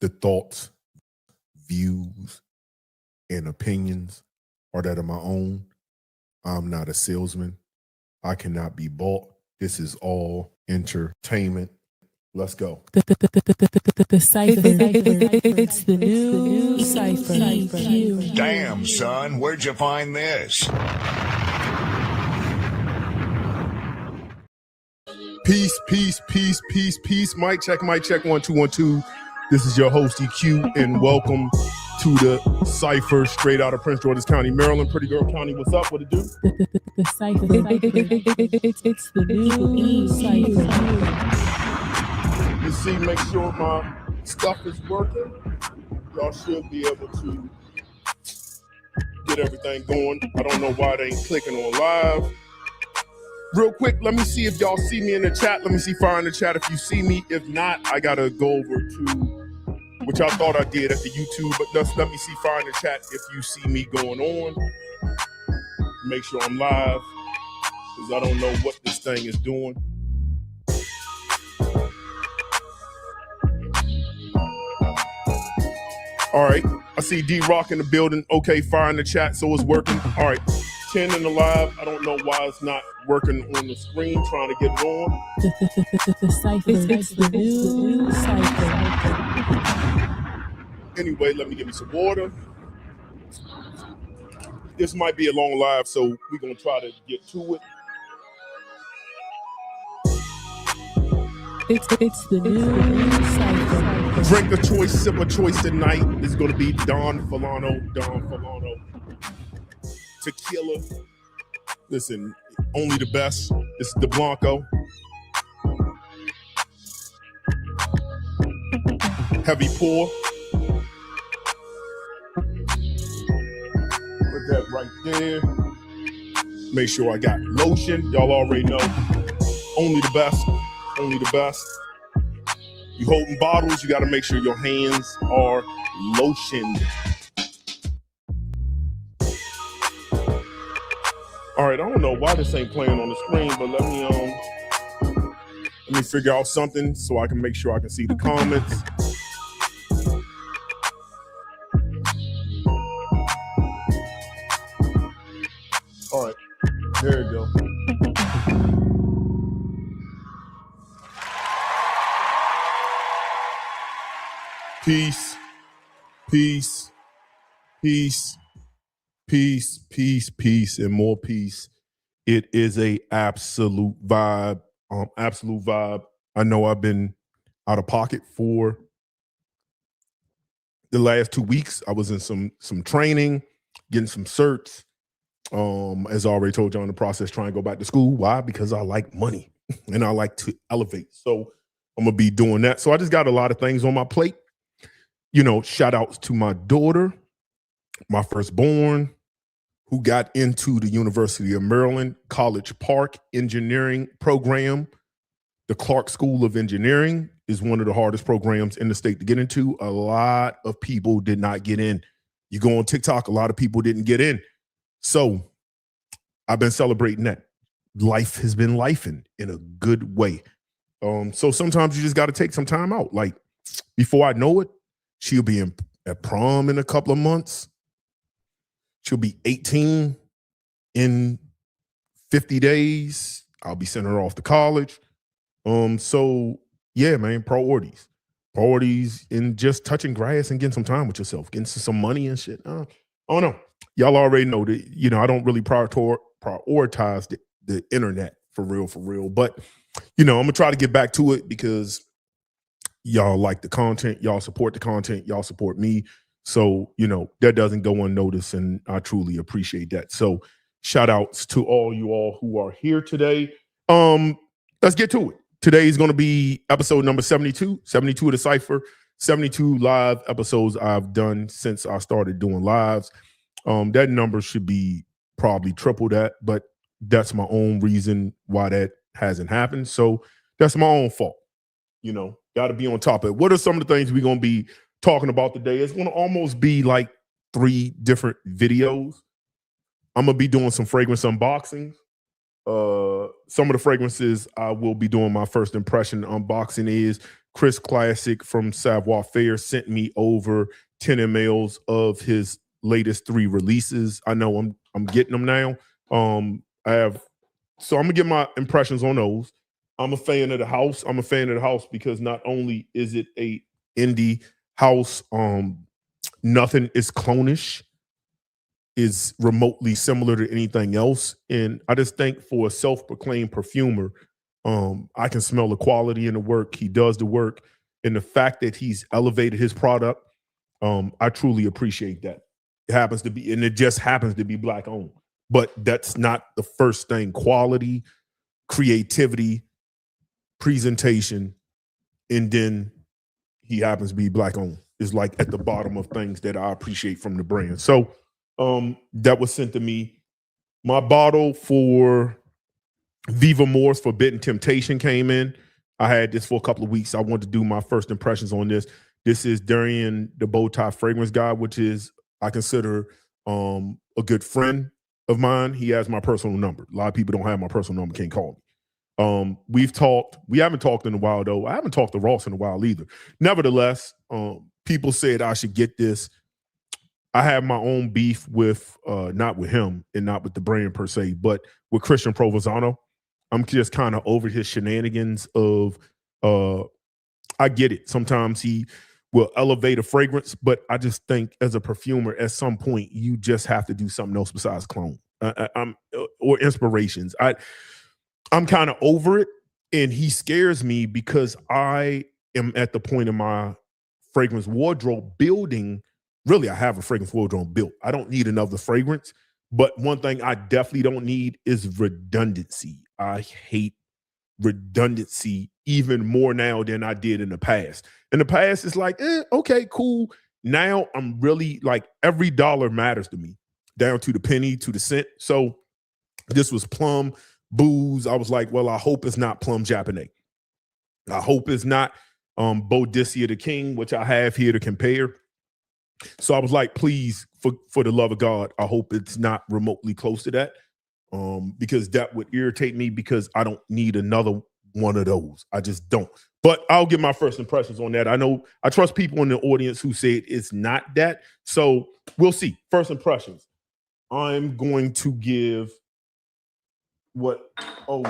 The thoughts, views, and opinions are that of my own. I'm not a salesman. I cannot be bought. This is all entertainment. Let's go. The cipher. It's the new cipher. Damn, son, where'd you find this? Peace, peace, peace, peace, peace. Mic check, 1 2 1 2. This is your host EQ, and welcome to the cipher straight out of Prince George's County, Maryland. Pretty Girl County. What's up? What it do? The cipher. It's the new cipher. You see, make sure my stuff is working. Y'all should be able to get everything going. I don't know why they ain't clicking on live. Real quick, let me see if y'all see me in the chat. Let me see fire in the chat if you see me. If not, I gotta go over to, which I thought I did at the YouTube, but just let me see fire in the chat if you see me going on. Make sure I'm live, because I don't know what this thing is doing. All right, I see D-Rock in the building. Okay, fire in the chat, so it's working. All right, 10 in the live. I don't know why it's not working on the screen, trying to get it on. The cipher. It's the new cipher. Anyway, let me get me some water. This might be a long live, so we're going to try to get to it. It's the new cipher. Drink of choice, sip of choice tonight is going to be Don Fulano. Tequila. Listen, only the best. This is the Blanco. Heavy pour. Put that right there. Make sure I got lotion. Y'all already know. Only the best. Only the best. You holding bottles, you got to make sure your hands are lotioned. All right, I don't know why this ain't playing on the screen, but let me figure out something so I can make sure I can see the comments. All right, there you go. Peace, peace, peace, peace, peace, peace, and more peace. It is a absolute vibe. Absolute vibe. I know I've been out of pocket for the last 2 weeks. I was in some training, getting some certs. As I already told you, in the process, trying to go back to school. Why? Because I like money and I like to elevate. So I'm gonna be doing that. So I just got a lot of things on my plate. You know, shout outs to my daughter, my firstborn, who got into the University of Maryland College Park engineering program. The Clark School of Engineering is one of the hardest programs in the state to get into. A lot of people did not get in. You go on TikTok, a lot of people didn't get in. So I've been celebrating that. Life has been lifing in a good way. So sometimes you just got to take some time out. Like, before I know it, she'll be at prom in a couple of months. She'll be 18 in 50 days. I'll be sending her off to college. So yeah, man, priorities in just touching grass and getting some time with yourself, getting some money and shit. I don't know. Y'all already know that, you know, I don't really prioritize the internet for real. But, you know, I'm gonna try to get back to it because y'all like the content, y'all support the content, y'all support me. So, you know, that doesn't go unnoticed, and I truly appreciate that. So shout outs to all you all who are here today. Let's get to it. Today is going to be episode number 72 of the Cipher, 72 live episodes I've done since I started doing lives. That number should be probably triple that, but that's my own reason why that hasn't happened. So that's my own fault. You know, got to be on top of it. What are some of the things we're going to be talking about today? It's going to almost be like 3 different videos. I'm going to be doing some fragrance unboxings. Some of the fragrances I will be doing my first impression unboxing is Chris Classic from Savoir Faire sent me over 10 mLs of his latest 3 releases. I know I'm getting them now. I'm gonna get my impressions on those. I'm a fan of the house. I'm a fan of the house because not only is it a indie house, nothing is clonish, is remotely similar to anything else. And I just think for a self-proclaimed perfumer, I can smell the quality in the work. He does the work. And the fact that he's elevated his product, I truly appreciate that. It happens to be, and it just happens to be Black owned. But that's not the first thing. Quality, creativity, presentation, and then he happens to be Black owned is like at the bottom of things that I appreciate from the brand. So that was sent to me. My bottle for Viva Moore's Forbidden Temptation came in. I had this for a couple of weeks. I wanted to do my first impressions on this. This is Darian the Bowtie Fragrance Guy, which is, I consider a good friend of mine. He has my personal number. A lot of people don't have my personal number, can't call me. We've talked. We haven't talked in a while, though. I haven't talked to Ross in a while either. Nevertheless, people said I should get this. I have my own beef with, not with him and not with the brand per se, but with Christian Provenzano. I'm just kind of over his shenanigans of, I get it. Sometimes he will elevate a fragrance, but I just think as a perfumer, at some point, you just have to do something else besides clone or inspirations. I'm kind of over it, and he scares me because I am at the point in my fragrance wardrobe building. Really, I have a fragrance wardrobe built. I don't need another fragrance, but one thing I definitely don't need is redundancy. I hate redundancy even more now than I did in the past. In the past, it's like, okay, cool. Now I'm really like, every dollar matters to me, down to the penny, to the cent. So this was Plum Booze. I was like, well, I hope it's not Plum Japanese. I hope it's not Boadicea the King, which I have here to compare. So I was like, please, for the love of God, I hope it's not remotely close to that, because that would irritate me because I don't need another one of those. I just don't. But I'll give my first impressions on that. I know I trust people in the audience who said it's not that. So we'll see. First impressions. I'm going to give what? Oh,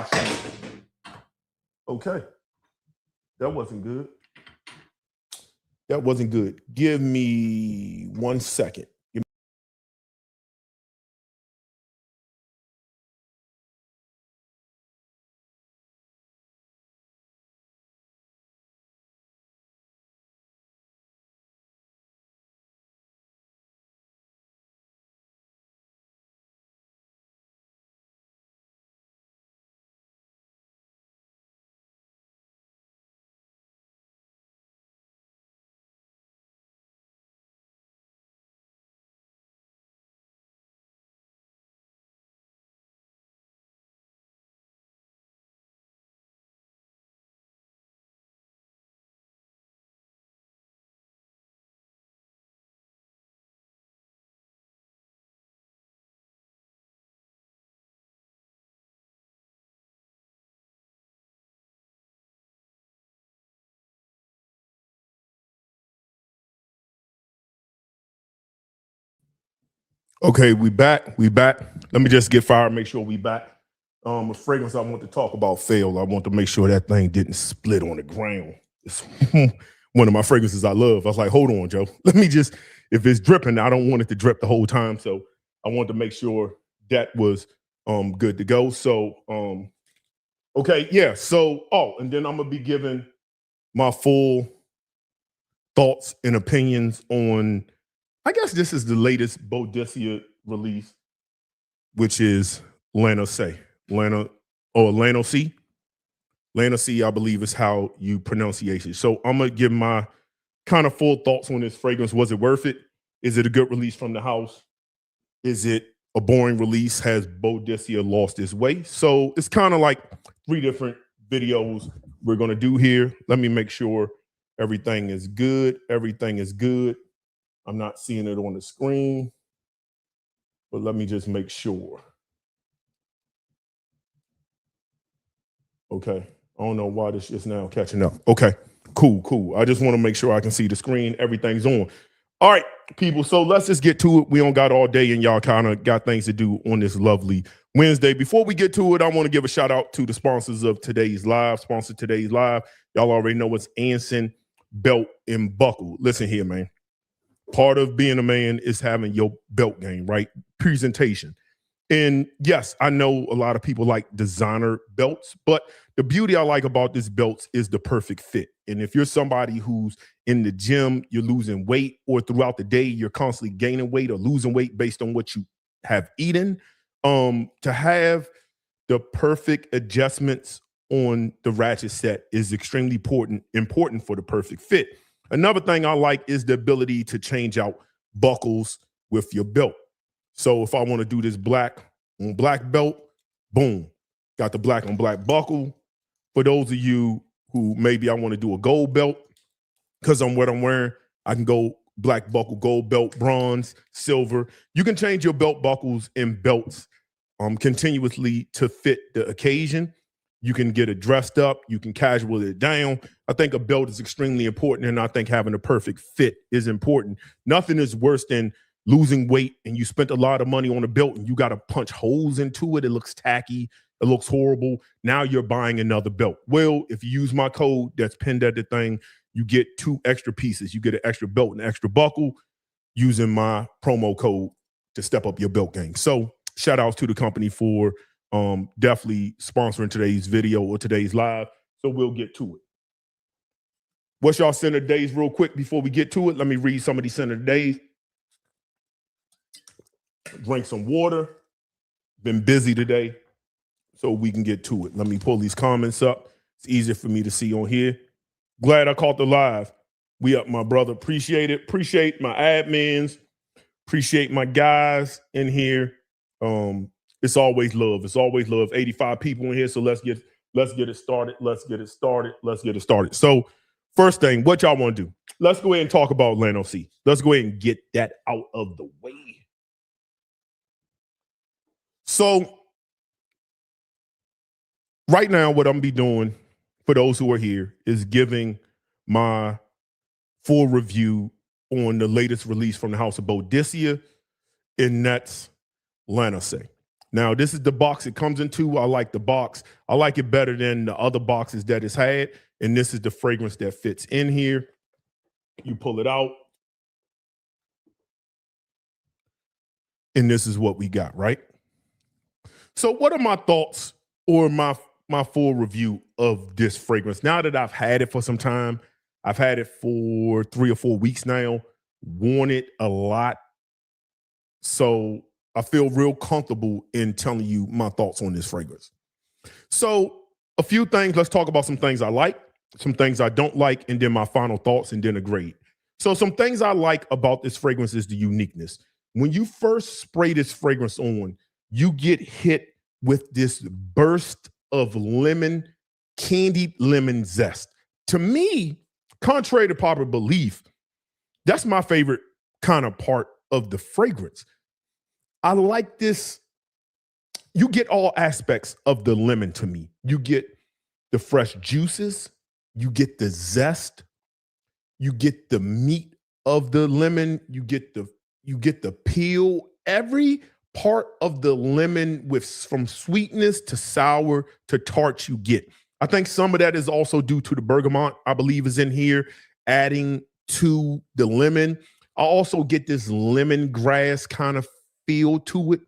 okay. That wasn't good. That wasn't good. Give me 1 second. Okay, we back. Let me just get fired, make sure we back. A fragrance I want to talk about failed. I want to make sure that thing didn't split on the ground. It's one of my fragrances I love. I was like, hold on, Joe. Let me just, if it's dripping, I don't want it to drip the whole time. So I want to make sure that was good to go. So okay, yeah. So and then I'm gonna be giving my full thoughts and opinions on, I guess this is the latest Boadicea release, which is Lannosea. Lannosea. Lannosea, I believe, is how you pronunciate it. So I'm gonna give my kind of full thoughts on this fragrance. Was it worth it? Is it a good release from the house? Is it a boring release? Has Boadicea lost its way? So it's kind of like 3 different videos we're gonna do here. Let me make sure everything is good. Everything is good. I'm not seeing it on the screen, but let me just make sure. Okay. I don't know why this is now catching up. Okay. Cool. I just want to make sure I can see the screen. Everything's on. All right, people. So let's just get to it. We don't got all day, and y'all kind of got things to do on this lovely Wednesday. Before we get to it, I want to give a shout out to the sponsors of today's live. Y'all already know it's Anson Belt and Buckle. Listen here, man. Part of being a man is having your belt game, right? Presentation. And yes, I know a lot of people like designer belts, but the beauty I like about this belts is the perfect fit. And if you're somebody who's in the gym, you're losing weight, or throughout the day, you're constantly gaining weight or losing weight based on what you have eaten, to have the perfect adjustments on the ratchet set is extremely important for the perfect fit. Another thing I like is the ability to change out buckles with your belt. So if I want to do this black on black belt, boom, got the black on black buckle. For those of you who maybe I want to do a gold belt, because I'm what I'm wearing, I can go black buckle, gold belt, bronze, silver. You can change your belt buckles and belts continuously to fit the occasion. You can get it dressed up. You can casual it down. I think a belt is extremely important, and I think having a perfect fit is important. Nothing is worse than losing weight and you spent a lot of money on a belt and you got to punch holes into it. It looks tacky. It looks horrible. Now you're buying another belt. Well, if you use my code that's pinned at the thing, you get 2 extra pieces. You get an extra belt and an extra buckle using my promo code to step up your belt game. So shout outs to the company for definitely sponsoring today's video or today's live. So we'll get to it. What's y'all center days real quick before we get to it? Let me read some of these center days. Drink some water. Been busy today, so we can get to it. Let me pull these comments up. It's easier for me to see on here. Glad I caught the live. We up, my brother. Appreciate it. Appreciate my admins. Appreciate my guys in here. It's always love. It's always love. 85 people in here, so let's get it started. So first thing, what y'all want to do? Let's go ahead and talk about Lannosea. Let's go ahead and get that out of the way. So right now, what I'm gonna be doing for those who are here is giving my full review on the latest release from the house of Boadicea, and that's Lannosea. Now, this is the box it comes into. I like the box. I like it better than the other boxes that it's had, and this is the fragrance that fits in here. You pull it out, and this is what we got, right? So what are my thoughts or my full review of this fragrance? Now that I've had it for some time, I've had it for 3 or 4 weeks now, worn it a lot. So I feel real comfortable in telling you my thoughts on this fragrance. So a few things, let's talk about some things I like, some things I don't like, and then my final thoughts, and then a grade. So some things I like about this fragrance is the uniqueness. When you first spray this fragrance on, you get hit with this burst of lemon, candied lemon zest. To me, contrary to popular belief, that's my favorite kind of part of the fragrance. I like this. You get all aspects of the lemon to me. You get the fresh juices, you get the zest, you get the meat of the lemon, you get the peel. Every part of the lemon from sweetness to sour to tart you get. I think some of that is also due to the bergamot, I believe is in here, adding to the lemon. I also get this lemongrass kind of feel to it.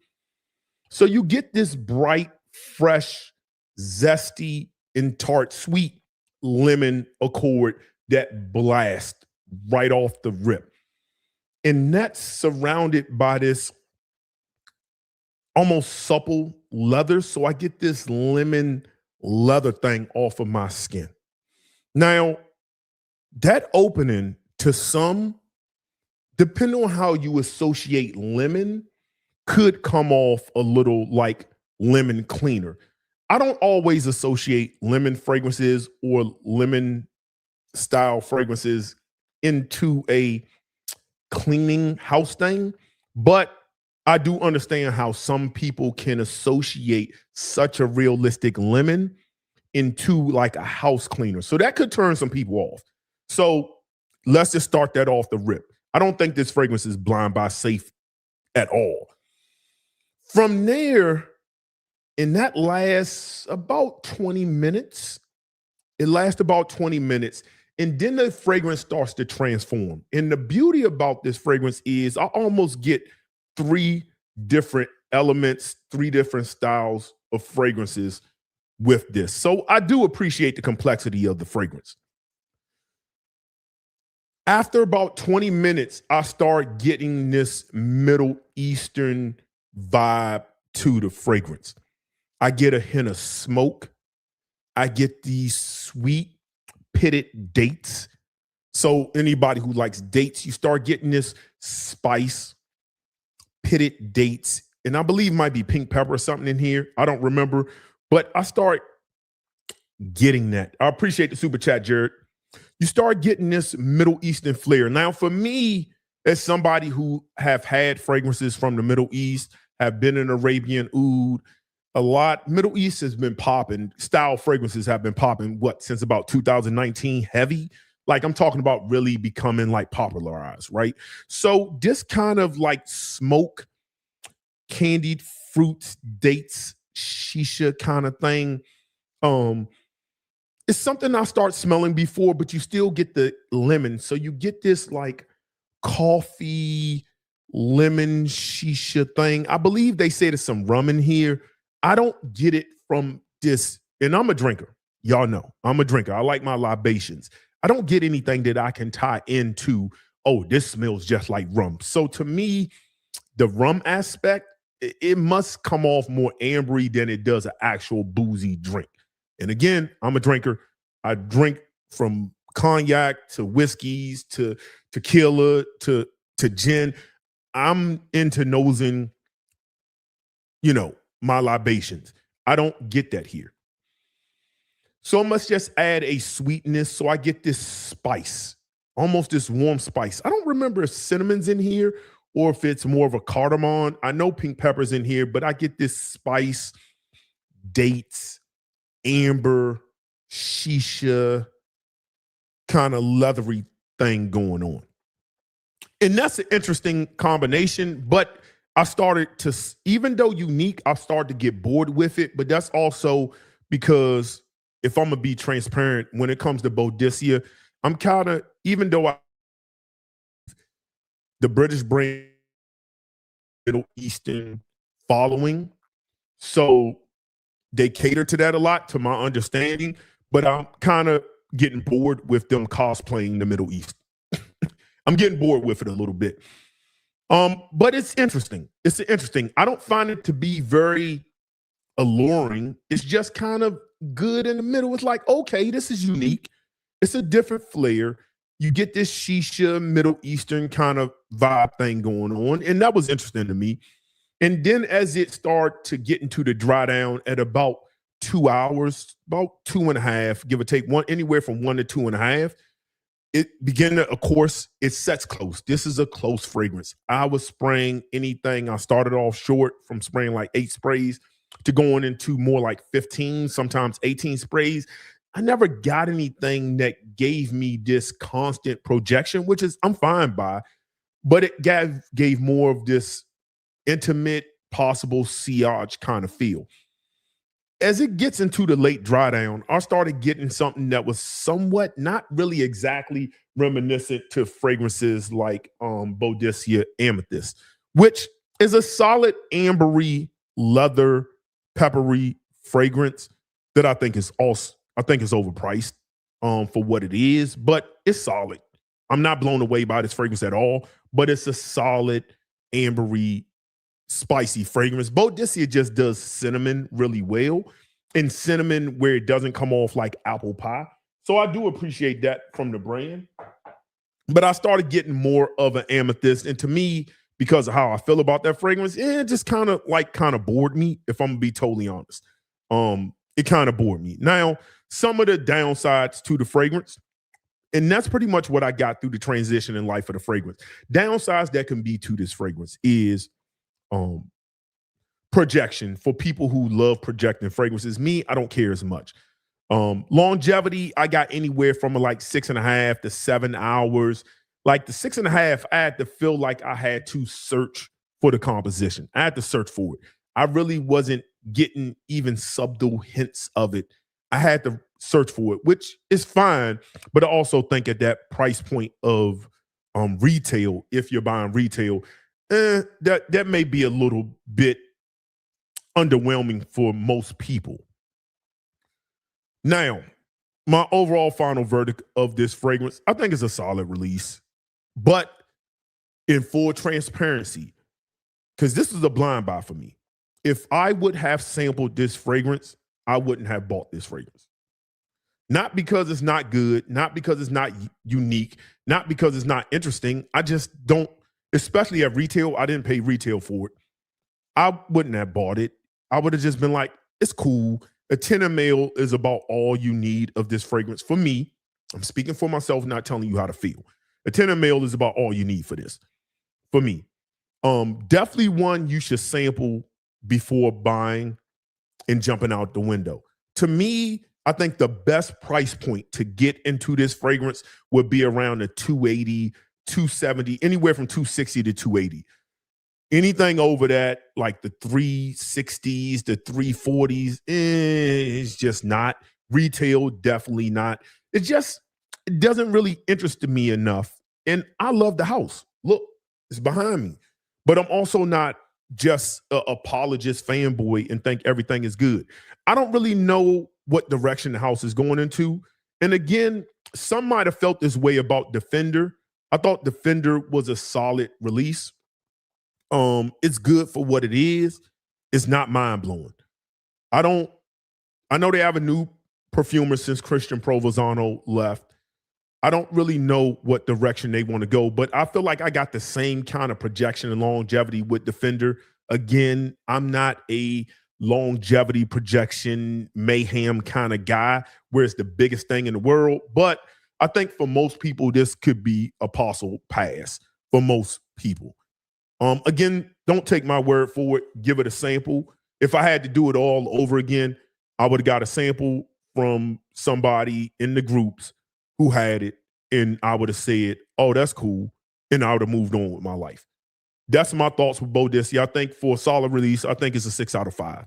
So you get this bright, fresh, zesty, and tart, sweet lemon accord that blasts right off the rip. And that's surrounded by this almost supple leather. So I get this lemon leather thing off of my skin. Now, that opening to some, depending on how you associate lemon, could come off a little like lemon cleaner. I don't always associate lemon fragrances or lemon style fragrances into a cleaning house thing, but I do understand how some people can associate such a realistic lemon into like a house cleaner. So that could turn some people off. So let's just start that off the rip. I don't think this fragrance is blind buy safe at all. From there, and that lasts about 20 minutes. It lasts about 20 minutes. And then the fragrance starts to transform. And the beauty about this fragrance is I almost get 3 different elements, 3 different styles of fragrances with this. So I do appreciate the complexity of the fragrance. After about 20 minutes, I start getting this Middle Eastern vibe to the fragrance. I get a hint of smoke. I get these sweet pitted dates. So anybody who likes dates, you start getting this spice, pitted dates. And I believe might be pink pepper or something in here. I don't remember, but I start getting that. I appreciate the super chat, Jared. You start getting this Middle Eastern flair. Now, for me, as somebody who have had fragrances from the Middle East, have been in Arabian oud, a lot. Middle East has been popping. Style fragrances have been popping, since about 2019, heavy. Like I'm talking about really becoming like popularized, right? So this kind of like smoke, candied fruits, dates, shisha kind of thing. It's something I start smelling before, but you still get the lemon. So you get this like coffee, lemon shisha thing. I believe they say there's some rum in here. I don't get it from this, and I'm a drinker. Y'all know I'm a drinker. I like my libations. I don't get anything that I can tie into, oh, this smells just like rum. So to me, the rum aspect, it must come off more ambery than it does an actual boozy drink. And again, I'm a drinker. I drink from cognac to whiskeys to tequila to gin. I'm into nosing, my libations. I don't get that here. So I must just add a sweetness. So I get this spice, almost this warm spice. I don't remember if cinnamon's in here or if it's more of a cardamom. I know pink pepper's in here, but I get this spice, dates, amber, shisha, kind of leathery thing going on. And that's an interesting combination, but I started to, even though unique, I started to get bored with it, but that's also because if I'm going to be transparent, when it comes to Boadicea, I'm kind of, even though the British brand Middle Eastern following, so they cater to that a lot, to my understanding, but I'm kind of getting bored with them cosplaying the Middle East. I'm getting bored with it a little bit. But it's interesting. It's interesting. I don't find it to be very alluring. It's just kind of good in the middle. It's like, okay, this is unique. It's a different flair. You get this shisha, Middle Eastern kind of vibe thing going on. And that was interesting to me. And then as it started to get into the dry down at about 2 hours, about 2.5, give or take, anywhere from 1 to 2.5, it began to, of course, it sets close. This is a close fragrance. I was spraying anything. I started off short from spraying like 8 sprays to going into more like 15, sometimes 18 sprays. I never got anything that gave me this constant projection, which is I'm fine by, but it gave more of this intimate, possible sillage kind of feel. As it gets into the late dry down, I started getting something that was somewhat not really exactly reminiscent to fragrances like Boadicea Amethyst, which is a solid ambery, leather, peppery fragrance that I think is overpriced for what it is, but it's solid. I'm not blown away by this fragrance at all, but it's a solid ambery, spicy fragrance. Boadicea just does cinnamon really well, and cinnamon where it doesn't come off like apple pie. So I do appreciate that from the brand. But I started getting more of an amethyst, and to me, because of how I feel about that fragrance, it just kind of bored me, if I'm gonna be totally honest. It kind of bored me. Now, some of the downsides to the fragrance, and that's pretty much what I got through the transition in life of the fragrance. Downsides that can be to this fragrance is projection. For people who love projecting fragrances, me, I don't care as much. Longevity, I got anywhere from like 6.5 to 7 hours. Like the 6.5, I had to feel like I had to search for the composition. I had to search for it. I really wasn't getting even subtle hints of it. I had to search for it, which is fine. But I also think at that price point of retail, if you're buying retail, that may be a little bit underwhelming for most people. Now, my overall final verdict of this fragrance, I think it's a solid release. But in full transparency, because this is a blind buy for me, if I would have sampled this fragrance, I wouldn't have bought this fragrance. Not because it's not good, not because it's not unique, not because it's not interesting. I just don't, especially at retail, I didn't pay retail for it. I wouldn't have bought it. I would have just been like, it's cool. A 10 ml is about all you need of this fragrance. For me, I'm speaking for myself, not telling you how to feel. A 10 ml is about all you need for this. For me. Definitely one you should sample before buying and jumping out the window. To me, I think the best price point to get into this fragrance would be around the 280, 270, anywhere from 260 to 280. Anything over that, like the 360s, the 340s, it's just not. Retail, definitely not. It doesn't really interest me enough. And I love the house. Look, it's behind me. But I'm also not just an apologist fanboy and think everything is good. I don't really know what direction the house is going into. And again, some might have felt this way about Defender. I thought Defender was a solid release. It's good for what it is. It's not mind-blowing. I know they have a new perfumer since Christian Provenzano left. I don't really know what direction they want to go, but I feel like I got the same kind of projection and longevity with Defender. Again, I'm not a longevity projection mayhem kind of guy where it's the biggest thing in the world, but I think for most people, this could be Apostle Pass for most people. Again, don't take my word for it. Give it a sample. If I had to do it all over again, I would have got a sample from somebody in the groups who had it, and I would have said, oh, that's cool, and I would have moved on with my life. That's my thoughts with Boadicea. I think for a solid release, I think it's a 6 out of 5.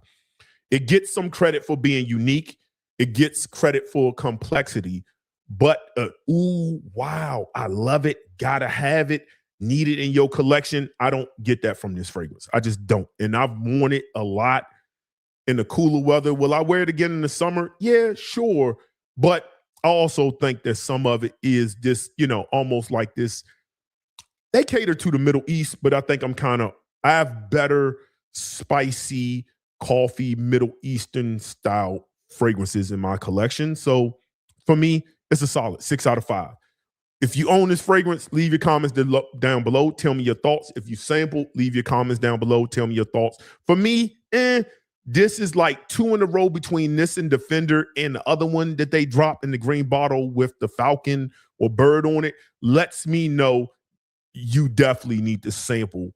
It gets some credit for being unique. It gets credit for complexity, but ooh, wow, I love it, gotta have it, need it in your collection. I don't get that from this fragrance. I just don't. And I've worn it a lot in the cooler weather. Will I wear it again in the summer? Yeah, sure. But I also think that some of it is this, almost like this. They cater to the Middle East, but I think I have better spicy coffee, Middle Eastern style fragrances in my collection. So for me, it's a solid 6 out of 5. If you own this fragrance, leave your comments down below. Tell me your thoughts. If you sample, leave your comments down below. Tell me your thoughts. For me, this is like 2 in a row between this and Defender and the other one that they dropped in the green bottle with the falcon or bird on it. Lets me know you definitely need to sample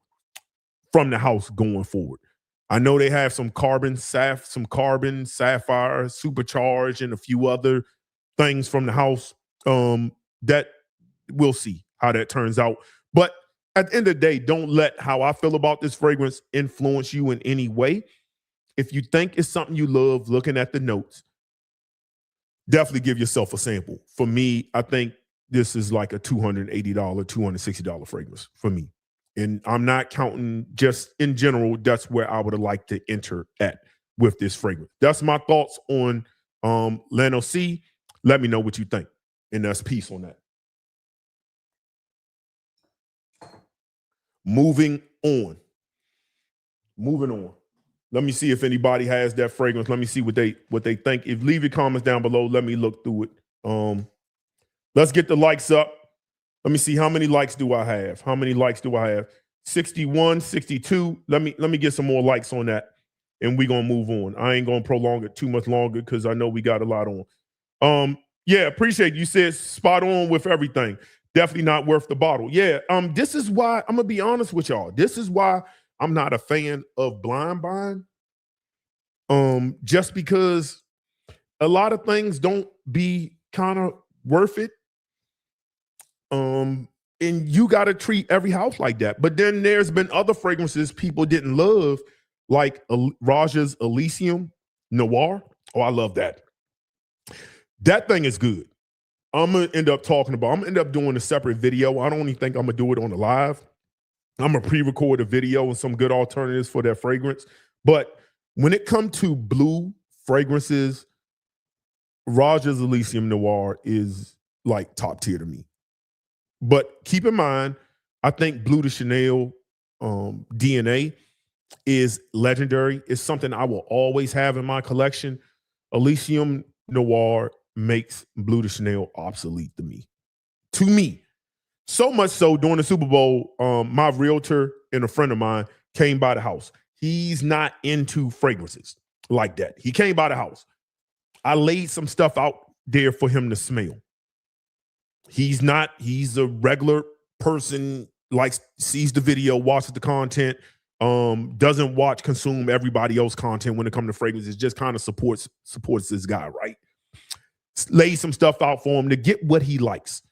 from the house going forward. I know they have some carbon, sapphire, supercharged, and a few other things from the house that we'll see how that turns out. But at the end of the day, don't let how I feel about this fragrance influence you in any way. If you think it's something you love, looking at the notes, definitely give yourself a sample. For me, I think this is like a $280, $260 fragrance for me. And I'm not counting just in general. That's where I would have liked to enter at with this fragrance. That's my thoughts on Lannosea. Let me know what you think. And that's peace on that. Moving on. Let me see if anybody has that fragrance. Let me see what they think. If leave your comments down below, let me look through it. Let's get the likes up. Let me see how many likes do I have. 61, 62. Let me get some more likes on that, and we're gonna move on. I ain't gonna prolong it too much longer because I know we got a lot on. Yeah, appreciate you said spot on with everything. Definitely not worth the bottle. Yeah, this is why I'm gonna be honest with y'all. This is why I'm not a fan of blind buying. Just because a lot of things don't be kind of worth it. And you got to treat every house like that. But then there's been other fragrances people didn't love, like Raja's Elysium Noir. Oh, I love that. That thing is good. I'm going to end up doing a separate video. I don't even think I'm going to do it on the live. I'm going to pre-record a video and some good alternatives for that fragrance. But when it comes to blue fragrances, Raja's Elysium Noir is like top tier to me. But keep in mind, I think Bleu de Chanel DNA is legendary. It's something I will always have in my collection. Elysium Noir makes Bleu de Chanel obsolete to me. So much so, during the Super Bowl, my realtor and a friend of mine came by the house. He's not into fragrances like that. He came by the house. I laid some stuff out there for him to smell. He's a regular person, sees the video, watches the content, doesn't consume everybody else's content when it comes to fragrances, just kind of supports this guy, right? Laid some stuff out for him to get what he likes.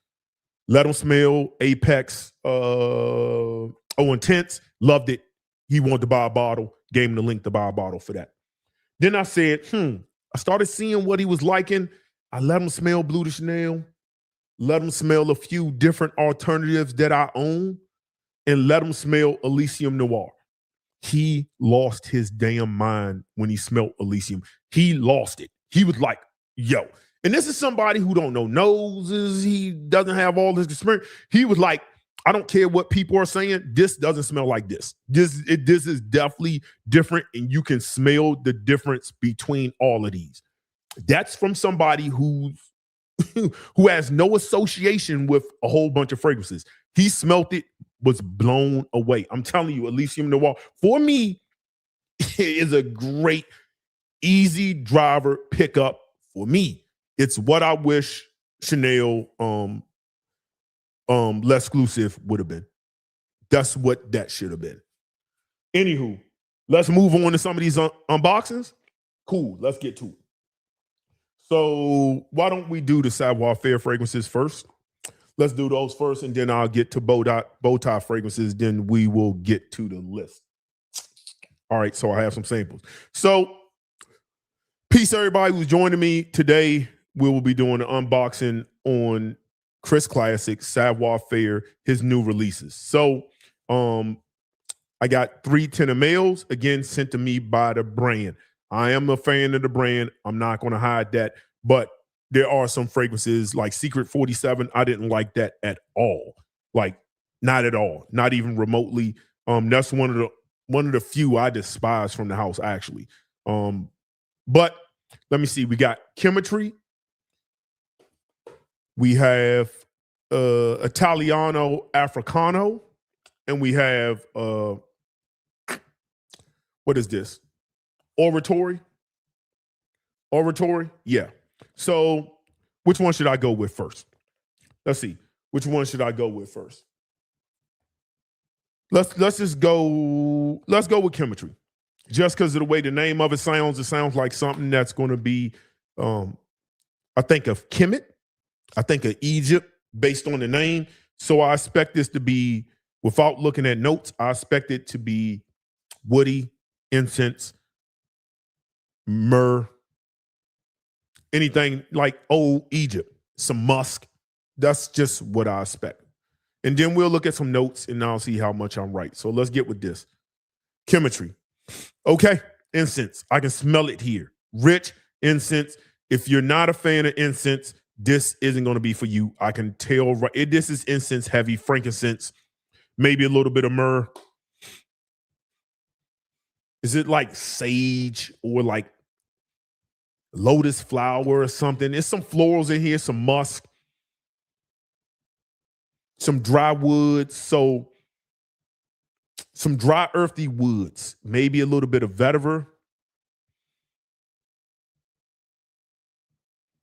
Let him smell Apex, Intense, loved it. He wanted to buy a bottle, gave him the link to buy a bottle for that. Then I said, I started seeing what he was liking. I let him smell Bleu de Chanel, let him smell a few different alternatives that I own, and let him smell Elysium Noir. He lost his damn mind when he smelled Elysium. He lost it. He was like, yo. And this is somebody who don't know noses. He doesn't have all this experience. He was like, I don't care what people are saying. This doesn't smell like this. This is definitely different, and you can smell the difference between all of these. That's from somebody who has no association with a whole bunch of fragrances. He smelt it, was blown away. I'm telling you, Elysium Noir, for me, is a great, easy driver pickup for me. It's what I wish Chanel less exclusive would have been. That's what that should have been. Anywho, let's move on to some of these unboxings. Cool, let's get to it. So why don't we do the Savoir Faire fragrances first? Let's do those first, and then I'll get to bow tie fragrances. Then we will get to the list. All right, so I have some samples. So peace, everybody who's joining me today. We will be doing an unboxing on Chris Classic, Savoir Faire, his new releases. So I got 3 Tenor Males, again, sent to me by the brand. I am a fan of the brand. I'm not going to hide that. But there are some fragrances like Secret 47. I didn't like that at all. Like, not at all. Not even remotely. That's one of the few I despise from the house, actually. But let me see. We got Chemistry. We have Italiano Africano, and we have what is this? Oratory. Yeah. So which one should I go with first? Let's see. Which one should I go with first? Let's go with Chemistry. Just because of the way the name of it sounds like something that's going to be I think of Kemet. I think of Egypt based on the name. So I expect this to be, without looking at notes, I expect it to be woody, incense, myrrh, anything like old Egypt, some musk. That's just what I expect. And then we'll look at some notes and I'll see how much I'm right. So let's get with this. Chemistry. Okay, incense. I can smell it here. Rich incense. If you're not a fan of incense, this isn't going to be for you. I can tell. This is incense heavy, frankincense, maybe a little bit of myrrh. Is it like sage or like lotus flower or something? There's some florals in here, some musk, some dry woods. So some dry earthy woods, maybe a little bit of vetiver.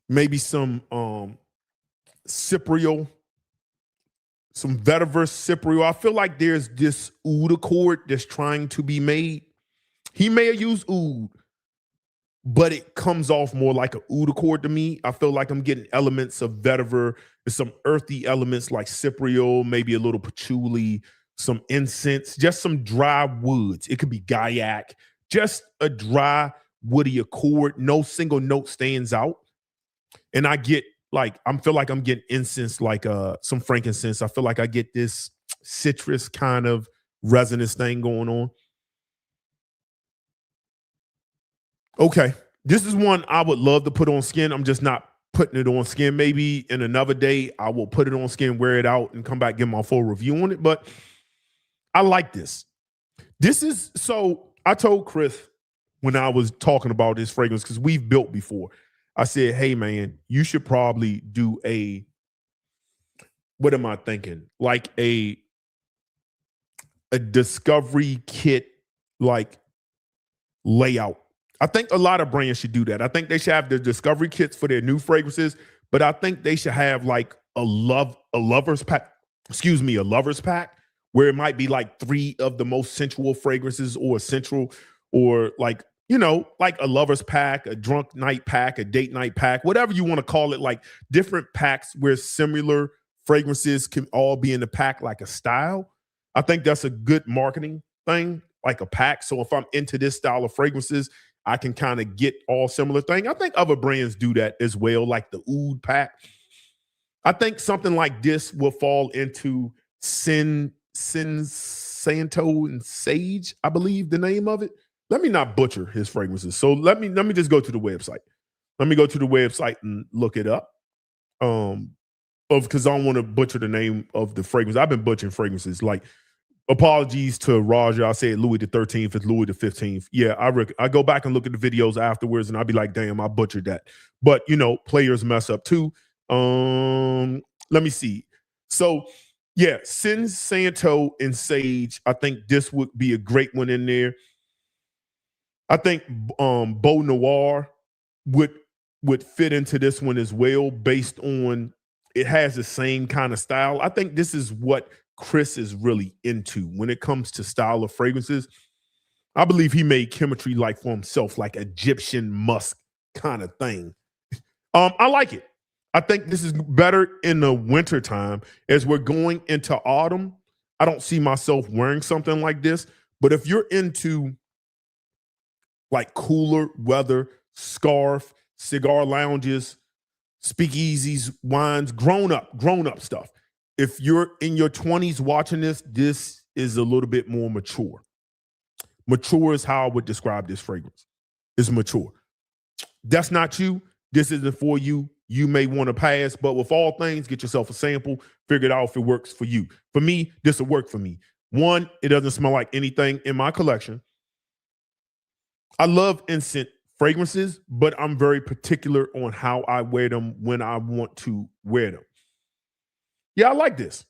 Maybe some cypriol, some vetiver cypriol. I feel like there's this oud accord that's trying to be made. He may have used oud, but it comes off more like a oud accord to me. I feel like I'm getting elements of vetiver and some earthy elements like cypriol, maybe a little patchouli, some incense, just some dry woods. It could be gaiac, just a dry woody accord. No single note stands out. And I get like, I feel like I'm getting incense, like some frankincense. I feel like I get this citrus kind of resonance thing going on. Okay. This is one I would love to put on skin. I'm just not putting it on skin. Maybe in another day, I will put it on skin, wear it out, and come back, give my full review on it. But I like this. So I told Chris when I was talking about this fragrance, because we've built before, I said, hey, man, you should probably do what am I thinking? Like a discovery kit, like layout. I think a lot of brands should do that. I think they should have the discovery kits for their new fragrances, but I think they should have like a lover's pack where it might be like 3 of the most sensual fragrances or essential, or like, like a lover's pack, a drunk night pack, a date night pack, whatever you want to call it, like different packs where similar fragrances can all be in the pack like a style. I think that's a good marketing thing, like a pack. So if I'm into this style of fragrances, I can kind of get all similar thing. I think other brands do that as well, like the oud pack. I think something like this will fall into Santo and Sage, I believe the name of it. Let me not butcher his fragrances. So let me just go to the website. Let me go to the website and look it up. Because I don't want to butcher the name of the fragrance. I've been butchering fragrances. Like, apologies to Raja. I said Louis the 13th. It's Louis the 15th. Yeah, I go back and look at the videos afterwards, and I'll be like, damn, I butchered that. But players mess up too. Let me see. So yeah, Santo and Sage. I think this would be a great one in there. I think Beau Noir would fit into this one as well, based on it has the same kind of style. I think this is what Chris is really into when it comes to style of fragrances. I believe he made chemistry like for himself, like Egyptian musk kind of thing. I like it. I think this is better in the winter time. As we're going into autumn, I don't see myself wearing something like this. But if you're into like cooler weather, scarf, cigar lounges, speakeasies, wines, grown up stuff. If you're in your 20s watching this, this is a little bit more mature. Mature is how I would describe this fragrance. It's mature. That's not you. This isn't for you. You may want to pass, but with all things, get yourself a sample, figure it out if it works for you. For me, this will work for me. One, it doesn't smell like anything in my collection. I love incense fragrances, but I'm very particular on how I wear them when I want to wear them. Yeah, I like this.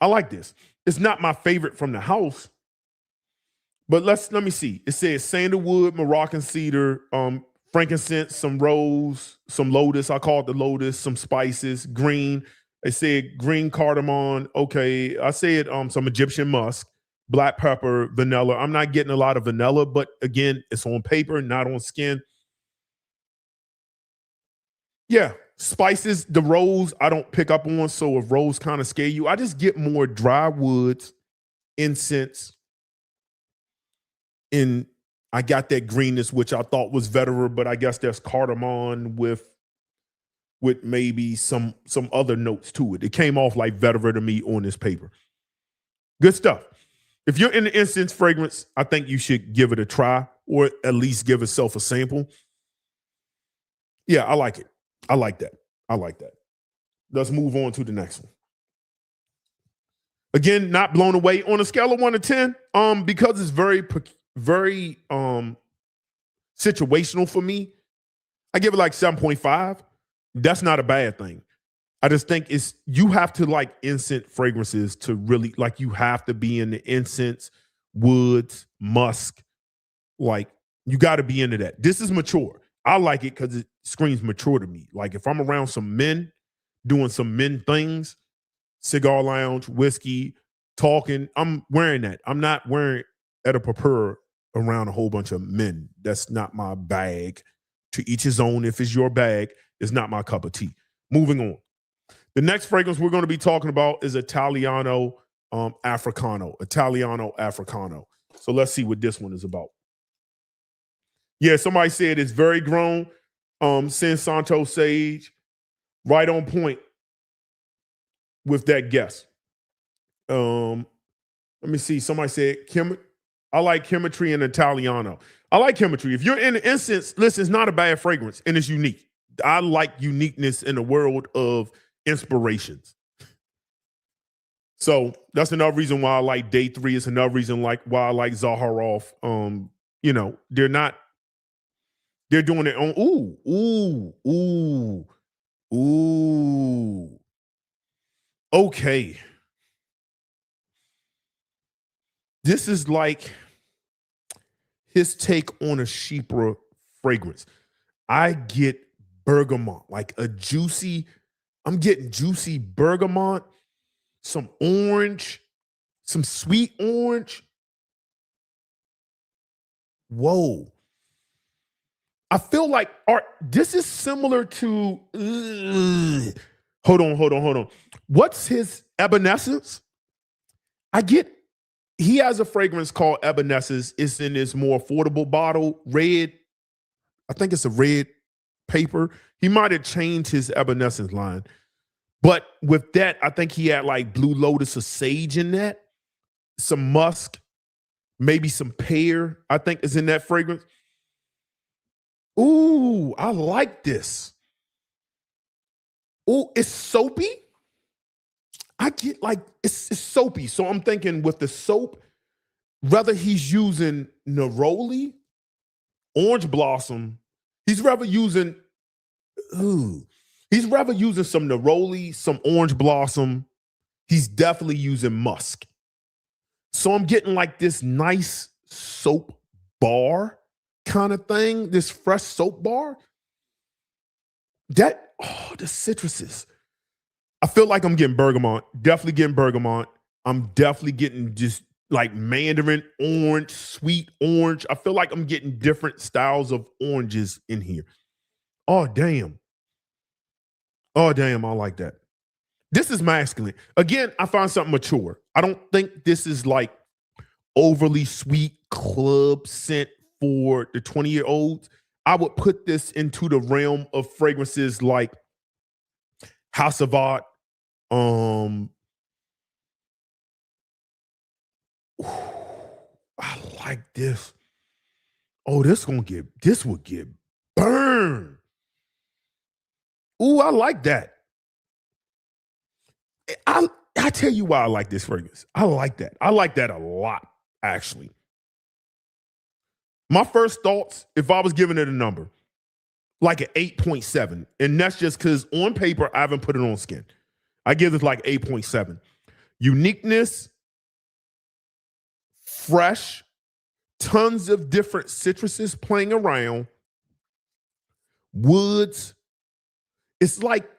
I like this. It's not my favorite from the house, but let me see. It says sandalwood, Moroccan cedar, frankincense, some rose, some lotus. I call it the lotus, some spices, green. They said green cardamom. Okay, I said some Egyptian musk, black pepper, vanilla. I'm not getting a lot of vanilla, but again, it's on paper, not on skin. Yeah, spices, the rose, I don't pick up on. So if rose kind of scare you, I just get more dry woods, incense, and I got that greenness, which I thought was vetiver, but I guess there's cardamom with maybe some other notes to it. It came off like vetiver to me on this paper. Good stuff. If you're in the incense fragrance, I think you should give it a try, or at least give yourself a sample. Yeah, I like it. I like that. I like that. Let's move on to the next one. Again, not blown away on a scale of 1 to 10, because it's very situational for me. I give it like 7.5. That's not a bad thing. I just think you have to like incense fragrances to really, like, you have to be in the incense, woods, musk. Like, you got to be into that. This is mature. I like it because it screams mature to me. Like, if I'm around some men doing some men things, cigar lounge, whiskey, talking, I'm wearing that. I'm not wearing it at a purpura around a whole bunch of men. That's not my bag. To each his own. If it's your bag, it's not my cup of tea. Moving on. The next fragrance we're going to be talking about is Italiano Africano. Italiano Africano. So let's see what this one is about. Yeah, somebody said it's very grown. San Santo Sage. Right on point with that guess. Let me see. Somebody said, I like chemistry and Italiano. I like chemistry. If you're in the instance, listen, it's not a bad fragrance and it's unique. I like uniqueness in the world of inspirations. So that's another reason why I like Day 3. It's another reason why I like Zaharoff. They're doing their own. Ooh. Okay. This is like his take on a Chypre fragrance. I get bergamot, like I'm getting juicy bergamot, some orange, some sweet orange. Whoa. I feel like this is similar to, hold on. What's his Evanescence? He has a fragrance called Evanescence. It's in this more affordable bottle, red. I think it's a red paper. He might have changed his Evanescence line. But with that, I think he had like Blue Lotus or sage in that. Some musk, maybe some pear, I think is in that fragrance. Ooh, I like this. Ooh, it's soapy. I get like, it's soapy. So I'm thinking with the soap, whether he's using neroli, orange blossom, he's rather using some neroli, some orange blossom. He's definitely using musk. So I'm getting like this nice soap bar kind of thing, this fresh soap bar. The citruses. I feel like I'm getting bergamot. Definitely getting bergamot. I'm definitely getting just like mandarin orange, sweet orange. I feel like I'm getting different styles of oranges in here. Oh, damn. I like that. This is masculine. Again, I find something mature. I don't think this is like overly sweet club scent for the 20-year-olds. I would put this into the realm of fragrances like House of Art. I like this. Oh, this would get burned. Ooh, I like that. I tell you why I like this fragrance. I like that. I like that a lot, actually. My first thoughts, if I was giving it a number, like an 8.7. And that's just because on paper, I haven't put it on skin. I give this like 8.7. Uniqueness, fresh, tons of different citruses playing around, woods. It's like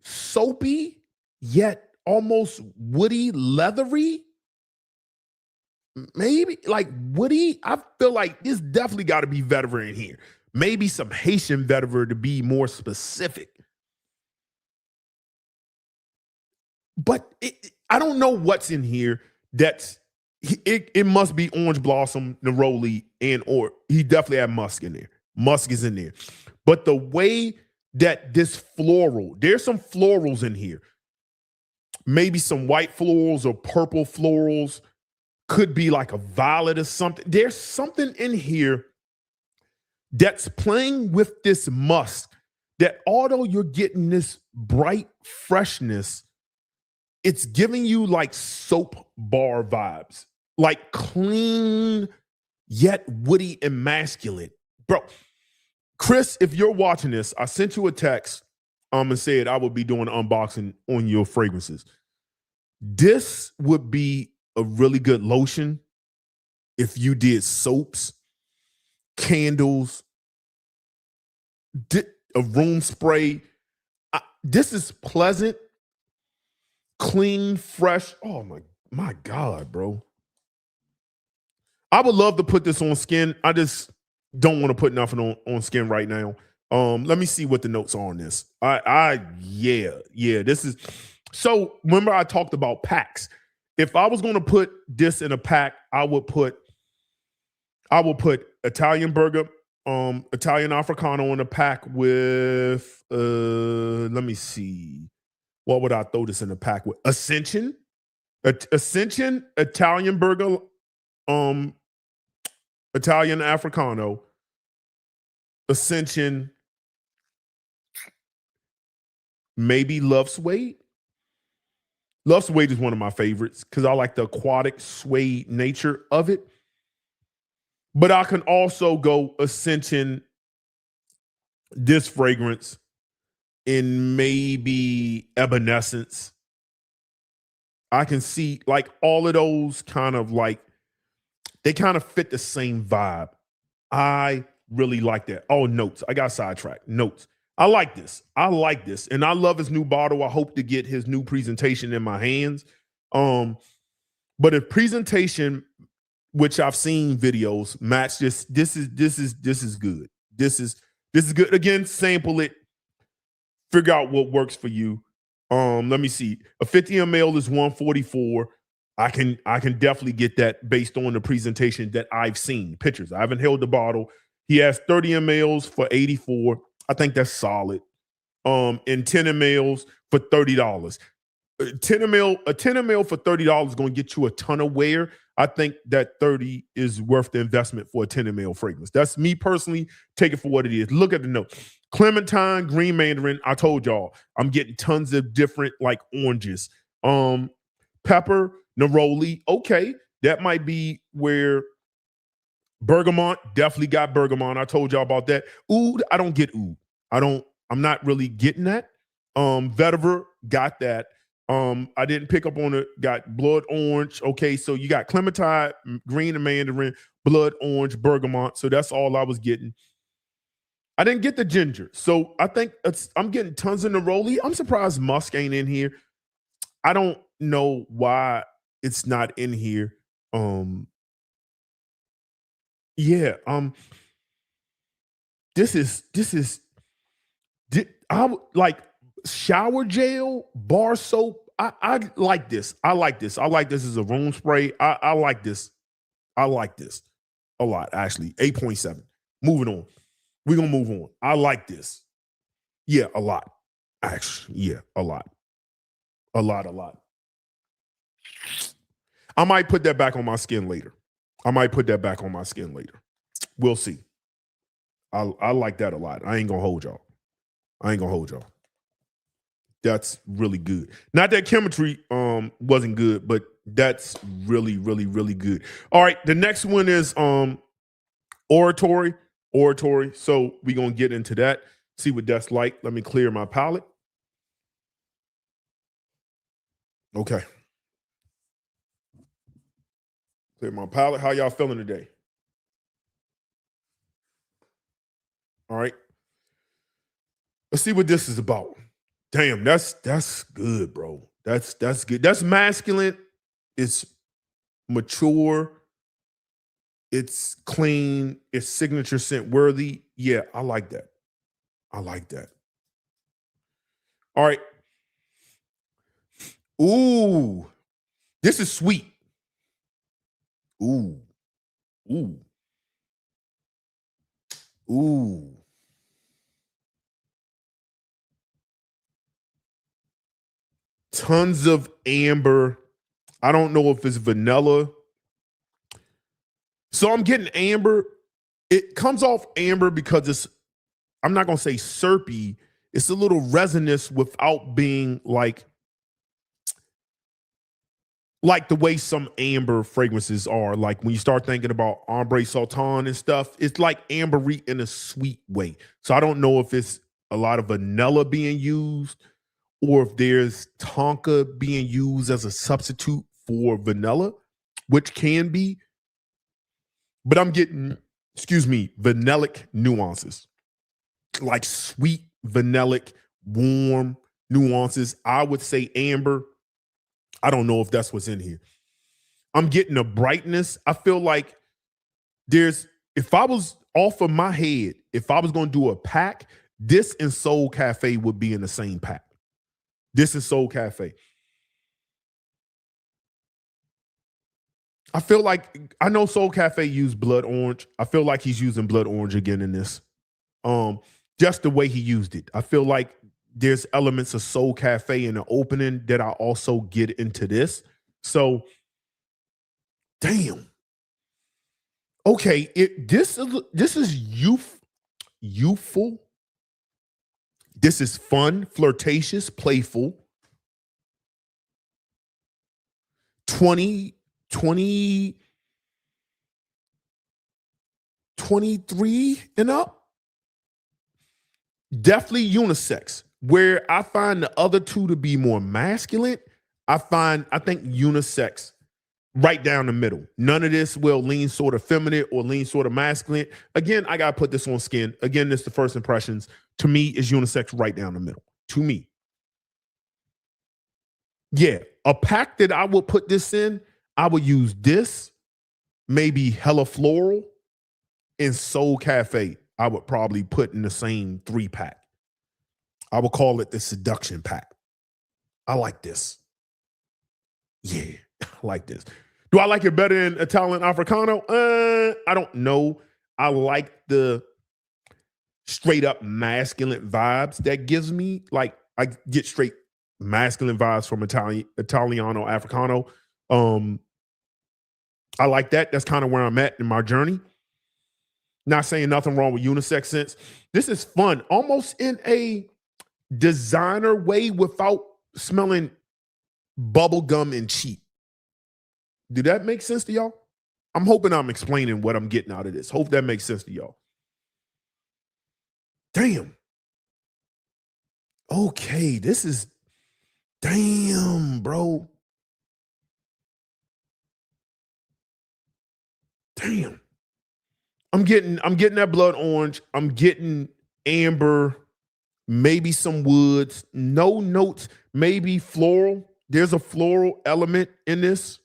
soapy, yet almost woody, leathery. Maybe like woody. I feel like this definitely got to be vetiver in here. Maybe some Haitian vetiver to be more specific. But I don't know what's in here. It must be orange blossom, neroli, or he definitely had musk in there. Musk is in there. But the way that this floral, there's some florals in here. Maybe some white florals or purple florals. Could be like a violet or something. There's something in here that's playing with this musk that although you're getting this bright freshness, it's giving you like soap bar vibes, like clean yet woody and masculine. Bro, Chris, if you're watching this, I sent you a text and said I would be doing an unboxing on your fragrances. This would be a really good lotion if you did soaps, candles, a room spray. This is pleasant, clean, fresh. Oh my God, bro. I would love to put this on skin. I just don't want to put nothing on skin right now. Let me see what the notes are on this. Yeah. This is so. Remember, I talked about packs. If I was going to put this in a pack, I would put Italian burger, Italian Africano in a pack with. Let me see. What would I throw this in a pack with? Ascension, Italian burger, Italian Africano, Ascension, maybe Love Suede. Love Suede is one of my favorites because I like the aquatic suede nature of it. But I can also go Ascension, this fragrance, in maybe Evanescence. I can see like all of those kind of like, they kind of fit the same vibe. I really like that. Oh, notes. I got sidetracked. Notes. I like this. And I love his new bottle. I hope to get his new presentation in my hands. But if presentation, which I've seen videos, match this is good. This is good. Again, sample it. Figure out what works for you. Let me see. A 50 ml is $144. I can definitely get that based on the presentation that I've seen. Pictures. I haven't held the bottle. He has 30 mLs for $84. I think that's solid. And 10 mLs for $30. A 10 ml for $30 is going to get you a ton of wear. I think that 30 is worth the investment for a 10 ml fragrance. That's me personally. Take it for what it is. Look at the note. Clementine, green mandarin. I told y'all I'm getting tons of different like oranges. Pepper, neroli. Okay, that might be where bergamot, definitely got bergamot. I told y'all about that. Oud, I don't get oud. I'm not really getting that. Vetiver, got that. I didn't pick up on it. Got blood orange. Okay, so you got clementine, green and mandarin, blood orange, bergamot. So that's all I was getting. I didn't get the ginger. So I think I'm getting tons of neroli. I'm surprised musk ain't in here. I don't know why it's not in here. I would like shower gel, bar soap. I like this. I like this as a room spray. I like this. I like this a lot, actually. 8.7. Moving on. We're going to move on. I like this. Yeah, a lot. Actually, yeah, a lot. A lot. I might put that back on my skin later. We'll see. I like that a lot. I ain't going to hold y'all. That's really good. Not that chemistry wasn't good, but that's really, really, really good. All right, the next one is Oratory. So we're going to get into that, see what that's like. Let me clear my palette. Okay. Clear my palette. How y'all feeling today? All right. Let's see what this is about. Damn, that's good, bro. That's good. That's masculine. It's mature. It's clean. It's signature scent worthy. Yeah, I like that. All right. Ooh, this is sweet. Ooh. Tons of amber. I don't know if it's vanilla. So I'm getting amber. It comes off amber because I'm not going to say syrupy. It's a little resinous without being like the way some amber fragrances are. Like when you start thinking about Ombre Sultan and stuff, it's like ambery in a sweet way. So I don't know if it's a lot of vanilla being used or if there's tonka being used as a substitute for vanilla, which can be. But I'm getting, vanillic nuances. Like sweet, vanillic, warm nuances. I would say amber. I don't know if that's what's in here. I'm getting a brightness. I feel like if I was off of my head, if I was going to do a pack, this and Soul Cafe would be in the same pack. This is Soul Cafe. I feel like, I know Soul Cafe used blood orange. I feel like he's using blood orange again in this. Just the way he used it. I feel like there's elements of Soul Cafe in the opening that I also get into this. So, damn. Okay, this is youthful. This is fun, flirtatious, playful. 23 and up. Definitely unisex. Where I find the other two to be more masculine, I think unisex right down the middle. None of this will lean sort of feminine or lean sort of masculine. Again, I got to put this on skin. Again, this is the first impressions. To me, is unisex right down the middle. To me. Yeah, a pack that I would put this in, I would use this, maybe Hella Floral, and Soul Cafe. I would probably put in the same 3-pack. I would call it the seduction pack. I like this. Yeah, I like this. Do I like it better than Italian Africano? I don't know. I like the straight up masculine vibes that gives me. Like, I get straight masculine vibes from Italiano Africano. I like that. That's kind of where I'm at in my journey. Not saying nothing wrong with unisex scents. This is fun, almost in a designer way without smelling bubblegum and cheap. Do that make sense to y'all? I'm hoping I'm explaining what I'm getting out of this. Hope that makes sense to y'all. Damn. Okay, this is damn, bro. Damn. I'm getting that blood orange. I'm getting amber, maybe some woods, no notes, maybe floral. There's a floral element in this.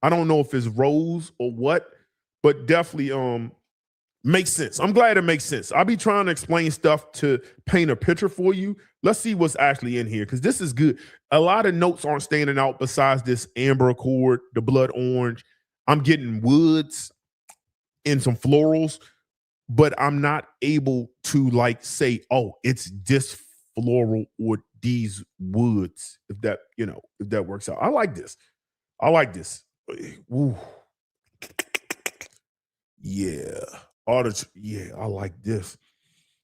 I don't know if it's rose or what, but definitely makes sense. I'm glad it makes sense. I'll be trying to explain stuff to paint a picture for you. Let's see what's actually in here, because this is good. A lot of notes aren't standing out besides this amber accord, the blood orange. I'm getting woods and some florals, but I'm not able to like say, oh, it's this floral or these woods, if that works out. I like this. Ooh. Yeah. I like this.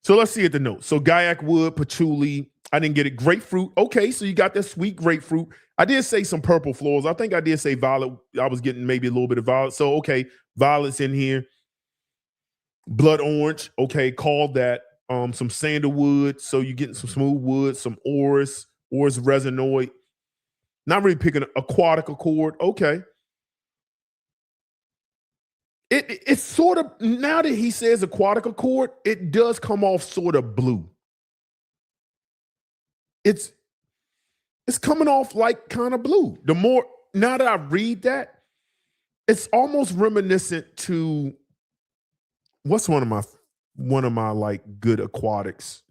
So let's see at the notes. So Gaiac wood, patchouli. I didn't get it. Grapefruit. Okay, so you got that sweet grapefruit. I did say some purple florals. I think I did say violet. I was getting maybe a little bit of violet. So okay, violet's in here. Blood orange. Okay, called that. Some sandalwood. So you're getting some smooth wood, some orris resinoid. Not really picking aquatic accord. Okay. It's sort of, now that he says aquatic accord, it does come off sort of blue. It's coming off like kind of blue. The more, now that I read that, it's almost reminiscent to, what's one of my like good aquatics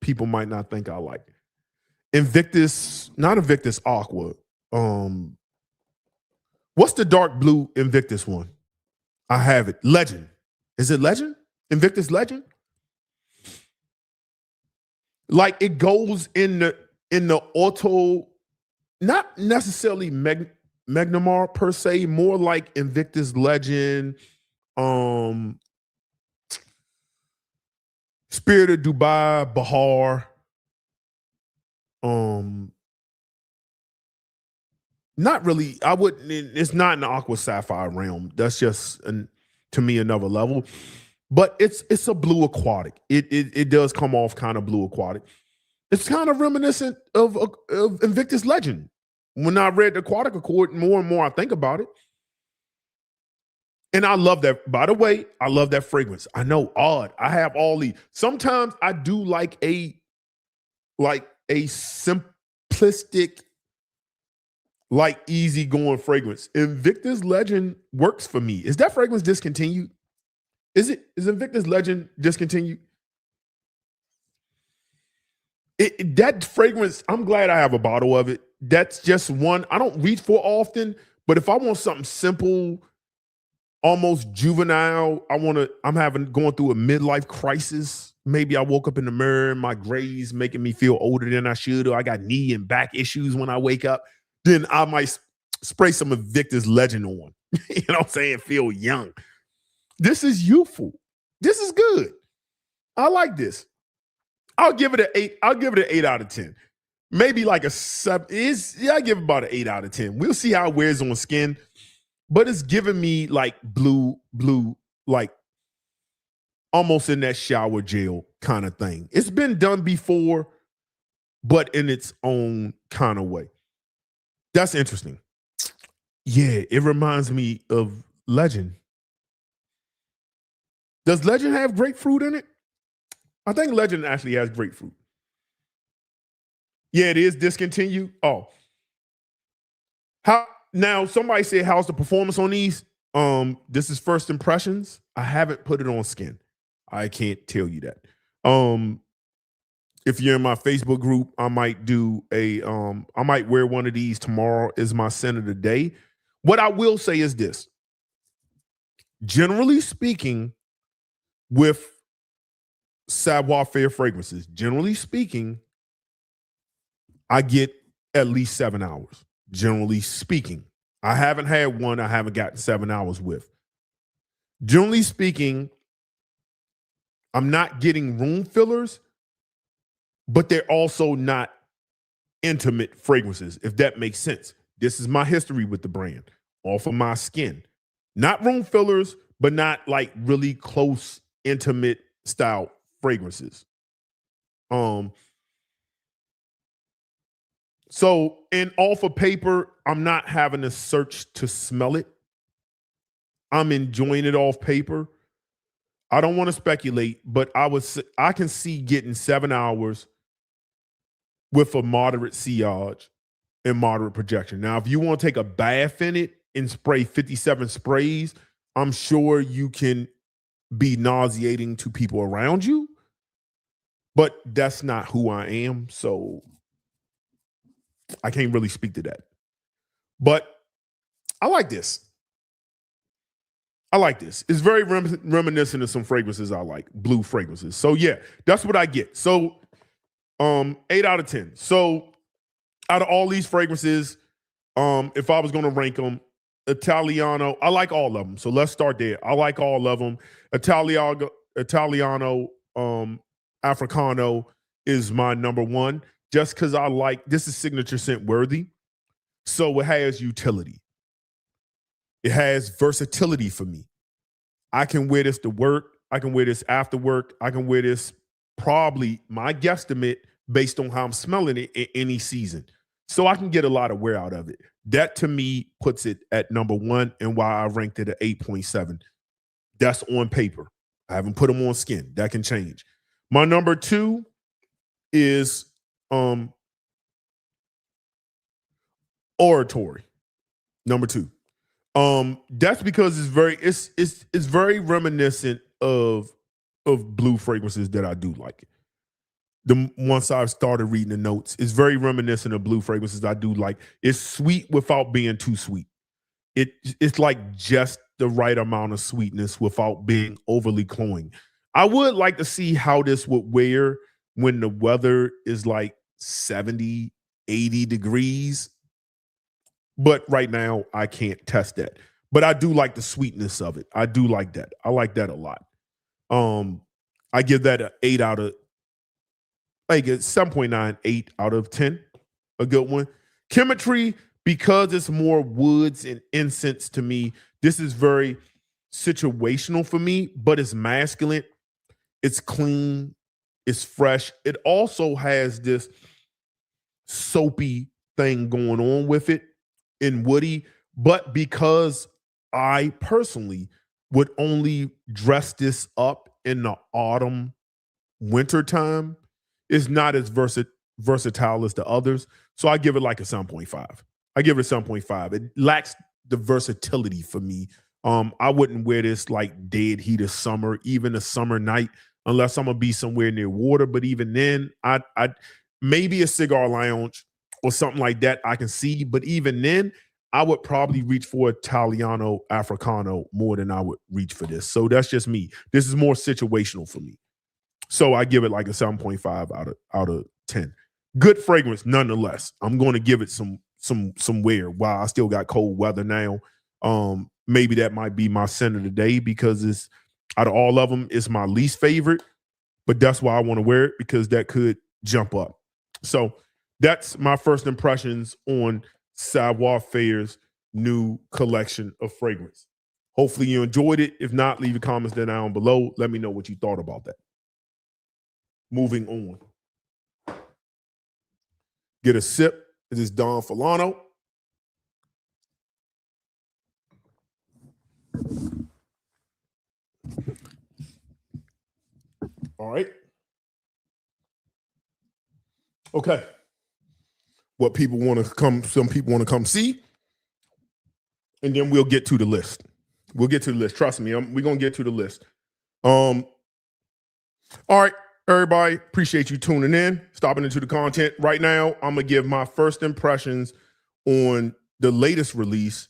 people might not think I like. Not Invictus Aqua. What's the dark blue Invictus one? I have it. Legend. Is it Legend? Invictus Legend? Like it goes in the auto, not necessarily Magnamar per se, more like Invictus Legend, Spirit of Dubai, Bahar. Not really. I wouldn't. It's not in the aqua sapphire realm. That's just to me another level. But it's a blue aquatic. It does come off kind of blue aquatic. It's kind of reminiscent of Invictus Legend. When I read the Aquatic Accord, more and more I think about it. And I love that. By the way, I love that fragrance. I know, odd. I have all these. Sometimes I do like a simplistic like easygoing fragrance. Invictus Legend works for me. Is that fragrance discontinued? Is Invictus Legend discontinued? That fragrance, I'm glad I have a bottle of it. That's just one I don't reach for often, but if I want something simple, almost juvenile, I'm going through a midlife crisis. Maybe I woke up in the mirror and my grays making me feel older than I should, or I got knee and back issues when I wake up, then I might spray some Invictus Legend on. You know what I'm saying? Feel young. This is youthful. This is good. I like this. I'll give it an 8. I'll give it an 8 out of 10. Maybe like a 7. I give it about an 8 out of 10. We'll see how it wears on skin. But it's giving me like blue, like almost in that shower gel kind of thing. It's been done before, but in its own kind of way. That's interesting. Yeah, it reminds me of Legend. Does Legend have grapefruit in it? I think Legend actually has grapefruit. Yeah, it is discontinued. Oh. Now, somebody said, how's the performance on these? This is first impressions. I haven't put it on skin. I can't tell you that. If you're in my Facebook group, I might I might wear one of these tomorrow as my scent of the day. What I will say is this. Generally speaking, with Savoir Faire fragrances, generally speaking, I get at least 7 hours. Generally speaking, I haven't had one I haven't gotten 7 hours with. Generally speaking, I'm not getting room fillers, but they're also not intimate fragrances, if that makes sense. This is my history with the brand, off of my skin. Not room fillers, but not like really close, intimate style fragrances. So, and off of paper, I'm not having to search to smell it. I'm enjoying it off paper. I don't want to speculate, but I can see getting 7 hours with a moderate sillage and moderate projection. Now, if you want to take a bath in it and spray 57 sprays, I'm sure you can be nauseating to people around you, but that's not who I am, so I can't really speak to that. But I like this. It's very reminiscent of some fragrances I like, blue fragrances. So yeah, that's what I get. So 8 out of 10. So out of all these fragrances, if I was going to rank them, Italiano, I like all of them. So let's start there. I like all of them. Italiano Africano is my number one, just because I like, this is signature scent worthy. So it has utility. It has versatility for me. I can wear this to work. I can wear this after work. I can wear this probably, my guesstimate, based on how I'm smelling it in any season. So I can get a lot of wear out of it. That to me puts it at number one, and why I ranked it at 8.7. That's on paper. I haven't put them on skin. That can change. My number two is Oratory. Number two. That's because it's very reminiscent of blue fragrances that I do like. Once I've started reading the notes, it's very reminiscent of blue fragrances I do like. It's sweet without being too sweet. It's like just the right amount of sweetness without being overly cloying. I would like to see how this would wear when the weather is like 70, 80 degrees. But right now, I can't test that. But I do like the sweetness of it. I do like that. I like that a lot. I give that an 8 out of, like a 7.9, 8 out of 10. A good one. Chemistry, because it's more woods and incense to me, this is very situational for me, but it's masculine. It's clean. It's fresh. It also has this soapy thing going on with it in woody, but because I personally would only dress this up in the autumn, winter time, it's not as versatile as the others. So I give it like a 7.5. I give it a 7.5. It lacks the versatility for me. I wouldn't wear this like dead heat of summer, even a summer night, unless I'm gonna be somewhere near water. But even then, I'd maybe a cigar lounge or something like that I can see. But even then, I would probably reach for Italiano Africano more than I would reach for this. So that's just me. This is more situational for me. So I give it like a 7.5 out of 10. Good fragrance, nonetheless. I'm going to give it some wear while I still got cold weather now. Maybe that might be my scent of the day because it's out of all of them, it's my least favorite. But that's why I want to wear it because that could jump up. So that's my first impressions on Savoir Faire's new collection of fragrance. Hopefully you enjoyed it. If not, leave your comments down below. Let me know what you thought about that. Moving on. Get a sip of this Don Fulano. All right. Okay. What people want to come, some people want to come see. And then we'll get to the list. We'll get to the list. Trust me, we're going to get to the list. All right, everybody, appreciate you tuning in, stopping into the content. Right now, I'm going to give my first impressions on the latest release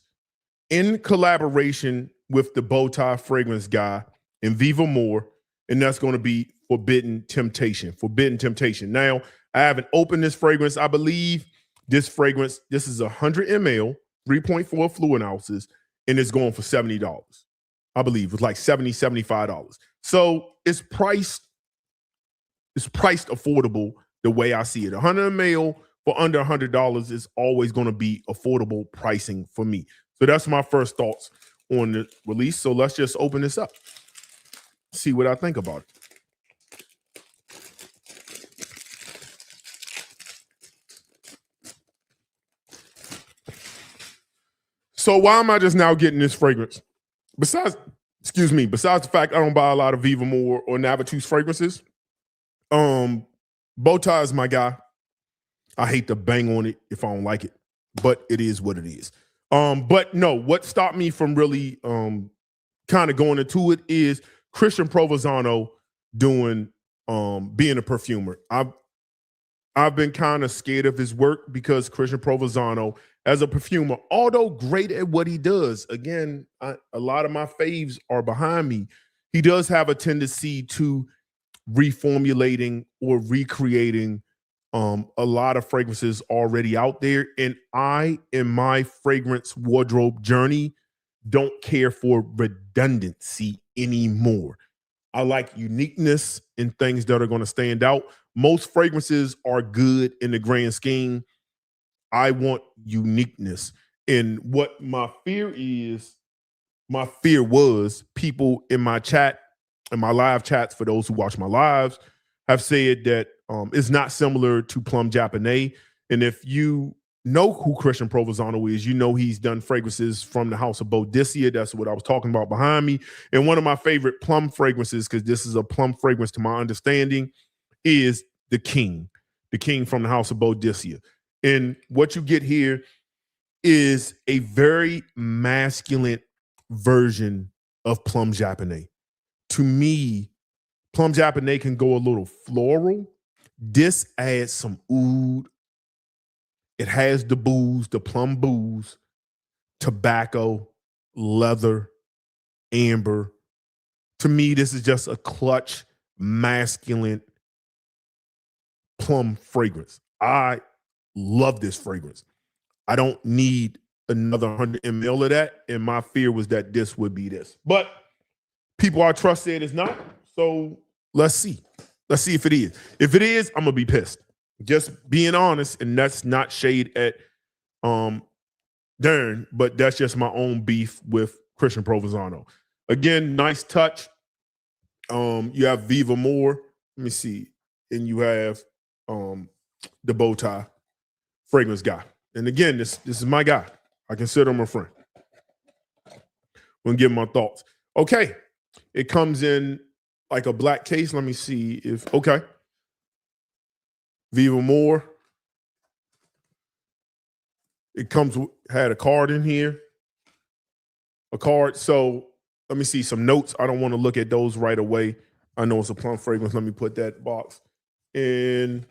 in collaboration with the Bowtie fragrance guy and Viva Moore, and that's going to be Forbidden Temptation. Forbidden Temptation. Now, I haven't opened this fragrance. I believe this fragrance, this is 100 ml, 3.4 fluid ounces, and it's going for $70. I believe it's like $70, $75. So it's priced affordable the way I see it. 100 ml for under $100 is always going to be affordable pricing for me. So that's my first thoughts on the release. So let's just open this up. See what I think about it. So why am I just now getting this fragrance? Besides the fact I don't buy a lot of Viva Moore or Navatus fragrances, Bowtie is my guy. I hate to bang on it if I don't like it, but it is what it is. But no, what stopped me from really kind of going into it is Christian Provenzano doing being a perfumer. I've been kind of scared of his work because Christian Provenzano, as a perfumer, although great at what he does, again, a lot of my faves are behind me. He does have a tendency to reformulating or recreating a lot of fragrances already out there. And I, in my fragrance wardrobe journey, don't care for redundancy anymore. I like uniqueness in things that are going to stand out. Most fragrances are good in the grand scheme. I want uniqueness. And what my fear was people in my chat, in my live chats, for those who watch my lives, have said that it's not similar to Plum Japonais. And if you know who Christian Provenzano is, you know he's done fragrances from the house of Boadicea. That's what I was talking about behind me. And one of my favorite plum fragrances, because this is a plum fragrance to my understanding, is the King from the house of Boadicea. And what you get here is a very masculine version of Plum Japonais. To me, Plum Japonais can go a little floral. This adds some oud. It has the booze, the plum booze, tobacco, leather, amber. To me, this is just a clutch, masculine plum fragrance. I love this fragrance. I don't need another 100 ml of that. And my fear was that this would be this. But people I trust said it's not. So let's see. Let's see if it is. If it is, I'm going to be pissed. Just being honest, and that's not shade at Darren, but that's just my own beef with Christian Provenzano. Again, nice touch. You have Viva Moore. Let me see. And you have the Bowtie fragrance guy. And again, this is my guy. I consider him a friend. I'm gonna give my thoughts. Okay. It comes in like a black case. Let me see if okay. Viva Moore. It had a card in here. A card. So let me see some notes. I don't want to look at those right away. I know it's a plum fragrance. Let me put that box in.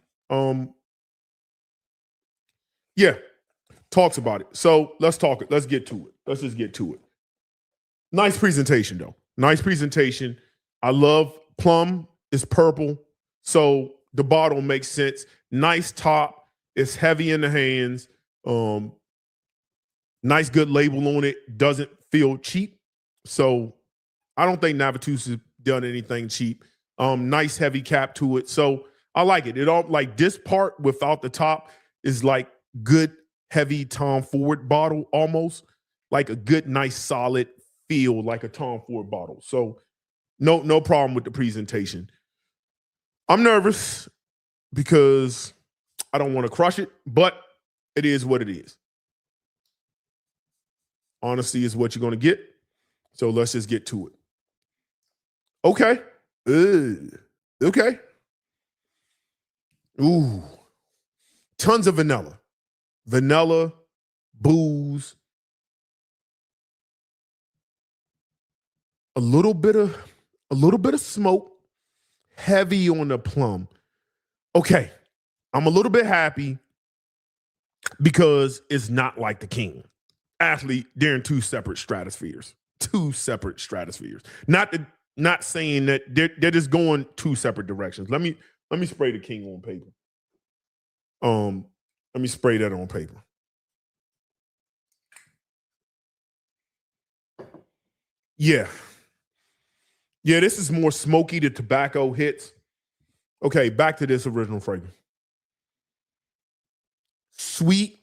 Yeah, talks about it. So let's talk it. Let's get to it. Let's just get to it. Nice presentation, though. Nice presentation. I love plum. It's purple. So the bottle makes sense. Nice top. It's heavy in the hands. Nice, good label on it. Doesn't feel cheap. So I don't think Navitus has done anything cheap. Nice, heavy cap to it. So I like it. It all like this part without the top is like good, heavy Tom Ford bottle almost. Like a good, nice, solid feel like a Tom Ford bottle. So no problem with the presentation. I'm nervous because I don't want to crush it, but it is what it is. Honesty is what you're going to get. So let's just get to it. Okay. Okay. Ooh. Tons of vanilla. Vanilla, booze. A little bit of smoke. Heavy on the plum. Okay. I'm a little bit happy because it's not like the King. Actually, they're in two separate stratospheres. Not saying that they're just going two separate directions. Let me spray the King on paper. Let me spray that on paper. Yeah. Yeah, this is more smoky. The tobacco hits. Okay, back to this original fragrance. Sweet.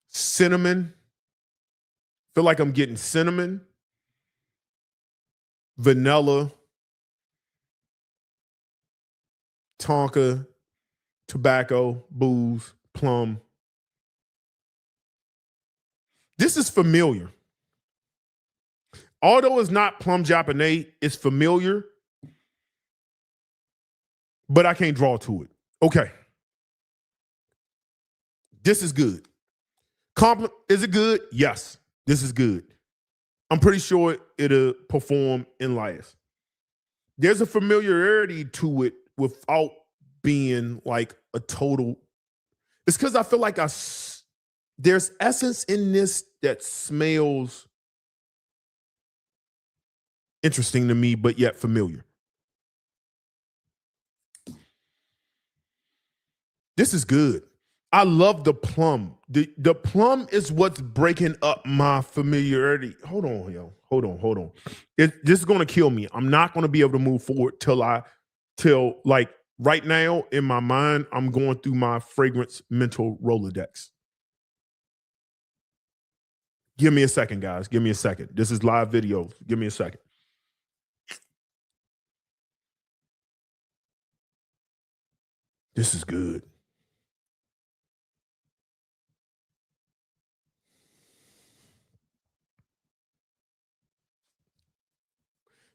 Cinnamon. Feel like I'm getting cinnamon. Vanilla. Tonka. Tobacco. Booze. Plum. This is familiar. Although it's not plum Japonais, it's familiar. But I can't draw to it. Okay. This is good. Is it good? Yes. This is good. I'm pretty sure it'll perform in life. There's a familiarity to it without being like a total. It's because I feel like there's essence in this that smells interesting to me, but yet familiar. This is good. I love the plum. The plum is what's breaking up my familiarity. Hold on, yo. Hold on. This is gonna kill me. I'm not gonna be able to move forward till like right now in my mind, I'm going through my fragrance mental Rolodex. Give me a second, guys. Give me a second. This is live video. Give me a second. This is good.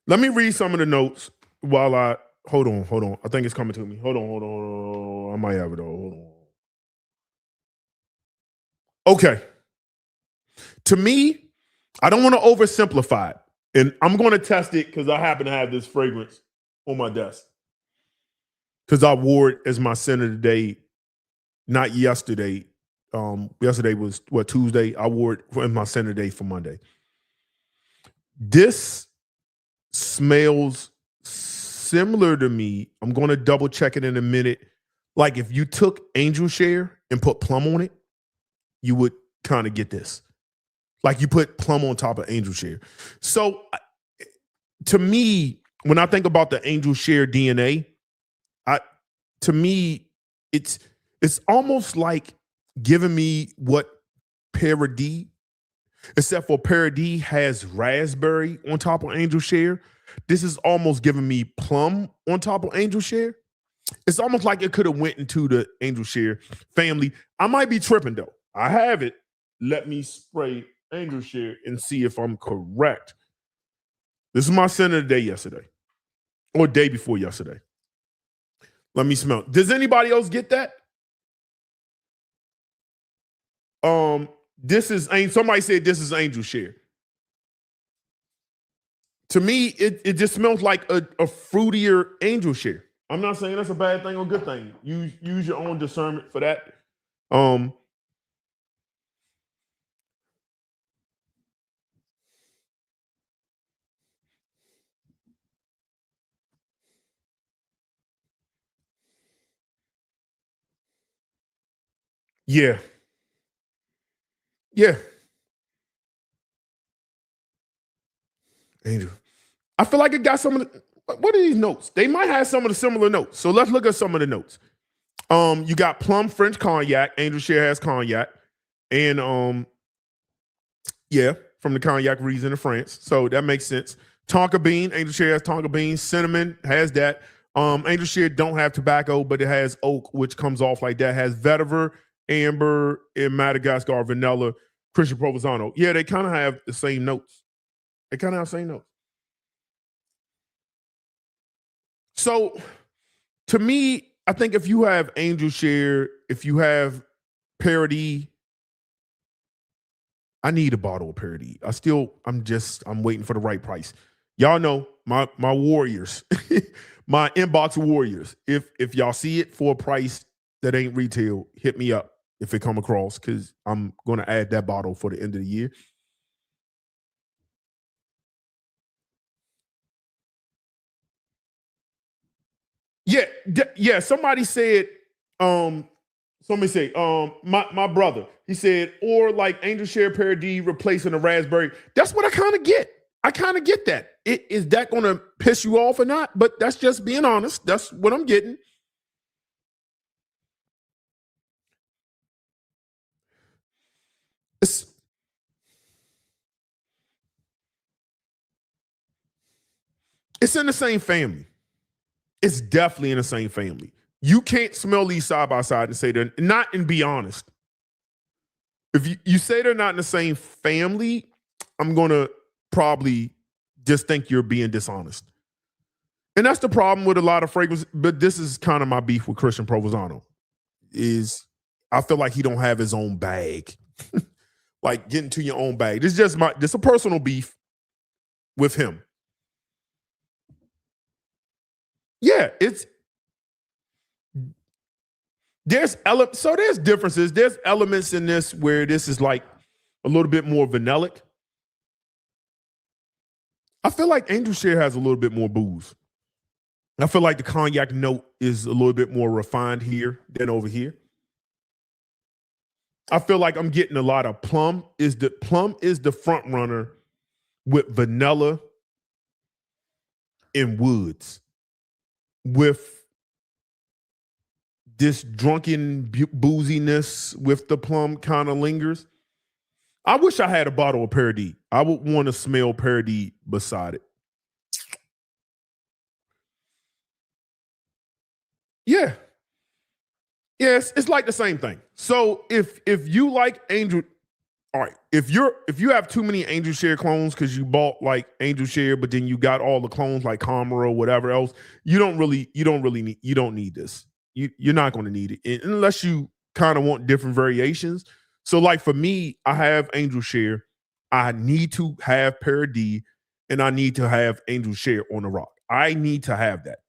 Let me read some of the notes while hold on. I think it's coming to me. Hold on. I might have it all. Hold on. Okay. To me, I don't want to oversimplify it. And I'm going to test it because I happen to have this fragrance on my desk. Because I wore it as my center today, not yesterday. Yesterday was Tuesday. I wore it as my center day for Monday. This smells similar to me. I'm going to double check it in a minute. Like if you took Angel Share and put plum on it, you would kind of get this. Like you put plum on top of Angel Share. So to me, when I think about the Angel Share DNA, to me, it's almost like giving me what Paradis, except for Paradis has raspberry on top of Angel Share. This is almost giving me plum on top of Angel Share. It's almost like it could have went into the Angel Share family. I might be tripping though. I have it. Let me spray Angel Share and see if I'm correct. This is my center of the day yesterday or day before yesterday. Let me smell. Does anybody else get that? This is somebody said this is angel share. To me, it just smells like a fruitier angel share. I'm not saying that's a bad thing or good thing. Use your own discernment for that. Yeah. Yeah. Angel. I feel like it got some of the, what are these notes? They might have some of the similar notes. So let's look at some of the notes. You got plum French cognac. Angel share has cognac. And yeah, from the cognac region of France. So that makes sense. Tonka bean, angel share has tonka bean. Cinnamon has that. Angel share don't have tobacco, but it has oak, which comes off like that. Has vetiver, amber, and Madagascar vanilla, Christian Provenzano. Yeah, they kind of have the same notes. They kind of have the same notes. So to me, I think if you have angel share, if you have parody, I need a bottle of parody. I'm waiting for the right price. Y'all know my warriors, my inbox warriors. If y'all see it for a price that ain't retail, hit me up if it come across, because I'm going to add that bottle for the end of the year. Yeah. Somebody said, somebody say, my brother, he said, or like angel share parody replacing a raspberry. That's what I kind of get. I kind of get that. Is that going to piss you off or not? But that's just being honest. That's what I'm getting. It's in the same family. It's definitely in the same family. You can't smell these side by side and say they're not, and be honest. If you say they're not in the same family, I'm going to probably just think you're being dishonest. And that's the problem with a lot of fragrances. But this is kind of my beef with Christian Provenzano. Is I feel like he don't have his own bag. Like getting to your own bag. This is just a personal beef with him. Yeah, there's differences. There's elements in this where this is like a little bit more vanillic. I feel like Angel Share has a little bit more booze. I feel like the cognac note is a little bit more refined here than over here. I feel like I'm getting a lot of plum. Plum is the front runner with vanilla and woods. With this drunken booziness with the plum kind of lingers. I wish I had a bottle of Paradis. I would want to smell Paradis beside it. Yeah. Yes, it's like the same thing. So if you like Angel, all right, if you have too many Angel Share clones because you bought like Angel Share, but then you got all the clones like Karma or whatever else, you don't need this. You're not going to need it unless you kind of want different variations. So like for me, I have Angel Share. I need to have Paradis, and I need to have Angel Share on the rock. I need to have that.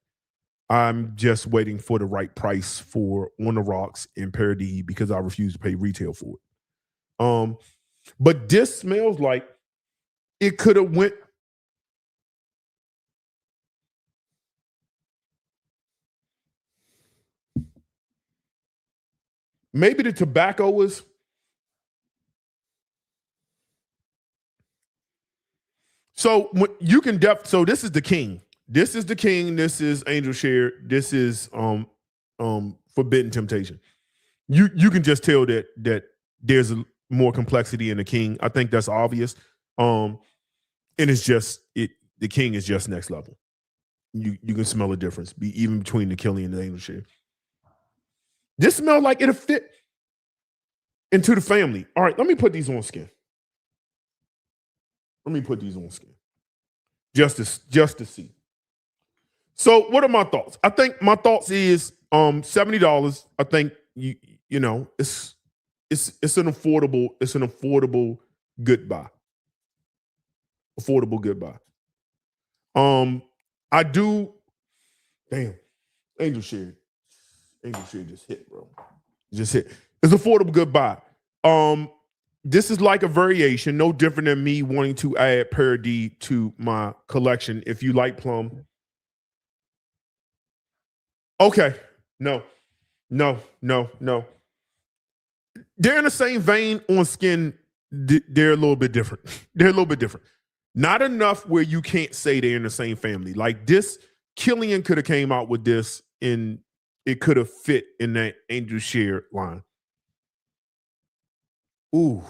I'm just waiting for the right price for On the Rocks and Paradis because I refuse to pay retail for it. But this smells like it could have went. Maybe the tobacco was. So you can so this is the king. This is the king. This is Angel Share. This is Forbidden Temptation. You can just tell that there's more complexity in the king. I think that's obvious. And it's just the king is just next level. You can smell a difference, even between the Killian and the Angel Share. This smells like it'll fit into the family. All right, let me put these on skin. Just to see. So what are my thoughts? I think my thoughts is $70. I think you know it's it's an affordable goodbye. Affordable goodbye. I do. Damn, Angel Share just hit, bro. Just hit. It's affordable goodbye. This is like a variation, no different than me wanting to add parody to my collection. If you like plum, okay, no. They're in the same vein on skin. They're a little bit different. They're a little bit different. Not enough where you can't say they're in the same family. Like this, Killian could have came out with this, and it could have fit in that Angel Share line. Ooh.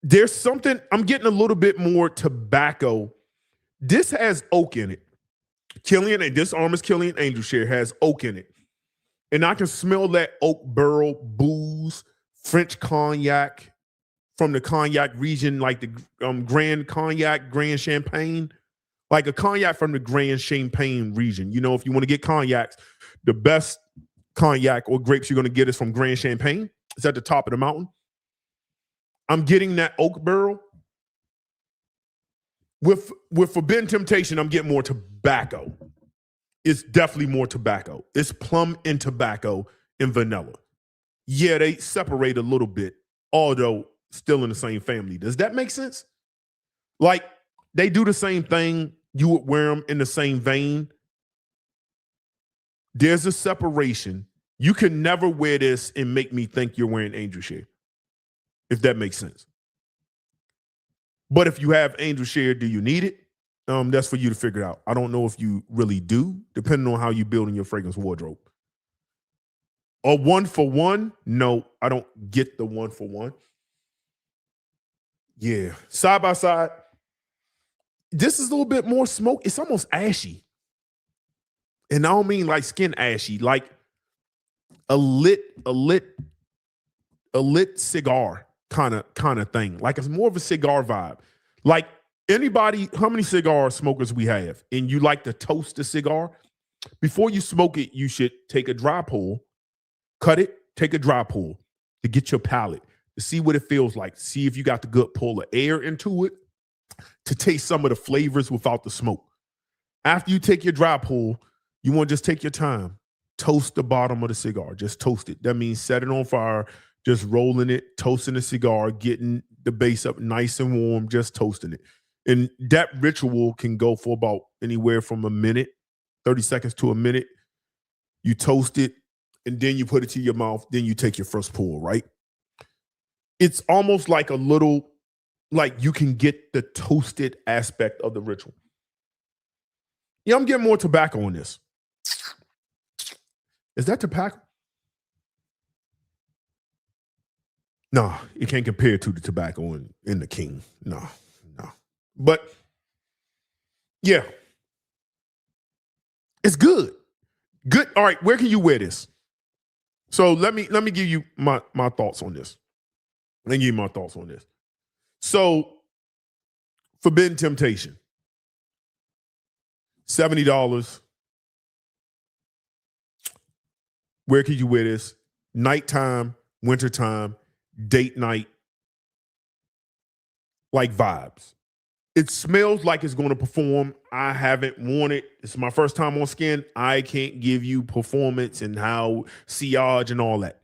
There's something, I'm getting a little bit more tobacco. This has oak in it. Killian, and this Armor's Killian Angel Share has oak in it. And I can smell that oak barrel booze, French cognac from the cognac region, like the Grand Cognac, Grand Champagne, like a cognac from the Grand Champagne region. You know, if you want to get cognacs, the best cognac or grapes you're going to get is from Grand Champagne. It's at the top of the mountain. I'm getting that oak barrel. With Forbidden Temptation, I'm getting more tobacco. It's definitely more tobacco. It's plum and tobacco and vanilla. Yeah, they separate a little bit, although still in the same family. Does that make sense? Like, they do the same thing. You would wear them in the same vein. There's a separation. You can never wear this and make me think you're wearing Angel Share, if that makes sense. But if you have Angel Share, do you need it? That's for you to figure out. I don't know if you really do, depending on how you build in your fragrance wardrobe. A 1-for-1? No, I don't get the 1-for-1. Yeah, side by side. This is a little bit more smoke. It's almost ashy. And I don't mean like skin ashy, like a lit cigar kind of thing. Like it's more of a cigar vibe. Like anybody, how many cigar smokers we have, and you like to toast a cigar? Before you smoke it, you should take a dry pull, cut it, take a dry pull to get your palate, to see what it feels like, see if you got the good pull of air into it, to taste some of the flavors without the smoke. After you take your dry pull, you want to just take your time, toast the bottom of the cigar, just toast it. That means set it on fire, just rolling it, toasting the cigar, getting the base up nice and warm, just toasting it. And that ritual can go for about anywhere from a minute, 30 seconds to a minute. You toast it, and then you put it to your mouth, then you take your first pull, right? It's almost like a little, like you can get the toasted aspect of the ritual. Yeah, I'm getting more tobacco on this. Is that tobacco? No, it can't compare to the tobacco in the King. No. But yeah, it's good. Good. All right, where can you wear this? So let me give you my thoughts on this. Let me give you my thoughts on this. So Forbidden Temptation, $70. Where can you wear this? Nighttime, wintertime, date night, like vibes. It smells like it's going to perform. I haven't worn it. It's my first time on skin. I can't give you performance and how sillage and all that.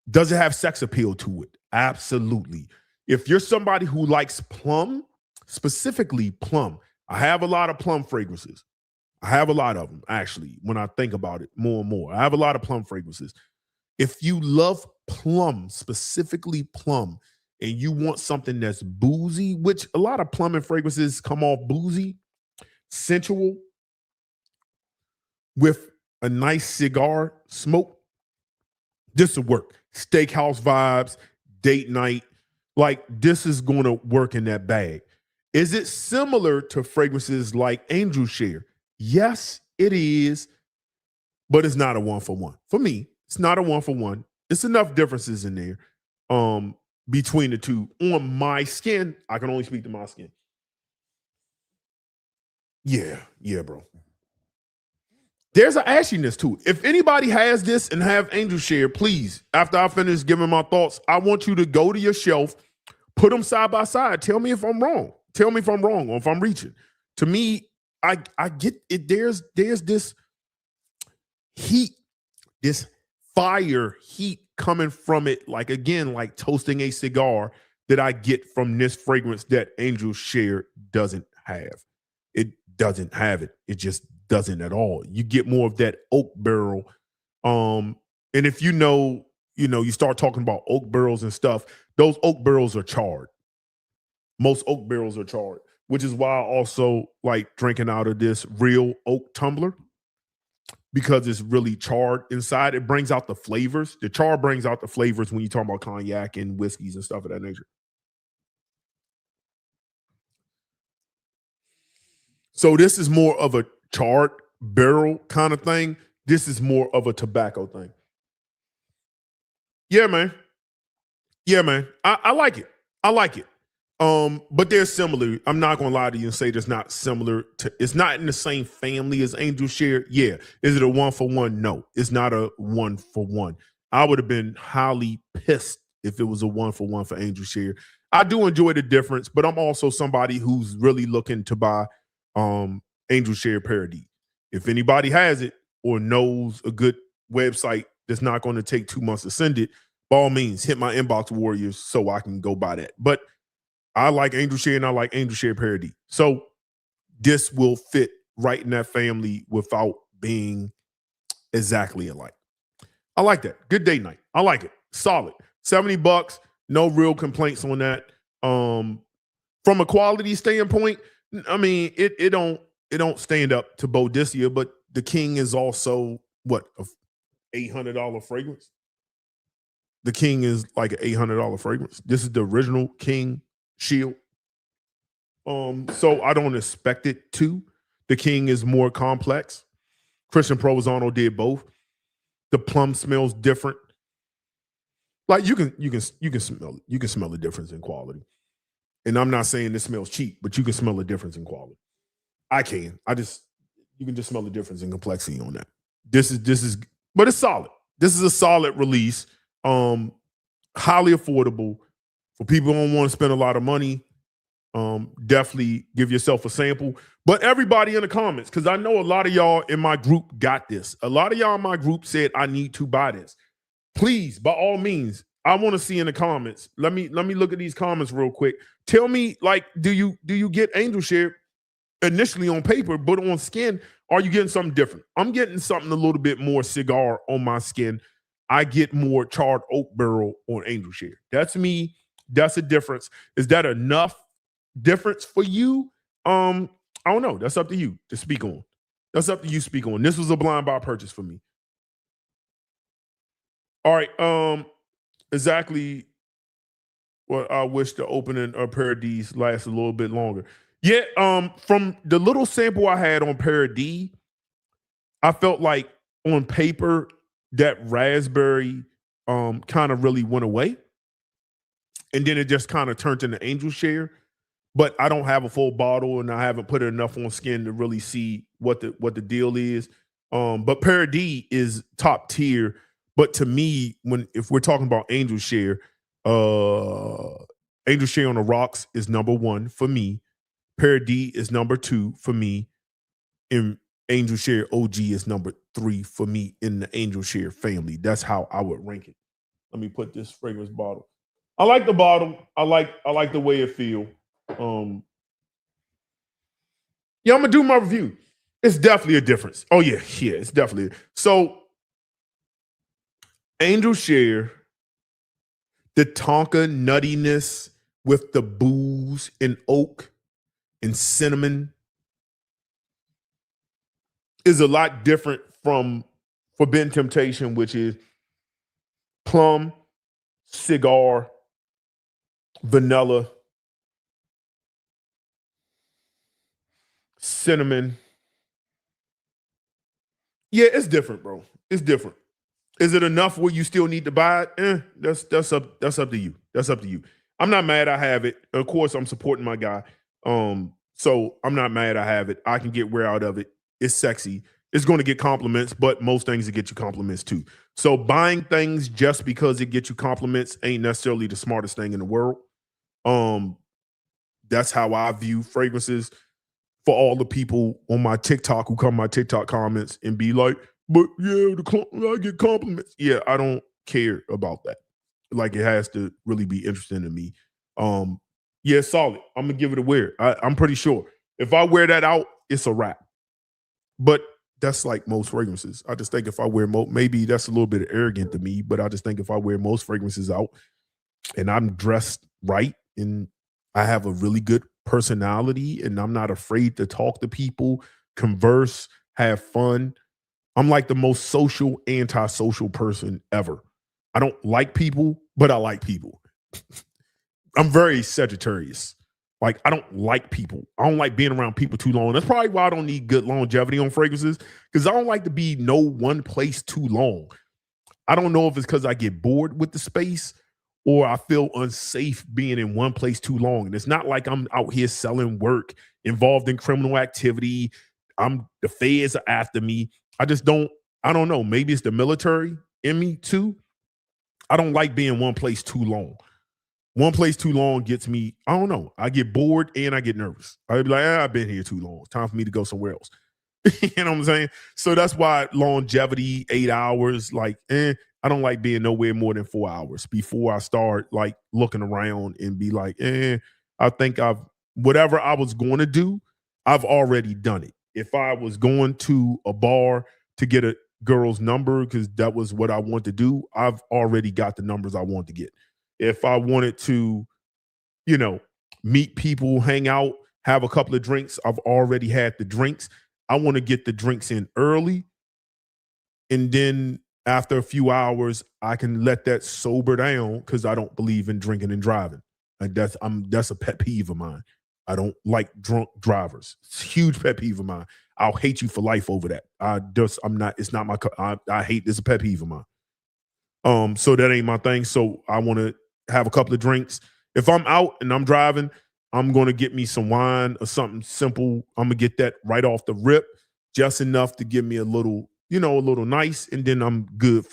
Does it have sex appeal to it? Absolutely. If you're somebody who likes plum, specifically plum, I have a lot of plum fragrances. I have a lot of them, actually, when I think about it more and more. I have a lot of plum fragrances. If you love plum, specifically plum, and you want something that's boozy, which a lot of plum and fragrances come off boozy, sensual, with a nice cigar smoke, this will work. Steakhouse vibes, date night, like this is going to work in that bag. Is it similar to fragrances like Angel Share? Yes, it is, but it's not a 1-for-1. For me, it's not a 1-for-1. It's enough differences in there between the two. On my skin, I can only speak to my skin. Yeah, bro. there's an ashiness to it. If anybody has this and have angel share, please, after I finish giving my thoughts, I want you to go to your shelf, put them side by side. Tell me if I'm wrong. Tell me if I'm wrong or if I'm reaching. To me, I get it. There's this heat, this fire heat coming from it, like again, like toasting a cigar that I get from this fragrance that Angel Share doesn't have. It doesn't have it. It just doesn't at all. You get more of that oak barrel. And if you start talking about oak barrels and stuff, those oak barrels are charred. Most oak barrels are charred, which is why I also like drinking out of this real oak tumbler, because it's really charred inside. It brings out the flavors. The char brings out the flavors when you talk about cognac and whiskeys and stuff of that nature. So this is more of a charred barrel kind of thing. This is more of a tobacco thing. Yeah, man. Yeah, man. I like it. I like it. But they're similar. I'm not gonna lie to you and say it's not similar to, it's not in the same family as Angel Share. Yeah. Is it a 1-for-1? No, it's not a 1-for-1. I would have been highly pissed if it was a 1-for-1 for Angel Share. I do enjoy the difference, but I'm also somebody who's really looking to buy Angel Share Paradis. If anybody has it or knows a good website that's not going to take 2 months to send it, by all means, hit my inbox warriors so I can go buy that. But I like Angel Share and I like Angel Share Paradis. So this will fit right in that family without being exactly alike. I like that. Good day night. I like it. Solid. $70. No real complaints on that. From a quality standpoint, I mean, it don't stand up to Boadicea, but the King is also what, a $800 fragrance? The King is like an $800 fragrance. This is the original King Shield. So I don't expect it to. The King is more complex. Christian Provenzano did both. The plum smells different. Like you can smell it. You can smell the difference in quality. And I'm not saying this smells cheap, but you can smell the difference in quality. I can. You can just smell the difference in complexity on that. This is, but it's solid. This is a solid release. Highly affordable for people who don't want to spend a lot of money. Definitely give yourself a sample. But everybody in the comments, because I know a lot of y'all in my group got this. A lot of y'all in my group said, I need to buy this. Please, by all means, I want to see in the comments. Let me look at these comments real quick. Tell me, like, do you get Angel Share initially on paper, but on skin, are you getting something different? I'm getting something a little bit more cigar on my skin. I get more charred oak barrel on Angel Share. That's me. That's a difference. Is that enough difference for you? I don't know. That's up to you to speak on. That's up to you to speak on. This was a blind buy purchase for me. All right. Exactly what I wish the opening of Paradis lasts a little bit longer. Yeah. From the little sample I had on Paradis, I felt like on paper that raspberry kind of really went away. And then it just kind of turned into Angel Share. But I don't have a full bottle and I haven't put enough on skin to really see what the deal is. But Paradis is top tier. But to me, if we're talking about Angel Share, Angel Share on the rocks is number 1 for me. Paradis is number 2 for me. And Angel Share OG is number 3 for me in the Angel Share family. That's how I would rank it. Let me put this fragrance bottle. I like the bottle. I like the way it feels. Yeah, I'm gonna do my review. It's definitely a difference. Oh yeah, it's definitely. So Angel Share, the Tonka nuttiness with the booze and oak and cinnamon is a lot different from Forbidden Temptation, which is plum, cigar, vanilla, cinnamon. Yeah, it's different, bro. It's different. Is it enough where you still need to buy it? That's up to you. That's up to you. I'm not mad I have it. Of course, I'm supporting my guy. So I'm not mad I have it. I can get wear out of it. It's sexy. it's going to get compliments, but most things that get you compliments too. So buying things just because it gets you compliments ain't necessarily the smartest thing in the world. That's how I view fragrances. For all the people on my TikTok who come to my TikTok comments and be like, but yeah, I get compliments. Yeah, I don't care about that. Like, it has to really be interesting to me. Yeah, solid. I'm gonna give it a wear. I'm pretty sure if I wear that out, it's a wrap. But that's like most fragrances. I just think if I wear maybe that's a little bit arrogant to me, but I just think if I wear most fragrances out and I'm dressed right and I have a really good personality and I'm not afraid to talk to people, converse, have fun. I'm like the most social, antisocial person ever. I don't like people, but I like people. I'm very Sagittarius. Like, I don't like people. I don't like being around people too long. That's probably why I don't need good longevity on fragrances, because I don't like to be no one place too long. I don't know if it's because I get bored with the space or I feel unsafe being in one place too long. And it's not like I'm out here selling work, involved in criminal activity. The feds are after me. I don't know. Maybe it's the military in me too. I don't like being one place too long. One place too long gets me, I don't know. I get bored and I get nervous. I'd be like, I've been here too long. It's time for me to go somewhere else. You know what I'm saying? So that's why longevity, 8 hours, like, I don't like being nowhere more than 4 hours before I start like looking around and be like, I think whatever I was going to do, I've already done it. If I was going to a bar to get a girl's number, because that was what I want to do, I've already got the numbers I want to get. If I wanted to, meet people, hang out, have a couple of drinks, I've already had the drinks. I want to get the drinks in early. And then after a few hours, I can let that sober down because I don't believe in drinking and driving. Like that's a pet peeve of mine. I don't like drunk drivers. It's a huge pet peeve of mine. I'll hate you for life over that. It's not my, I hate, this is a pet peeve of mine. So that ain't my thing. So I want to have a couple of drinks. If I'm out and I'm driving, I'm going to get me some wine or something simple. I'm going to get that right off the rip, just enough to give me a little nice. And then I'm good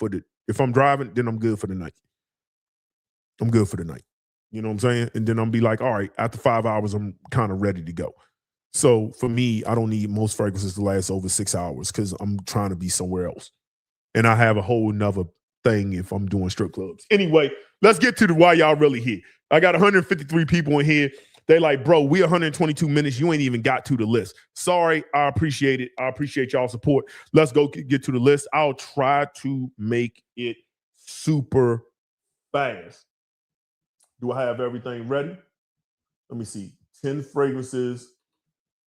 if I'm driving, then I'm good for the night. I'm good for the night. You know what I'm saying? And then I'm be like, all right, after 5 hours, I'm kind of ready to go. So for me, I don't need most fragrances to last over 6 hours because I'm trying to be somewhere else. And I have a whole nother thing if I'm doing strip clubs. Anyway, let's get to why y'all really here. I got 153 people in here. They like, bro, we 122 minutes. You ain't even got to the list. Sorry, I appreciate it. I appreciate y'all support. Let's go get to the list. I'll try to make it super fast. Do I have everything ready? Let me see. 10 fragrances.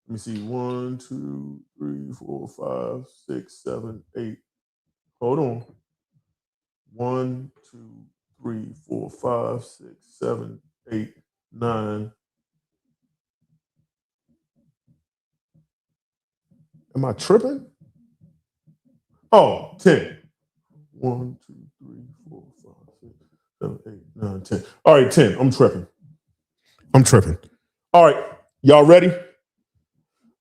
Let me see. 1, 2, 3, 4, 5, 6, 7, 8. Hold on. 1, 2, 3, 4, 5, 6, 7, 8, 9. Am I tripping? Oh, 10. 1, 2, 3, 4, 5, 6, 7, 8, 9, 10. All right, 10. I'm tripping. All right, y'all ready?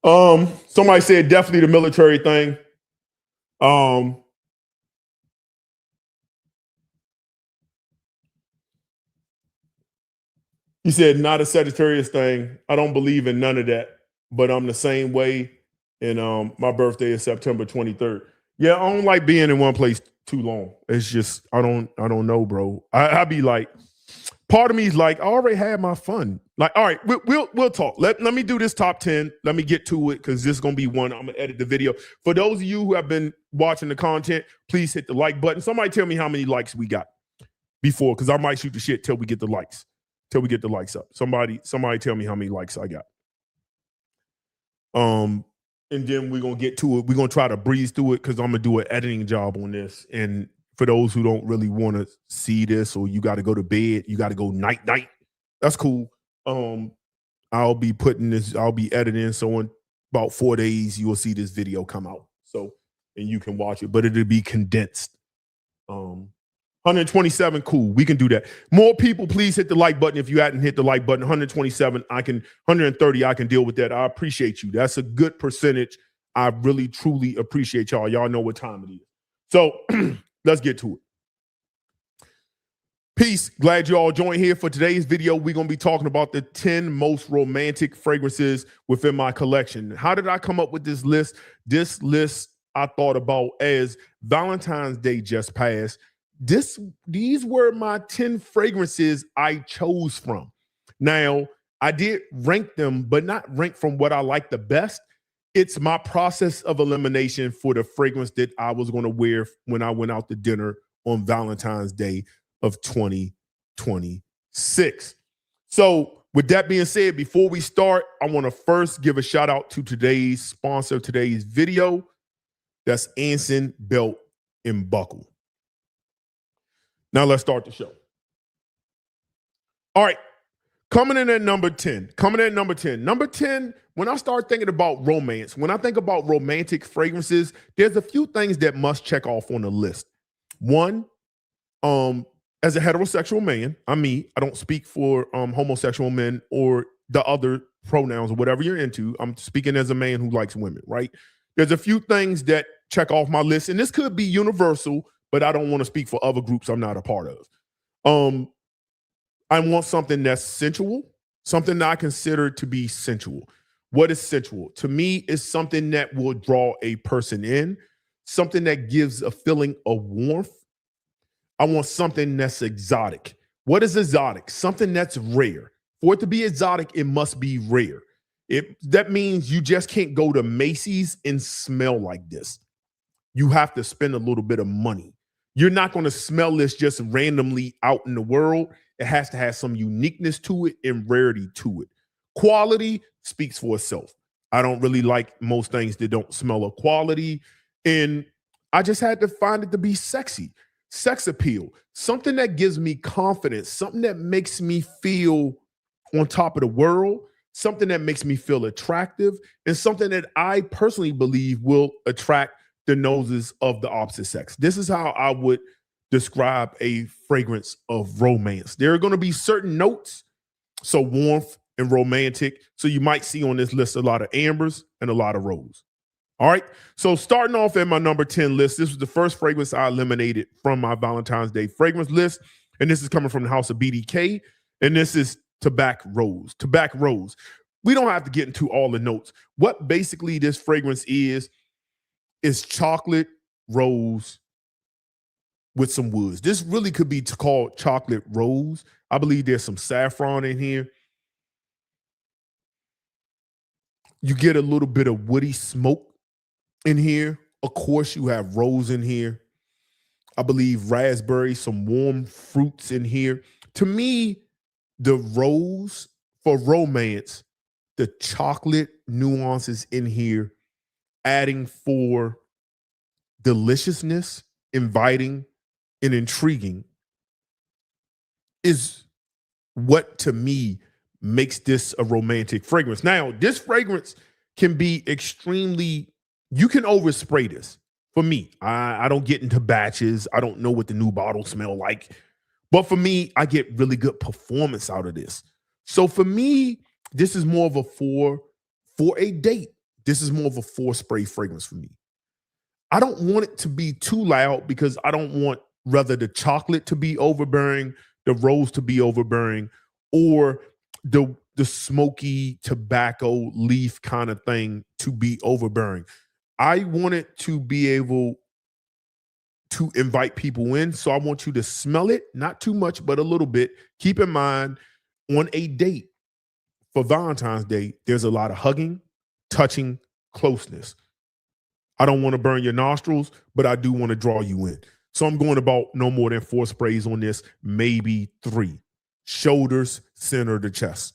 Somebody said definitely the military thing. He said not a Sagittarius thing. I don't believe in none of that, but I'm the same way. And my birthday is September 23rd. Yeah, I don't like being in one place too long. It's just I don't know, bro. I be like, part of me is like, I already had my fun. Like, all right, we'll talk. Let me do this top 10. Let me get to it because this is gonna be one. I'm gonna edit the video. For those of you who have been watching the content, please hit the like button. Somebody tell me how many likes we got before, because I might shoot the shit till we get the likes. Till we get the likes up. Somebody tell me how many likes I got. And then we're gonna get to it. We're gonna try to breeze through it because I'm gonna do an editing job on this. And for those who don't really want to see this, or you got to go to bed, you got to go night. That's cool. I'll be editing. So in about 4 days, you will see this video come out. So, and you can watch it, but it'll be condensed. 127, cool. We can do that. More people, please hit the like button. If you hadn't hit the like button, 127, 130, I can deal with that. I appreciate you. That's a good percentage. I really, truly appreciate y'all. Y'all know what time it is. So let's get to it. Peace. Glad you all joined here for today's video. We're going to be talking about the 10 most romantic fragrances within my collection. How did I come up with this list? This list I thought about as Valentine's Day just passed. These were my 10 fragrances I chose from. Now, I did rank them, but not rank from what I like the best. It's my process of elimination for the fragrance that I was going to wear when I went out to dinner on Valentine's Day of 2026. So with that being said, before we start, I want to first give a shout out to today's sponsor of today's video. That's Anson Belt and Buckle. Now let's start the show. All right. Coming in at number 10. Number 10, when I start thinking about romance, when I think about romantic fragrances, there's a few things that must check off on the list. One, as a heterosexual man, I don't speak for homosexual men or the other pronouns or whatever you're into. I'm speaking as a man who likes women, right? There's a few things that check off my list, and this could be universal, but I don't want to speak for other groups I'm not a part of. I want something that's sensual, something that I consider to be sensual. What is sensual? To me, is something that will draw a person in, something that gives a feeling of warmth. I want something that's exotic. What is exotic? Something that's rare. For it to be exotic, it must be rare. That means you just can't go to Macy's and smell like this. You have to spend a little bit of money. You're not going to smell this just randomly out in the world. It has to have some uniqueness to it and rarity to it. Quality speaks for itself. I don't really like most things that don't smell of quality. And I just had to find it to be sexy. Sex appeal, something that gives me confidence, something that makes me feel on top of the world, something that makes me feel attractive, and something that I personally believe will attract the noses of the opposite sex. This is how I would describe a fragrance of romance. There are going to be certain notes, so warmth and romantic. So you might see on this list a lot of ambers and a lot of rose. All right. So starting off at my number 10 list, this was the first fragrance I eliminated from my Valentine's Day fragrance list. And this is coming from the house of BDK. And this is Tobacco Rose. Tobacco Rose. We don't have to get into all the notes. What basically this fragrance is chocolate rose with some woods. This really could be called chocolate rose. I believe there's some saffron in here. You get a little bit of woody smoke in here. Of course, you have rose in here. I believe raspberry, some warm fruits in here. To me, the rose for romance, the chocolate nuances in here, adding for deliciousness, inviting, and intriguing is what to me makes this a romantic fragrance. Now, this fragrance can be extremely, you can overspray this. For me, I don't get into batches. I don't know what the new bottles smell like. But for me, I get really good performance out of this. So for me, this is more of a for a date. This is more of a 4-spray fragrance for me. I don't want it to be too loud because I don't want rather the chocolate to be overbearing, the rose to be overbearing, or the smoky tobacco leaf kind of thing to be overbearing. I want it to be able to invite people in. So I want you to smell it, not too much, but a little bit. Keep in mind, on a date for Valentine's Day, there's a lot of hugging, touching, closeness. I don't want to burn your nostrils, but I do want to draw you in. So I'm going about no more than 4 sprays on this, maybe 3. Shoulders, center of the chest.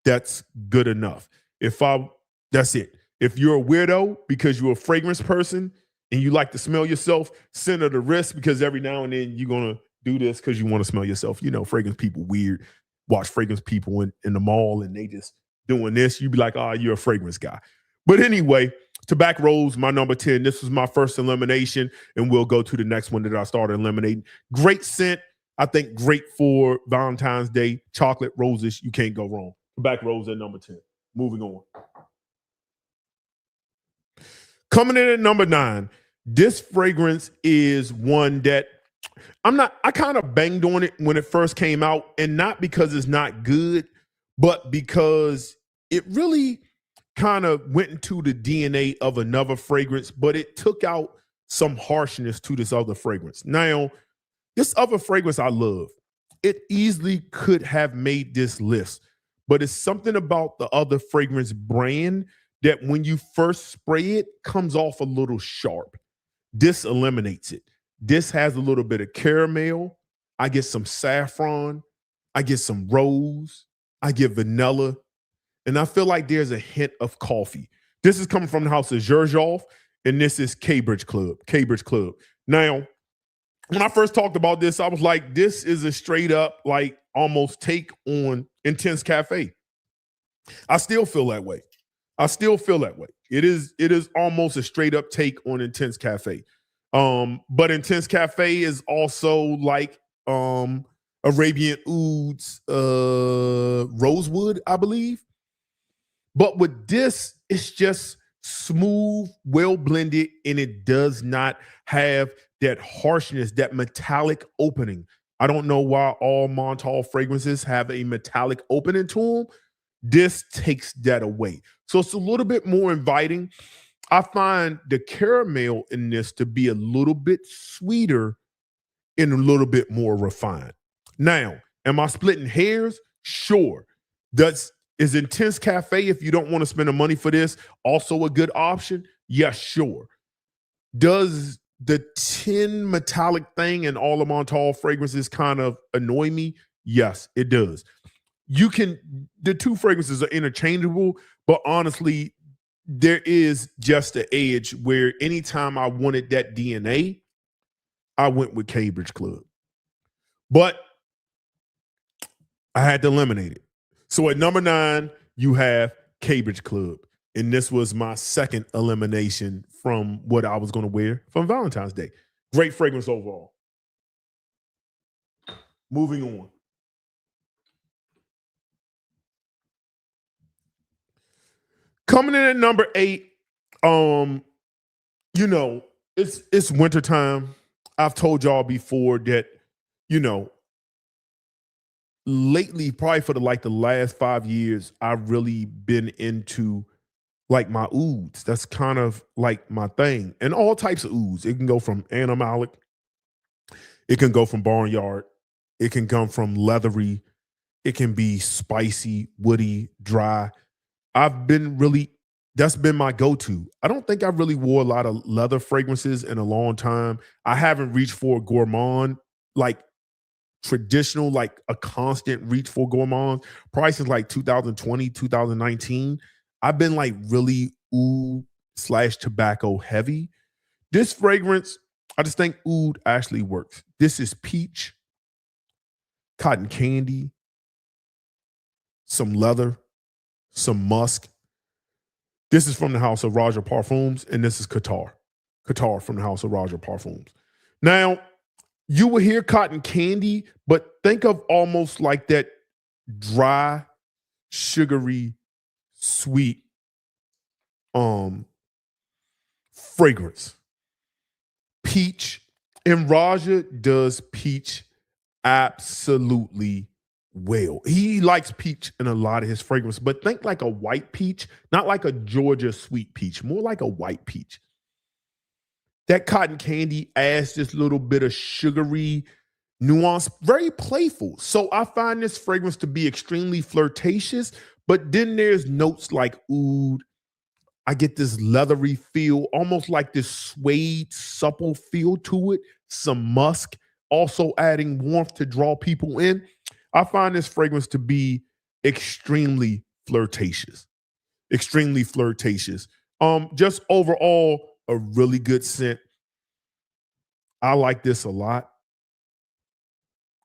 That's good enough. That's it. If you're a weirdo because you're a fragrance person and you like to smell yourself, center the wrist because every now and then you're going to do this because you want to smell yourself. You know, fragrance people weird. Watch fragrance people in the mall and they just doing this. You'd be like, oh, you're a fragrance guy. But anyway, Tobacco Rose, my number 10. This was my first elimination, and we'll go to the next one that I started eliminating. Great scent. I think great for Valentine's Day. Chocolate roses, you can't go wrong. Tobacco Rose at number 10. Moving on. Coming in at number 9, this fragrance is one that I kind of banged on it when it first came out, and not because it's not good, but because it really kind of went into the DNA of another fragrance, but it took out some harshness to this other fragrance. Now, this other fragrance I love. It easily could have made this list, but it's something about the other fragrance brand that when you first spray it, comes off a little sharp. This eliminates it. This has a little bit of caramel. I get some saffron. I get some rose. I get vanilla. And I feel like there's a hint of coffee. This is coming from the house of Xerjoff, and this is Cambridge Club. Cambridge Club. Now, when I first talked about this, I was like, this is a straight up, like, almost take on Intense Cafe. I still feel that way. It is almost a straight up take on Intense Cafe. But Intense Cafe is also like Arabian Oud's Rosewood, I believe. But with this, it's just smooth, well blended, and it does not have that harshness, that metallic opening. I don't know why all Montal fragrances have a metallic opening to them. This takes that away. So it's a little bit more inviting. I find the caramel in this to be a little bit sweeter and a little bit more refined. Now, am I splitting hairs? Sure. Is Intense Cafe, if you don't want to spend the money for this, also a good option? Yes, sure. Does the tin metallic thing in all of Montal fragrances kind of annoy me? Yes, it does. The two fragrances are interchangeable, but honestly, there is just an edge where anytime I wanted that DNA, I went with Cambridge Club. But I had to eliminate it. So at number 9, you have Cambridge Club. And this was my second elimination from what I was going to wear from Valentine's Day. Great fragrance overall. Moving on. Coming in at number 8, it's wintertime. I've told y'all before that, lately, probably for the last 5 years, I've really been into like my ouds. That's kind of like my thing. And all types of ouds. It can go from animalic. It can go from barnyard. It can come from leathery. It can be spicy, woody, dry. That's been my go-to. I don't think I really wore a lot of leather fragrances in a long time. I haven't reached for gourmand, like traditional, like a constant reach for gourmand. Price is like 2020, 2019. I've been like really oud/tobacco heavy. This fragrance, I just think oud actually works. This is peach, cotton candy, some leather, some musk. This is from the house of Raja Parfums, and this is Qatar. Qatar from the house of Raja Parfums. Now, you will hear cotton candy, but think of almost like that dry, sugary, sweet fragrance. Peach. And Raja does peach absolutely well. He likes peach in a lot of his fragrance, but think like a white peach, not like a Georgia sweet peach, more like a white peach. That cotton candy adds this little bit of sugary nuance, very playful. So I find this fragrance to be extremely flirtatious, but then there's notes like oud. I get this leathery feel, almost like this suede, supple feel to it. Some musk, also adding warmth to draw people in. I find this fragrance to be extremely flirtatious. Extremely flirtatious. Just overall, a really good scent. I like this a lot,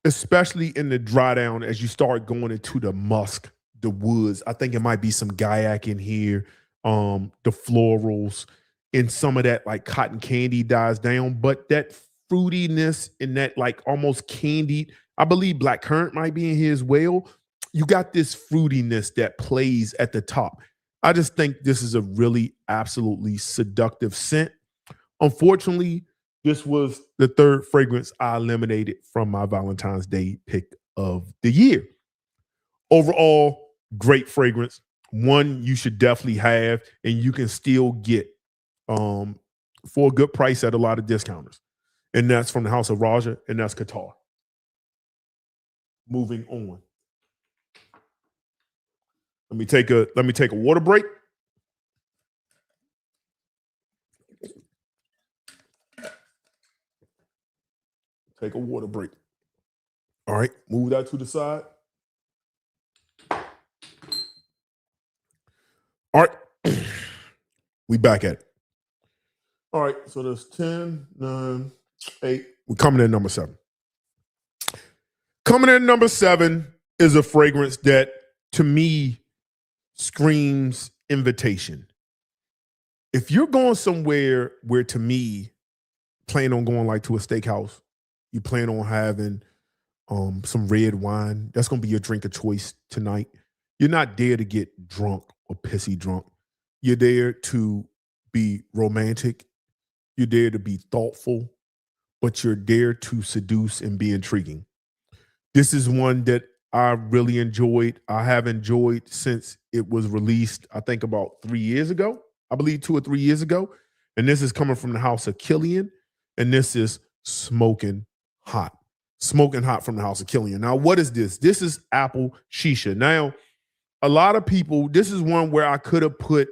especially in the dry down as you start going into the musk, the woods. I think it might be some gaiac in here, the florals, and some of that like cotton candy dies down, but that fruitiness and that like almost candied, I believe blackcurrant might be in here as well. You got this fruitiness that plays at the top. I just think this is a really absolutely seductive scent. Unfortunately, this was the third fragrance I eliminated from my Valentine's Day pick of the year. Overall, great fragrance. One you should definitely have, and you can still get for a good price at a lot of discounters. And that's from the House of Raja, and that's Qatar. Moving on. Let me take a water break. Take a water break. All right, move that to the side. All right, we back at it. All right, so there's 10, 9, 8. We're coming in number 7. Coming in number 7 is a fragrance that, to me, screams invitation. If you're going somewhere where, to me, plan on going like to a steakhouse, you plan on having some red wine, that's going to be your drink of choice tonight. You're not there to get drunk or pissy drunk. You're there to be romantic. You're there to be thoughtful, but you're there to seduce and be intriguing. This is one that I really enjoyed. I have enjoyed since it was released, I think about 3 years ago. I believe 2 or 3 years ago. And this is coming from the House of Killian. And this is Smoking Hot. Smoking Hot from the House of Killian. Now, what is this? This is apple shisha. Now, a lot of people, this is one where I could have put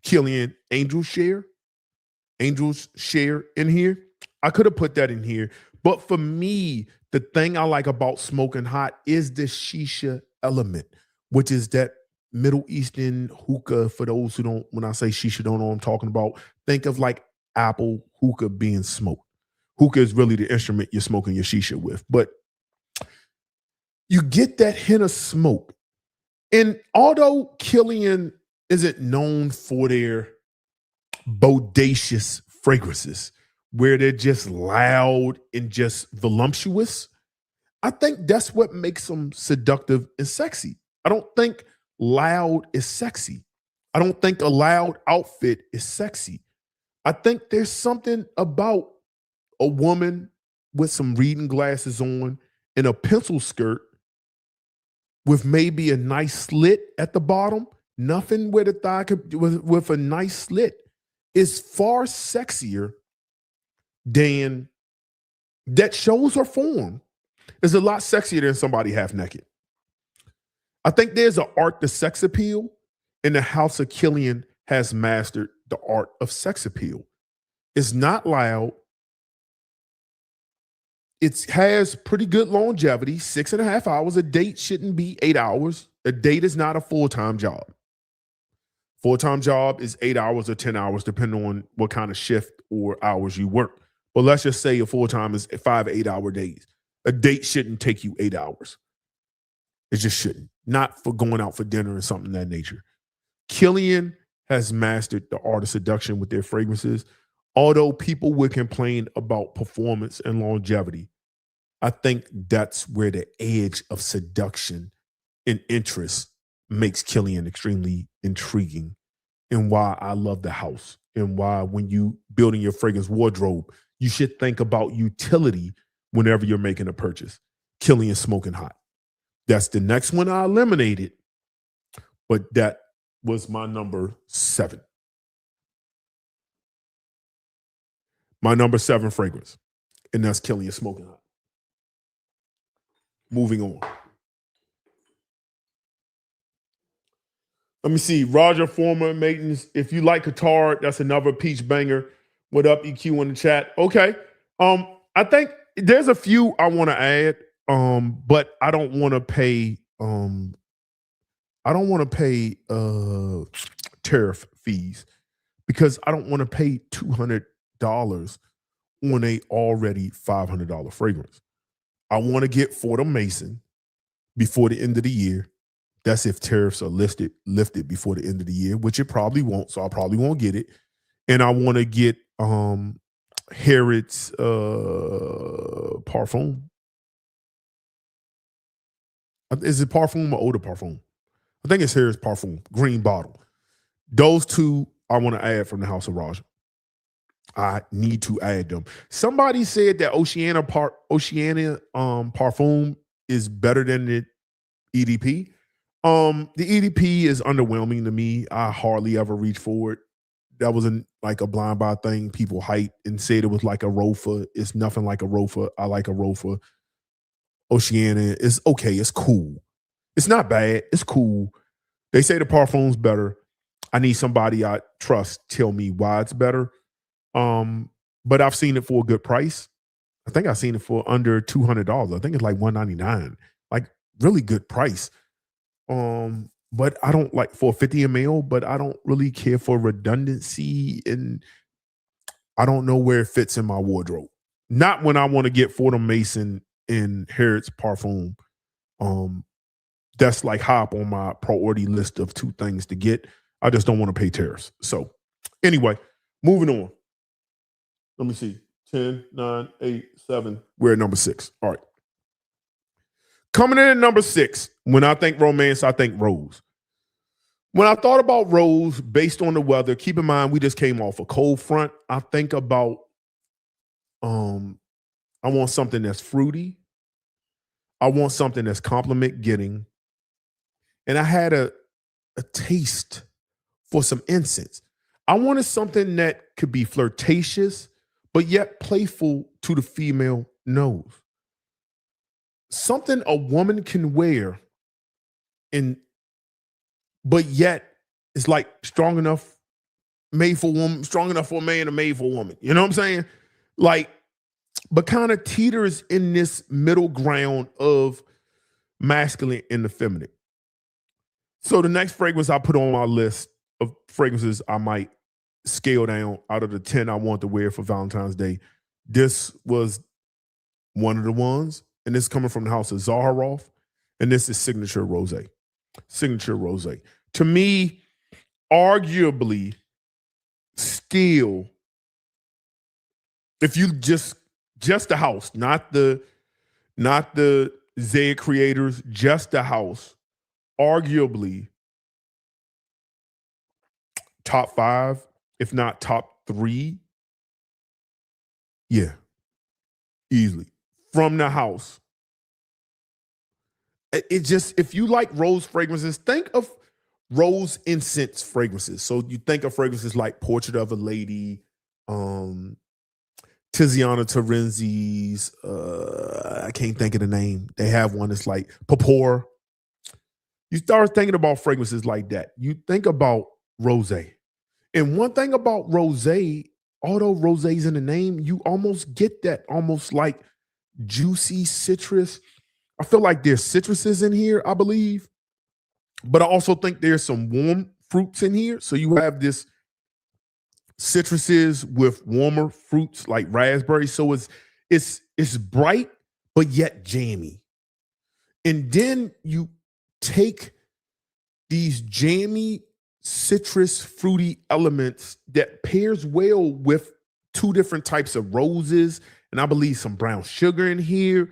Killian Angel's Share in here. I could have put that in here. But for me, the thing I like about Smoking Hot is the shisha element, which is that Middle Eastern hookah. For those who don't, when I say shisha, don't know what I'm talking about, think of like apple hookah being smoked. Hookah is really the instrument you're smoking your shisha with. But you get that hint of smoke. And although Killian isn't known for their bodacious fragrances, where they're just loud and just voluptuous, I think that's what makes them seductive and sexy. I don't think loud is sexy. I don't think a loud outfit is sexy. I think there's something about a woman with some reading glasses on and a pencil skirt with maybe a nice slit at the bottom, nothing where the thigh could, with a nice slit, is far sexier than that shows her form. Is a lot sexier than somebody half naked. I think there's an art to sex appeal, and the House of Killian has mastered the art of sex appeal. It's not loud. It has pretty good longevity, 6.5 hours. A date shouldn't be 8 hours. A date is not a full-time job. Full-time job is 8 hours or 10 hours, depending on what kind of shift or hours you work. But let's just say a full-time is 5 8-hour days. A date shouldn't take you 8 hours. It just shouldn't. Not for going out for dinner or something of that nature. Killian has mastered the art of seduction with their fragrances. Although people would complain about performance and longevity, I think that's where the edge of seduction and interest makes Killian extremely intriguing, and why I love the house, and why when you building your fragrance wardrobe, you should think about utility whenever you're making a purchase. Killian Smoking Hot. That's the next one I eliminated, but that was my number 7. My number 7 fragrance, and that's Killian Smoking Hot. Moving on. Let me see. Roger Former Matins. If you like Qatar, that's another peach banger. What up, EQ in the chat? Okay. I think there's a few I want to add, but I don't want to pay tariff fees, because I don't want to pay $200 on a already $500 fragrance. I want to get Fort Mason before the end of the year. That's if tariffs are lifted before the end of the year, which it probably won't, so I probably won't get it. And I want to get Harrod's Parfum. Is it Parfum or Eau de Parfum? I think it's Harris Parfum, green bottle. Those two I want to add from the House of Raja. I need to add them. Somebody said that Oceania Parfum is better than the EDP. The EDP is underwhelming to me. I hardly ever reach for it. That wasn't like a blind buy thing. People hyped and said it was like a Rofa. It's nothing like a Rofa. I like a Rofa. Oceania is okay. It's cool. It's not bad. It's cool. They say the parfum's better. I need somebody I trust tell me why it's better. But I've seen it for a good price. I think I've seen it for under $200. I think it's like $199. Like really good price. But I don't like for 50 ml, but I don't really care for redundancy, and I don't know where it fits in my wardrobe. Not when I want to get Fordham Mason and Harrods Parfum. That's like high up on my priority list of 2 things to get. I just don't want to pay tariffs. So anyway, moving on. Let me see. 10, 9, 8, 7. We're at number 6. All right. Coming in at number 6, when I think romance, I think rose. When I thought about rose based on the weather, keep in mind we just came off a cold front. I think about I want something that's fruity. I want something that's compliment getting. And I had a taste for some incense. I wanted something that could be flirtatious, but yet playful to the female nose. Something a woman can wear but yet it's like strong enough, made for woman, strong enough for a man and made for a woman. You know what I'm saying? Like, but kind of teeters in this middle ground of masculine and the feminine. So the next fragrance I put on my list of fragrances I might scale down out of the 10 I want to wear for Valentine's Day. This was one of the ones, and this is coming from the house of Zaharoff, and this is Signature Rosé. Signature Rosé. To me, arguably, still, if you just the house, not the Zed creators, just the house, arguably top 5, if not top 3. Yeah, easily. From the house. It just, if you like rose fragrances, think of rose incense fragrances. So you think of fragrances like Portrait of a Lady, Tiziana Terenzi's, I can't think of the name. They have one that's like Papor. You start thinking about fragrances like that. You think about rosé. And one thing about rosé, although rosé's in the name, you almost get that almost like juicy citrus. I feel like there's citruses in here, I believe. But I also think there's some warm fruits in here. So you have this citruses with warmer fruits like raspberry. So it's bright, but yet jammy. And then you take these jammy citrus fruity elements that pairs well with 2 different types of roses, and I believe some brown sugar in here.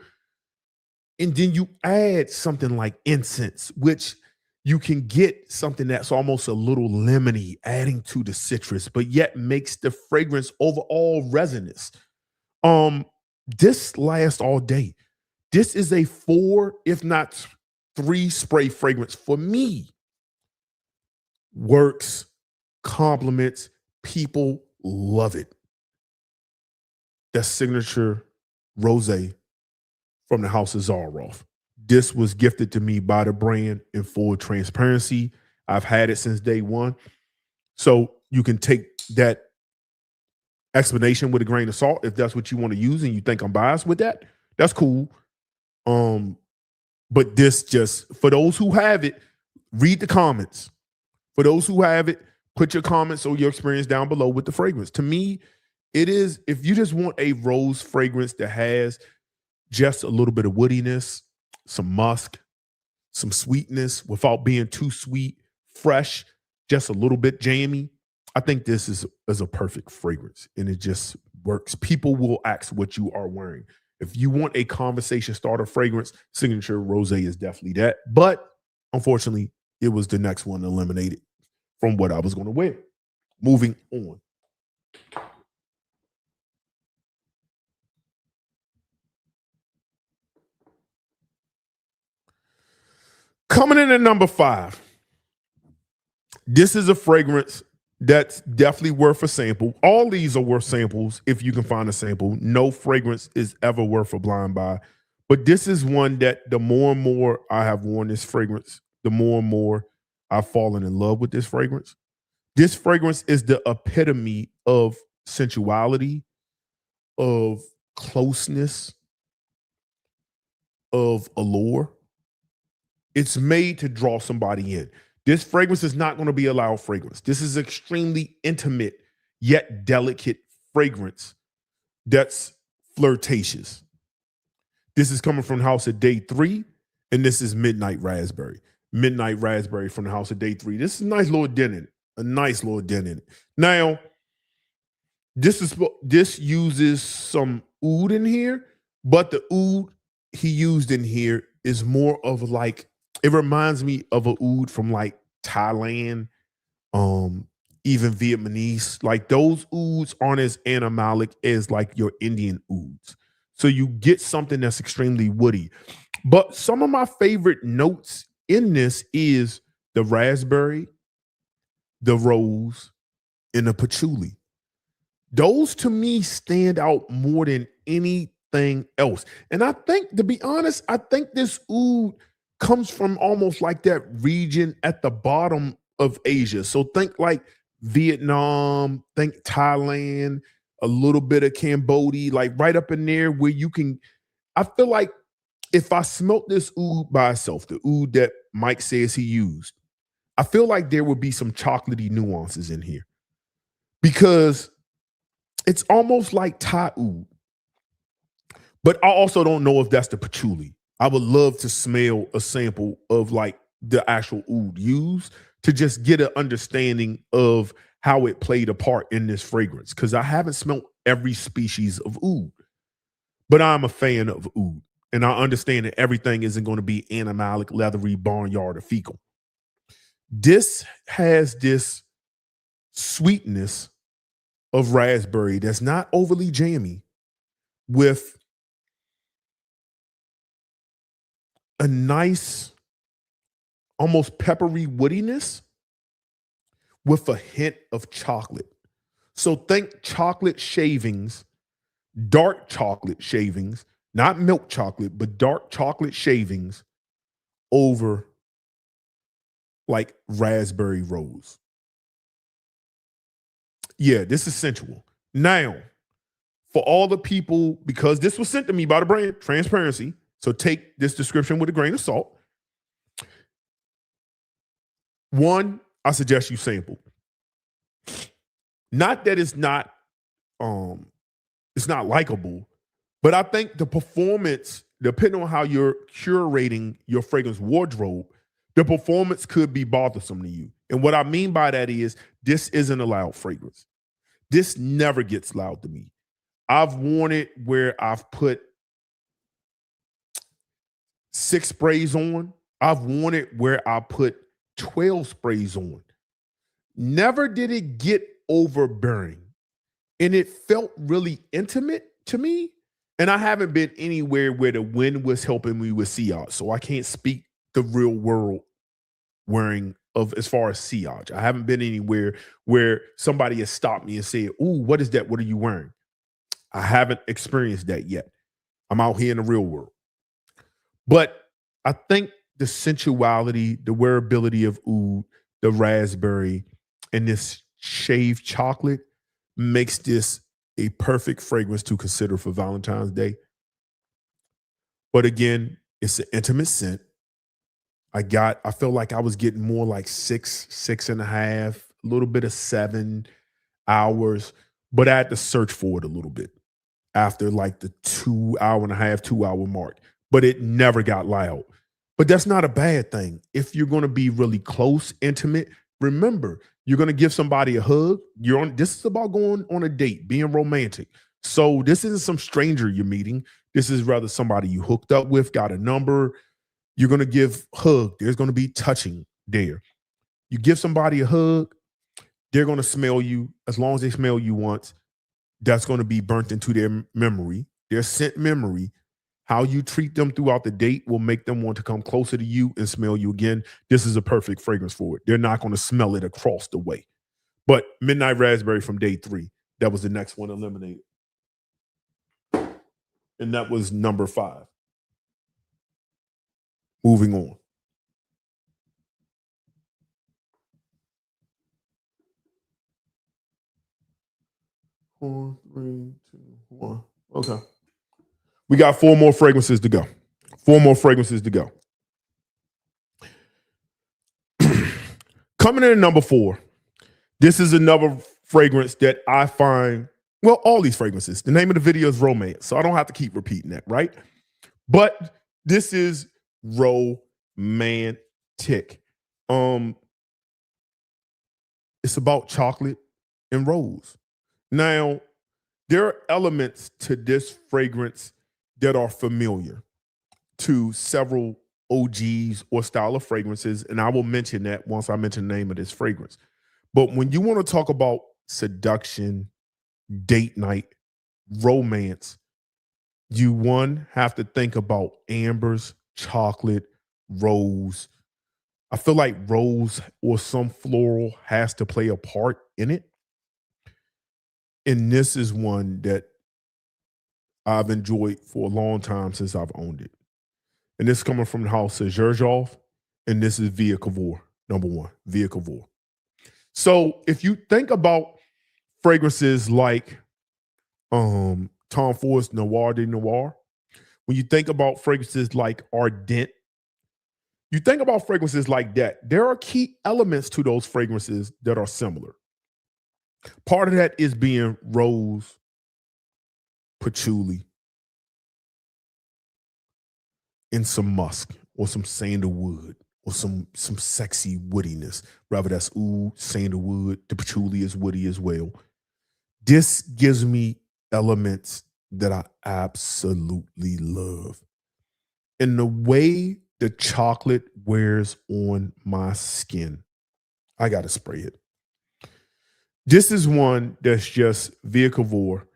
And then you add something like incense, which you can get something that's almost a little lemony, adding to the citrus, but yet makes the fragrance overall resinous. This lasts all day. This is a 4, if not 3 spray fragrance for me. Works, compliments, people love it. That's Signature Rosé from the house of Zaharoff. This was gifted to me by the brand in full transparency. I've had it since day one. So you can take that explanation with a grain of salt if that's what you want to use and you think I'm biased with that. That's cool. But this just, for those who have it, read the comments. For those who have it, put your comments or your experience down below with the fragrance. To me, it is, if you just want a rose fragrance that has just a little bit of woodiness, some musk, some sweetness without being too sweet, fresh, just a little bit jammy, I think this is a perfect fragrance, and it just works. People will ask what you are wearing. If you want a conversation starter fragrance, Signature Rosé is definitely that. But unfortunately, it was the next one eliminated from what I was going to wear. Moving on. Coming in at number 5. This is a fragrance that's definitely worth a sample. All these are worth samples if you can find a sample. No fragrance is ever worth a blind buy. But this is one that the more and more I have worn this fragrance, the more and more I've fallen in love with this fragrance. This fragrance is the epitome of sensuality, of closeness, of allure. It's made to draw somebody in. This fragrance is not going to be a loud fragrance. This is extremely intimate yet delicate fragrance that's flirtatious. This is coming from the house of Day 3, and this is Midnight Raspberry. Midnight Raspberry from the house of Day 3. This is a nice little dent in it. A nice little dent in it. Now, this uses some oud in here, but the oud he used in here is more of like, it reminds me of a oud from like Thailand, even Vietnamese. Like those ouds aren't as animalic as like your Indian ouds. So you get something that's extremely woody. But some of my favorite notes in this is the raspberry, the rose, and the patchouli. Those to me stand out more than anything else. And I think, to be honest, I think this oud comes from almost like that region at the bottom of Asia. So think like Vietnam, think Thailand, a little bit of Cambodia, like right up in there where you can, I feel like if I smelt this oud by itself, the oud that Mike says he used, I feel like there would be some chocolatey nuances in here because it's almost like Thai oud. But I also don't know if that's the patchouli. I would love to smell a sample of like the actual oud used to just get an understanding of how it played a part in this fragrance, because I haven't smelled every species of oud, but I'm a fan of oud, and I understand that everything isn't going to be animalic, leathery, barnyard, or fecal. This has this sweetness of raspberry that's not overly jammy, with a nice, almost peppery woodiness with a hint of chocolate. So think chocolate shavings, dark chocolate shavings, not milk chocolate, but dark chocolate shavings over like raspberry rose. Yeah, this is sensual. Now, for all the people, because this was sent to me by the brand, transparency, so take this description with a grain of salt. One, I suggest you sample. Not that it's not likable, but I think the performance, depending on how you're curating your fragrance wardrobe, the performance could be bothersome to you. And what I mean by that is this isn't a loud fragrance. This never gets loud to me. I've worn it where I've put 6 sprays on. I've worn it where I put 12 sprays on. Never did it get overbearing. And it felt really intimate to me. And I haven't been anywhere where the wind was helping me with sillage. So I can't speak the real world wearing of as far as sillage. I haven't been anywhere where somebody has stopped me and said, "Ooh, what is that? What are you wearing?" I haven't experienced that yet. I'm out here in the real world. But I think the sensuality, the wearability of oud, the raspberry, and this shaved chocolate makes this a perfect fragrance to consider for Valentine's Day. But again, it's an intimate scent. I felt like I was getting more like 6.5, a little bit of 7 hours, but I had to search for it a little bit after like the 2.5, 2 hour mark, but it never got loud. But that's not a bad thing. If you're going to be really close, intimate, remember, you're going to give somebody a hug. This is about going on a date, being romantic. So this isn't some stranger you're meeting. This is rather somebody you hooked up with, got a number. You're going to give hug. There's going to be touching. there. You give somebody a hug, they're going to smell you. As long as they smell you once, that's going to be burnt into their memory, their scent memory. How you treat them throughout the date will make them want to come closer to you and smell you again. This is a perfect fragrance for it. They're not going to smell it across the way. But Midnight Raspberry from day 3, that was the next one eliminated. And that was number 5. Moving on. 4, 3, 2, 1. Okay. We got 4 more fragrances to go. 4 more fragrances to go. Coming in at number 4, this is another fragrance that I find, well, all these fragrances, the name of the video is Romance, so I don't have to keep repeating that, right? But this is romantic. It's about chocolate and rose. Now, there are elements to this fragrance that are familiar to several OGs or style of fragrances, and I will mention that once I mention the name of this fragrance. But when you want to talk about seduction, date night, romance, you have to think about ambers, chocolate, rose. I feel like rose or some floral has to play a part in it. And this is one that I've enjoyed for a long time since I've owned it. And this is coming from the house of Xerjoff, and this is Via Cavour, number 1, Via Cavour. So if you think about fragrances like Tom Ford's Noir de Noir, when you think about fragrances like Ardent, you think about fragrances like that, there are key elements to those fragrances that are similar. Part of that is being rose, patchouli, and some musk or some sandalwood or some sexy woodiness. Rather, that's oud, sandalwood. The patchouli is woody as well. This gives me elements that I absolutely love. And the way the chocolate wears on my skin, I got to spray it. This is one that's just Via Cavour.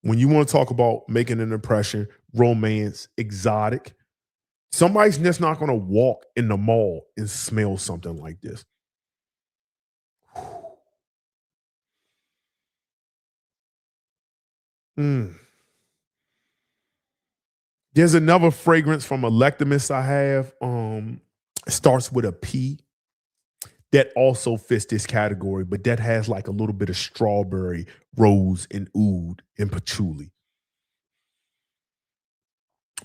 When you want to talk about making an impression, romance, exotic, somebody's just not going to walk in the mall and smell something like this. There's another fragrance from Electimus I have. It starts with a P. That also fits this category, but that has like a little bit of strawberry, rose, and oud, and patchouli.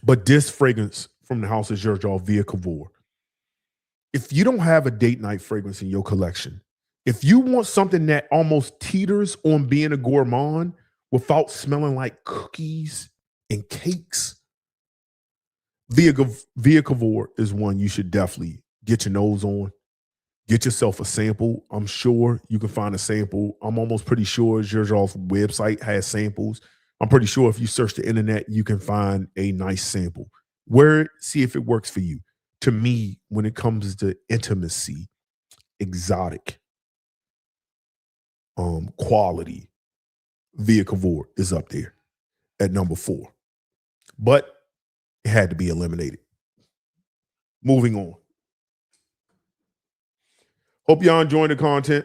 But this fragrance from the house of Xerjoff, Via Cavour, if you don't have a date night fragrance in your collection, if you want something that almost teeters on being a gourmand without smelling like cookies and cakes, Via Cavour is one you should definitely get your nose on. Get yourself a sample. I'm sure you can find a sample. I'm almost pretty sure Xerjoff's website has samples. I'm pretty sure if you search the internet, you can find a nice sample. See if it works for you. To me, when it comes to intimacy, exotic, quality, Via Cavour is up there at number 4. But it had to be eliminated. Moving on. Hope y'all enjoying the content.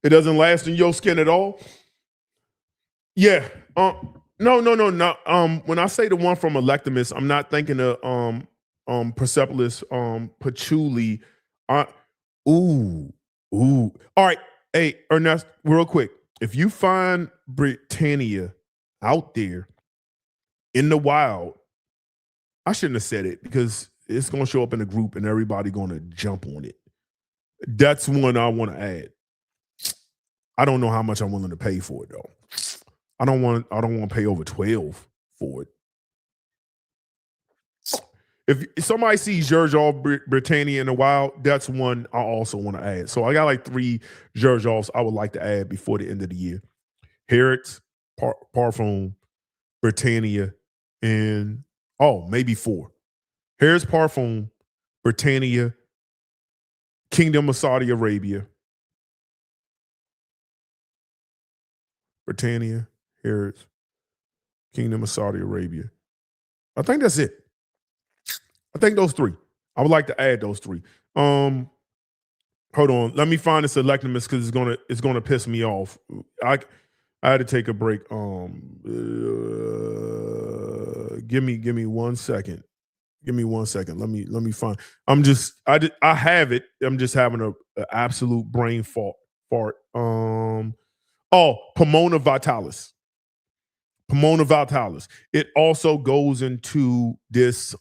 It doesn't last in your skin at all. Yeah. No. When I say the one from Electimus, I'm not thinking of Persepolis, patchouli. Ooh. All right. Hey, Ernest, real quick. If you find Britannia out there in the wild, I shouldn't have said it because it's going to show up in a group and everybody going to jump on it. That's one I want to add. I don't know how much I'm willing to pay for it though. I don't want to pay over 12 for it. If somebody sees Xerjoff Britannia in the wild, that's one I also want to add. So I got like 3 Xerjoffs I would like to add before the end of the year. Harrods, Parfum, Britannia, and maybe 4. Harrods Parfum, Britannia, Kingdom of Saudi Arabia, Britannia, Harrods, Kingdom of Saudi Arabia. I think that's it. I think those three. I would like to add those three. Hold on. Let me find this electimus because it's gonna piss me off. I had to take a break. Give me 1 second. Give me 1 second. Let me find. I have it. I'm just having a absolute brain fart. Pomona vitalis. Pomona vitalis. It also goes into this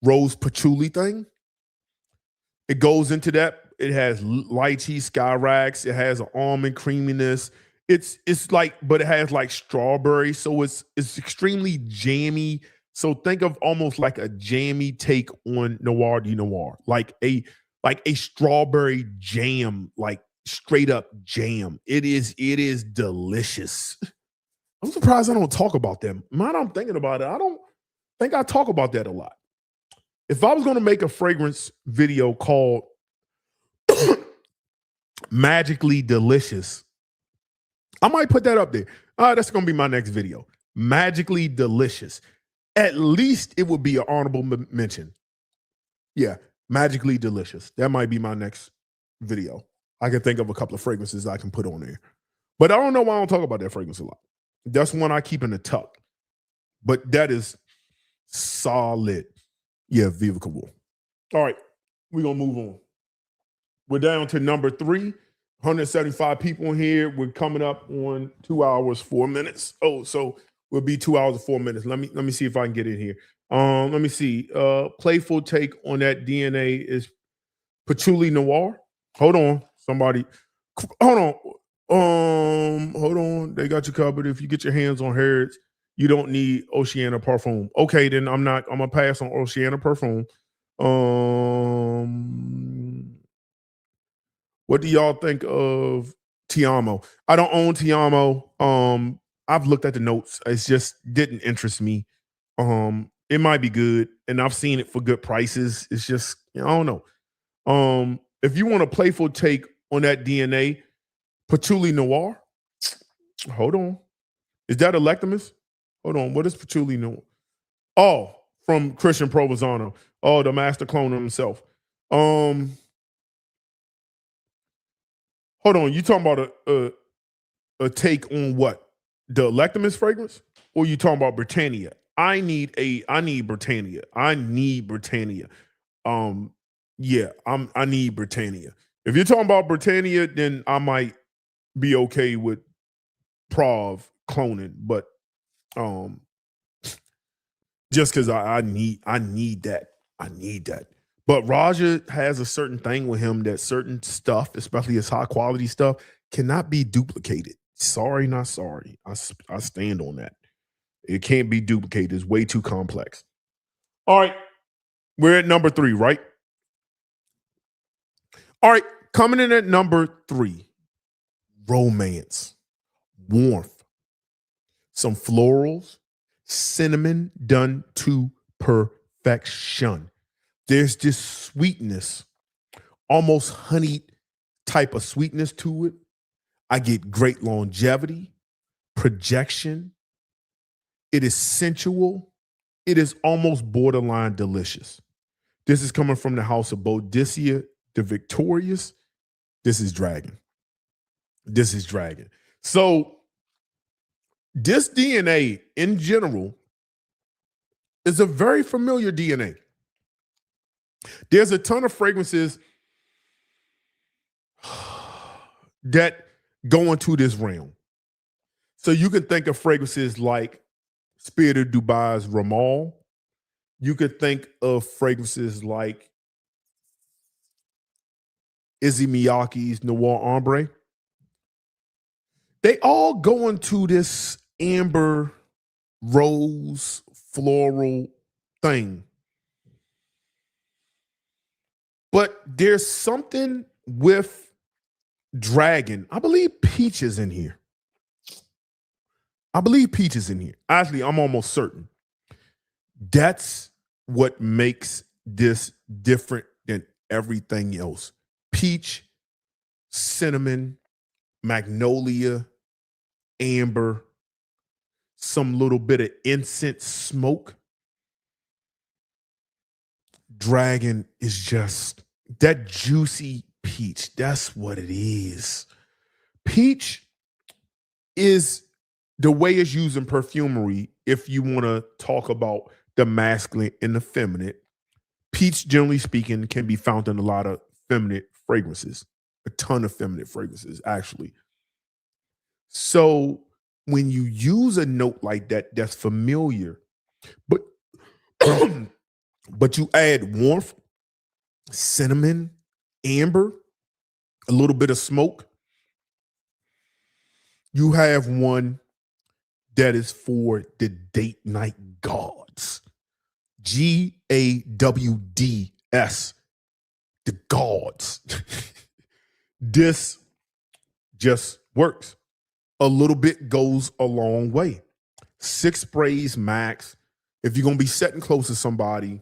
rose patchouli thing. It goes into that. It has lychee, skyrax. It has an almond creaminess. It's like, but it has like strawberry, so it's extremely jammy. So think of almost like a jammy take on Noir de Noir, like a strawberry jam, like straight up jam. It is delicious. I'm surprised I don't talk about them. Now I'm thinking about it, I don't think I talk about that a lot. If I was going to make a fragrance video called Magically Delicious, I might put that up there. That's going to be my next video. Magically Delicious. At least it would be an honorable mention. Yeah, Magically Delicious. That might be my next video. I can think of a couple of fragrances I can put on there. But I don't know why I don't talk about that fragrance a lot. That's one I keep in the tuck. But that is solid. Yeah, Viva Kabul. All right, we're going to move on. We're down to number 3. 175 people in here. We're coming up on 2 hours, 4 minutes. Oh, so we'll be 2 hours and 4 minutes. Let me see if I can get in here. Let me see. Playful take on that DNA is patchouli noir. Hold on. Somebody. Hold on. They got you covered. If you get your hands on Harrods, you don't need Oceana Parfum. Okay, then I'm gonna pass on Oceana Parfum. What do y'all think of Tiamo? I don't own Tiamo. I've looked at the notes. It just didn't interest me. It might be good, and I've seen it for good prices. It's just, I don't know. If you want a playful take on that DNA, patchouli noir. Hold on. Is that Electimus? Hold on. What is patchouli noir? Oh, from Christian Provenzano. Oh, the master clone himself. Hold on, you talking about a take on what? The Electimus fragrance? Or you talking about Britannia? I need Britannia. I need Britannia. I need Britannia. If you're talking about Britannia, then I might be okay with Prov cloning, but just because I need that. I need that. But Raja has a certain thing with him that certain stuff, especially his high quality stuff, cannot be duplicated. Sorry, not sorry. I stand on that. It can't be duplicated. It's way too complex. All right. We're at number 3, right? All right. Coming in at number 3, romance, warmth, some florals, cinnamon done to perfection. There's this sweetness, almost honey type of sweetness to it. I get great longevity, projection. It is sensual. It is almost borderline delicious. This is coming from the house of Boadicea the Victorious. This is Dragon. So this DNA in general is a very familiar DNA. There's a ton of fragrances that go into this realm. So you can think of fragrances like Spirit of Dubai's Ramal. You could think of fragrances like Izzy Miyake's Noir Ombre. They all go into this amber, rose, floral thing. But there's something with Dragon. I believe peach is in here. Actually, I'm almost certain. That's what makes this different than everything else. Peach, cinnamon, magnolia, amber, some little bit of incense smoke. Dragon is just that juicy peach. That's what it is. Peach is the way it's used in perfumery. If you want to talk about the masculine and the feminine, peach, generally speaking, can be found in a lot of feminine fragrances, a ton of feminine fragrances, actually. So when you use a note like that, that's familiar, but but you add warmth, cinnamon, amber, a little bit of smoke, you have one that is for the date night gods. GAWDS, the gods. This just works. A little bit goes a long way. 6 sprays max. If you're going to be sitting close to somebody,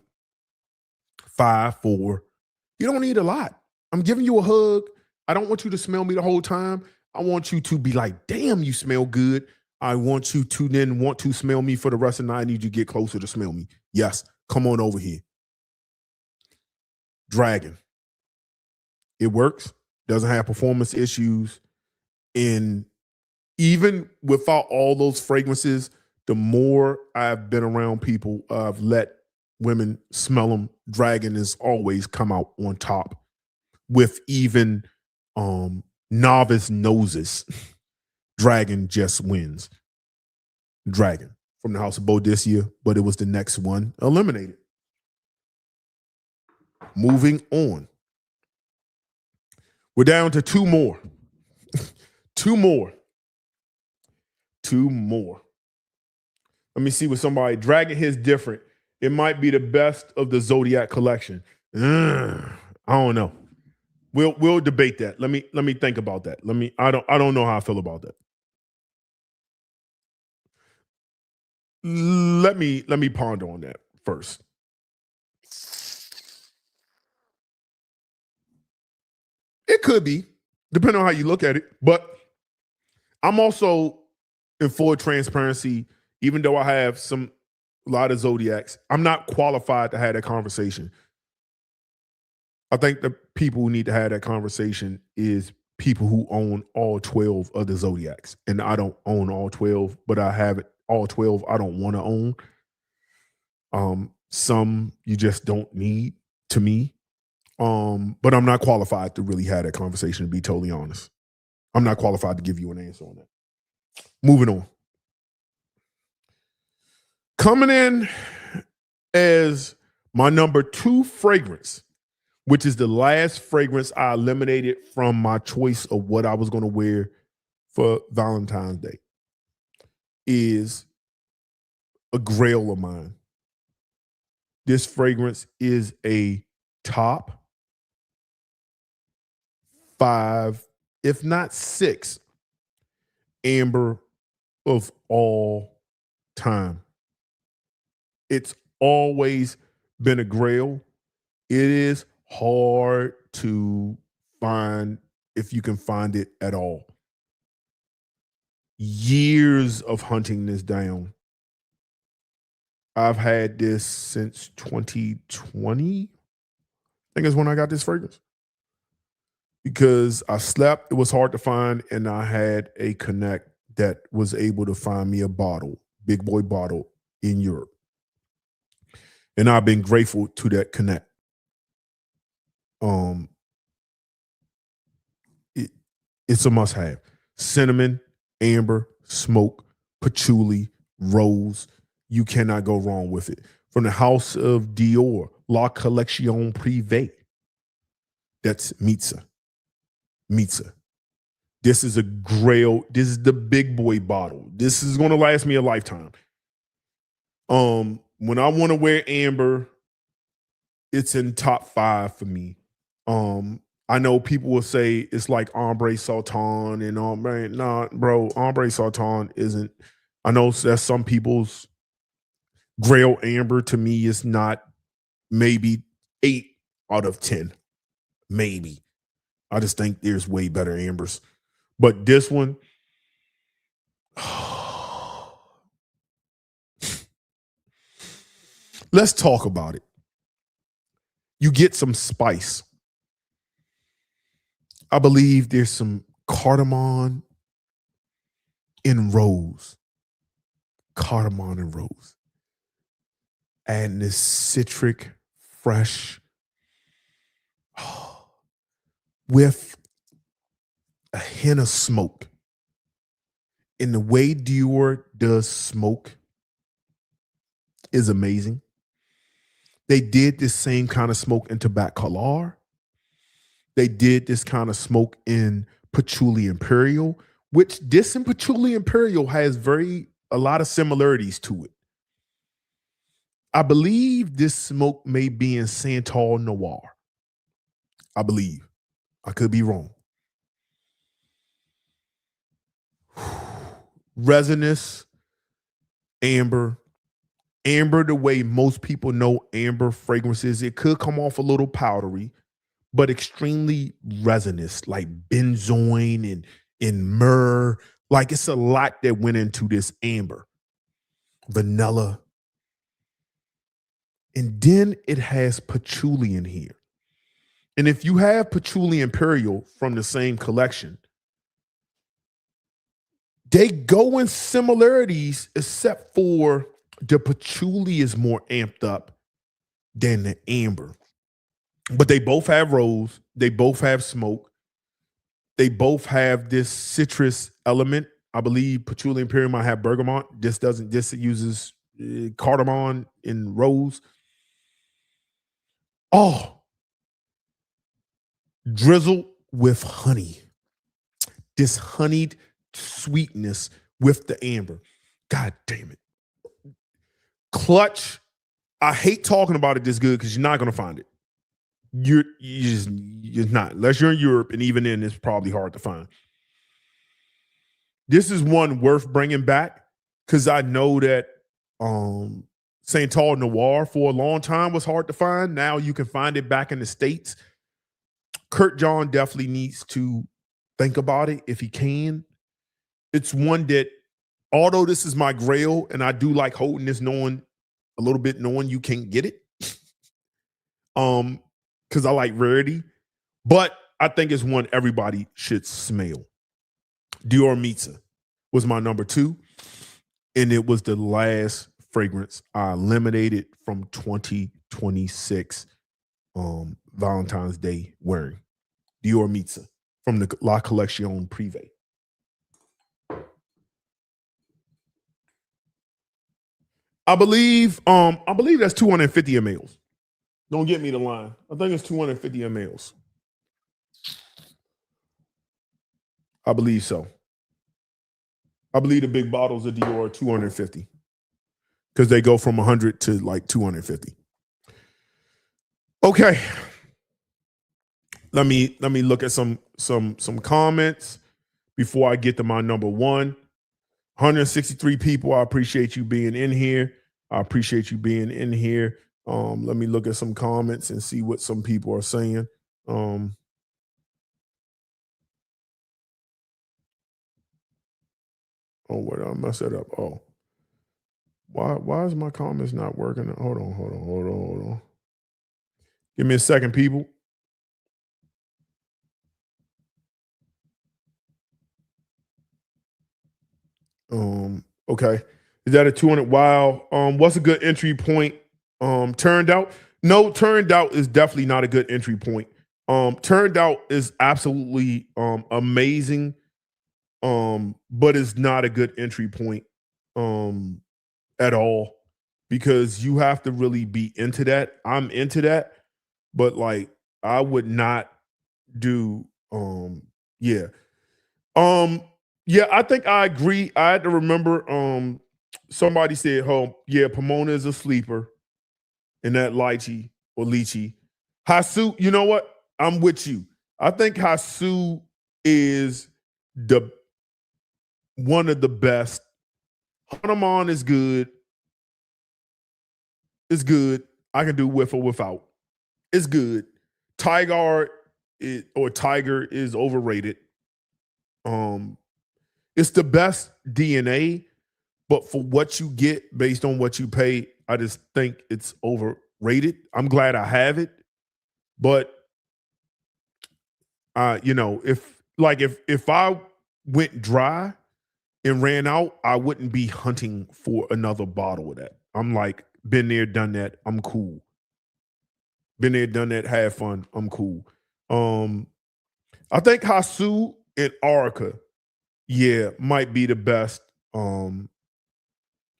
5, 4. You don't need a lot. I'm giving you a hug. I don't want you to smell me the whole time. I want you to be like, damn, you smell good. I want you to then want to smell me for the rest of the night. I need you to get closer to smell me. Yes, come on over here. Dragon. It works. Doesn't have performance issues. And even without all those fragrances, the more I've been around people, I've let women smell them. Dragon has always come out on top with even novice noses. Dragon just wins. Dragon from the house of Boadicea, but it was the next one eliminated. Moving on. We're down to 2 more. 2 more. 2 more. Let me see what somebody. Dragon here is different. It might be the best of the Zodiac collection. I don't know. We'll debate that. Let me think about that. I don't know how I feel about that. Let me ponder on that first. It could be, depending on how you look at it. But I'm also in full transparency, even though I have a lot of Zodiacs, I'm not qualified to have that conversation. I think the people who need to have that conversation is people who own all 12 of the Zodiacs. And I don't own all 12, but I have it all 12 I don't want to own. Some you just don't need, to me. But I'm not qualified to really have that conversation, to be totally honest. I'm not qualified to give you an answer on that. Moving on. Coming in as my number 2 fragrance, which is the last fragrance I eliminated from my choice of what I was going to wear for Valentine's Day, is a Grail of mine. This fragrance is a top 5, if not 6, amber of all time. It's always been a Grail. It is hard to find, if you can find it at all. Years of hunting this down. I've had this since 2020. I think is when I got this fragrance. Because I slept, it was hard to find, and I had a connect that was able to find me a bottle, big boy bottle in Europe. And I've been grateful to that connect. It's a must-have. Cinnamon, amber, smoke, patchouli, rose. You cannot go wrong with it. From the house of Dior, La Collection Privée. That's Mitza. This is a Grail. This is the big boy bottle. This is going to last me a lifetime. When I want to wear amber, it's in top 5 for me. I know people will say it's like Ombre Sultan and all, man. Nah, bro, Ombre Sultan isn't. I know that's some people's Grail amber. To me, is not maybe 8 out of 10. Maybe. I just think there's way better ambers. But this one, let's talk about it. You get some spice. I believe there's some cardamom in rose. Cardamom and rose. And this citric, fresh, with a hint of smoke. And the way Dior does smoke is amazing. They did this same kind of smoke in Tabaccalar. They did this kind of smoke in Patchouli Imperial, which this and Patchouli Imperial has a lot of similarities to it. I believe this smoke may be in Santal Noir. I believe. I could be wrong. Resinous, amber. Amber, the way most people know amber fragrances, it could come off a little powdery, but extremely resinous, like benzoin and myrrh. Like it's a lot that went into this amber. Vanilla. And then it has patchouli in here. And if you have Patchouli Imperial from the same collection, they go in similarities, except for the patchouli is more amped up than the amber. But they both have rose. They both have smoke. They both have this citrus element. I believe Patchouli Imperial might have bergamot. This doesn't. This uses cardamom and rose. Oh, drizzled with honey. This honeyed sweetness with the amber. God damn it. Clutch. I hate talking about it this good because you're not going to find it. You're not. Unless you're in Europe, and even then, it's probably hard to find. This is one worth bringing back because I know that Santal Noir for a long time was hard to find. Now you can find it back in the States. Kurt John definitely needs to think about it if he can. It's one that, although this is my Grail, and I do like holding this, knowing you can't get it. Because I like rarity. But I think it's one everybody should smell. Dior Mitza was my number 2. And it was the last fragrance I eliminated from 2026 Valentine's Day wearing. Dior Mitza from the La Collection Privé. I believe that's 250 mLs. Don't get me the line. I think it's 250 mLs. I believe so. I believe the big bottles of Dior are 250 because they go from 100 to like 250. Okay. Let me look at some comments before I get to my number 1. 163 people. I appreciate you being in here. Let me look at some comments and see what some people are saying. Oh, what did I mess that up? Oh, why is my comments not working? Hold on. Give me a second, people. Okay. Is that a 200? Wow. What's a good entry point? Turned out? No, turned out is definitely not a good entry point. Turned out is absolutely amazing. But it's not a good entry point at all, because you have to really be into that. I'm into that, but like I would not do yeah. Yeah, I think I agree. I had to remember somebody said, "Oh, yeah, Pomona is a sleeper in that lychee or lychee." Hasu, you know what? I'm with you. I think Hasu is one of the best. Hanuman is good. It's good. I can do with or without. It's good. Tiger is overrated. It's the best DNA, but for what you get based on what you pay, I just think it's overrated. I'm glad I have it, but if I went dry and ran out, I wouldn't be hunting for another bottle of that. I'm like, been there, done that. I'm cool. Been there, done that. Had fun. I'm cool. I think Hasu and Arica, might be the best.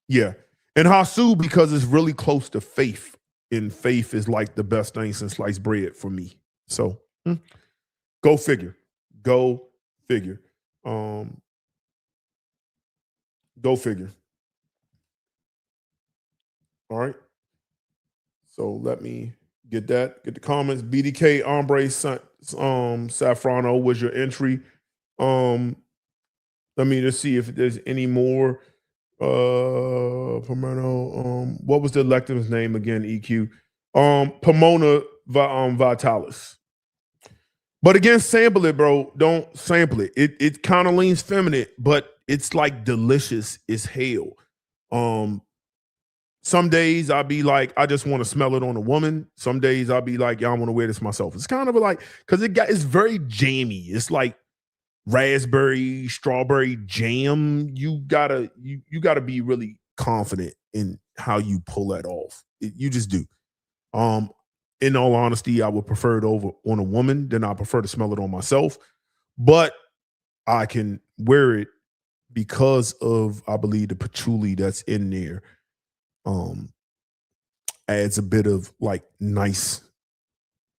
Yeah. And Hasu, because it's really close to Faith. And Faith is like the best thing since sliced bread for me. So go figure. Go figure. Go figure. All right. So let me get the comments. BDK Ombre Safrano was your entry. Let me just see if there's any more. Pomona, what was the elective's name again? EQ. Pomona Vitalis. But again, sample it, bro. Don't sample it. It kind of leans feminine, but it's like delicious as hell. Some days I'll be like, I just want to smell it on a woman. Some days I'll be like, I want to wear this myself. It's kind of like, because it's very jammy. It's like raspberry, strawberry jam. You gotta be really confident in how you pull that off. You just do. In all honesty, I would prefer it over on a woman than I prefer to smell it on myself. But I can wear it because of, I believe, the patchouli that's in there. Adds a bit of like nice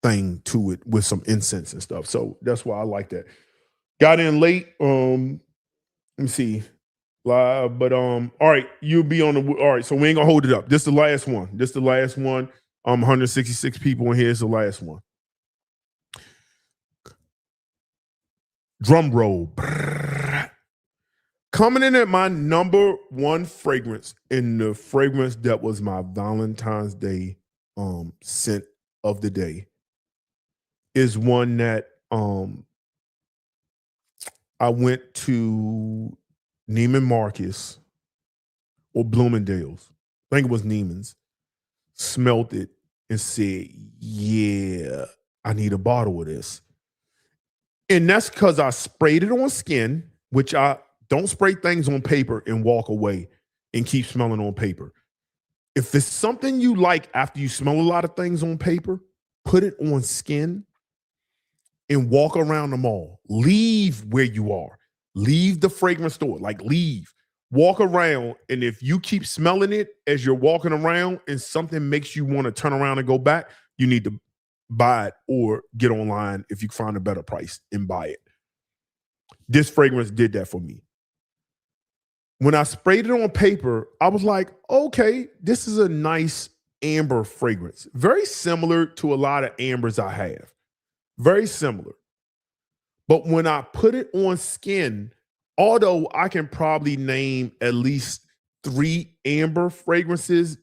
thing to it with some incense and stuff. So that's why I like that. Got in late. Let me see. Live, but all right, you'll be on the all right. So we ain't gonna hold it up. This is the last one. 166 people in here. It's the last one. Drum roll. Coming in at my number one fragrance, and the fragrance that was my Valentine's Day scent of the day, is one that I went to Neiman Marcus or Bloomingdale's. I think it was Neiman's. Smelled it and said, yeah, I need a bottle of this. And that's because I sprayed it on skin, which I don't spray things on paper and walk away and keep smelling on paper. If it's something you like after you smell a lot of things on paper, put it on skin and walk around the mall. Leave where you are. Leave the fragrance store. Like, leave. Walk around, and if you keep smelling it as you're walking around and something makes you want to turn around and go back, you need to buy it or get online if you find a better price and buy it. This fragrance did that for me. When I sprayed it on paper, I was like, okay, this is a nice amber fragrance. Very similar to a lot of ambers I have. Very similar. But when I put it on skin, although I can probably name at least 3 amber fragrances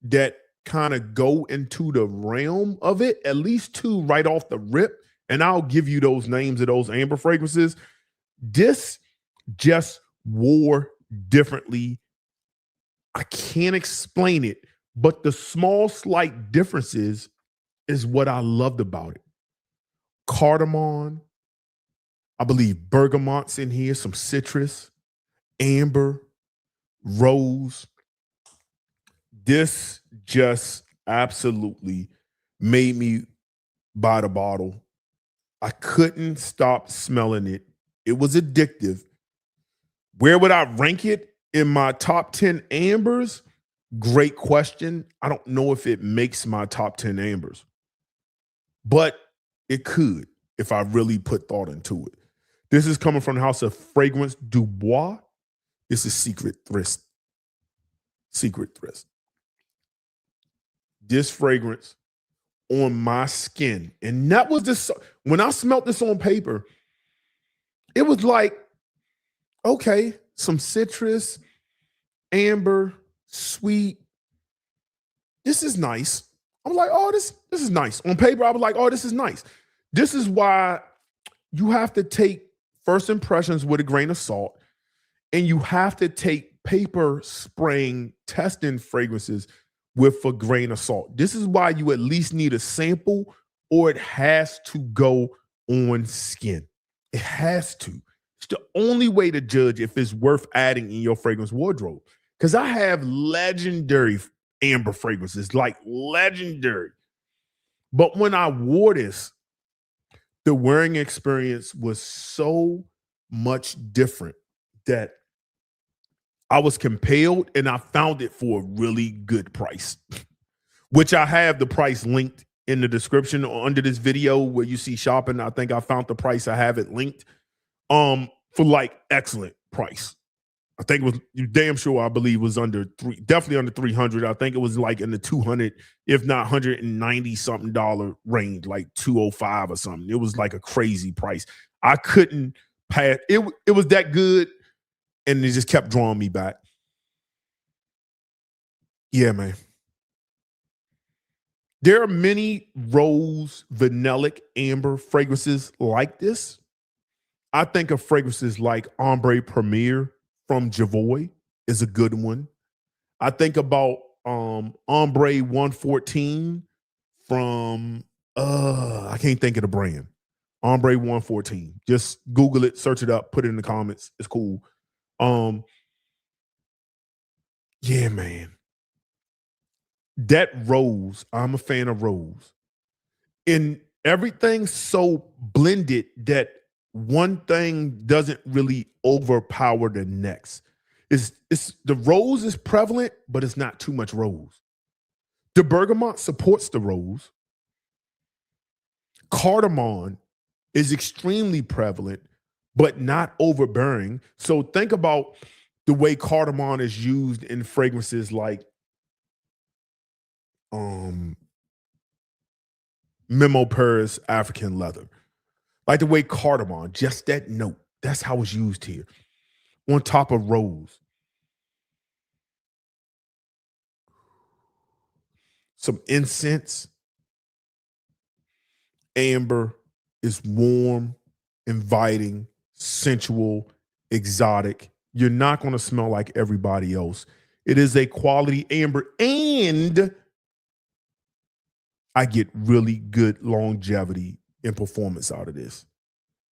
that kind of go into the realm of it, at least 2 right off the rip, and I'll give you those names of those amber fragrances. This just wore differently. I can't explain it, but the small slight differences is what I loved about it. Cardamom, I believe bergamot's in here, some citrus, amber, rose. This just absolutely made me buy the bottle. I couldn't stop smelling it. It was addictive. Where would I rank it in my top 10 ambers? Great question. I don't know if it makes my top 10 ambers, but it could if I really put thought into it. This is coming from the house of Fragrance Dubois. This is Secret Thrist. Secret Thrist. This fragrance on my skin. And that was this. When I smelled this on paper, it was like, okay, some citrus, amber, sweet. This is nice. I'm like, oh, this is nice. On paper, I was like, oh, this is nice. This is why you have to take first impressions with a grain of salt, and you have to take paper spraying testing fragrances with a grain of salt. This is why you at least need a sample, or it has to go on skin. It has to. It's the only way to judge if it's worth adding in your fragrance wardrobe. Because I have legendary amber fragrances, like legendary. But when I wore this, the wearing experience was so much different that I was compelled, and I found it for a really good price, which I have the price linked in the description or under this video where you see shopping. I think I found the price. I have it linked for like excellent price. I think it was, you damn sure, I believe was definitely under 300. I think it was like in the 200, if not 190 something dollar range, like 205 or something. It was like a crazy price. I couldn't pass. It was that good, and it just kept drawing me back. Yeah, man. There are many rose, vanillic, amber fragrances like this. I think of fragrances like Ombre Premier from Javoy is a good one. I think about Ombre 114 from I can't think of the brand. Ombre 114. Just Google it, search it up, put it in the comments. It's cool. Yeah, man. That rose, I'm a fan of rose. And everything's so blended that one thing doesn't really overpower the next. It's the rose is prevalent, but it's not too much rose. The bergamot supports the rose. Cardamom is extremely prevalent, but not overbearing. So think about the way cardamom is used in fragrances like Memo Paris African leather. Like the way cardamom, just that note, that's how it's used here. On top of rose. Some incense. Amber is warm, inviting, sensual, exotic. You're not going to smell like everybody else. It is a quality amber, and I get really good longevity and performance out of this.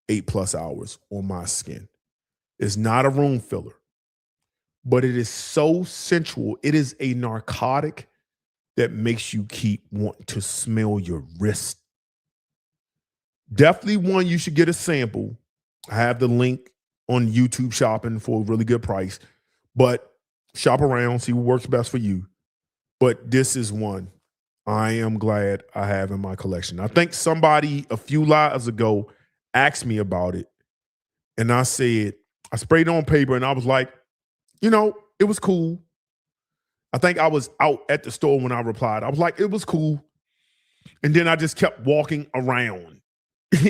8+ hours on my skin. It's not a room filler, but it is so sensual. It is a narcotic that makes you keep wanting to smell your wrist. Definitely one you should get a sample. I have the link on YouTube shopping for a really good price, but shop around, see what works best for you. But this is one I am glad I have in my collection. I think somebody a few lives ago asked me about it, and I said, I sprayed it on paper, and I was like, it was cool. I think I was out at the store when I replied. I was like, it was cool. And then I just kept walking around.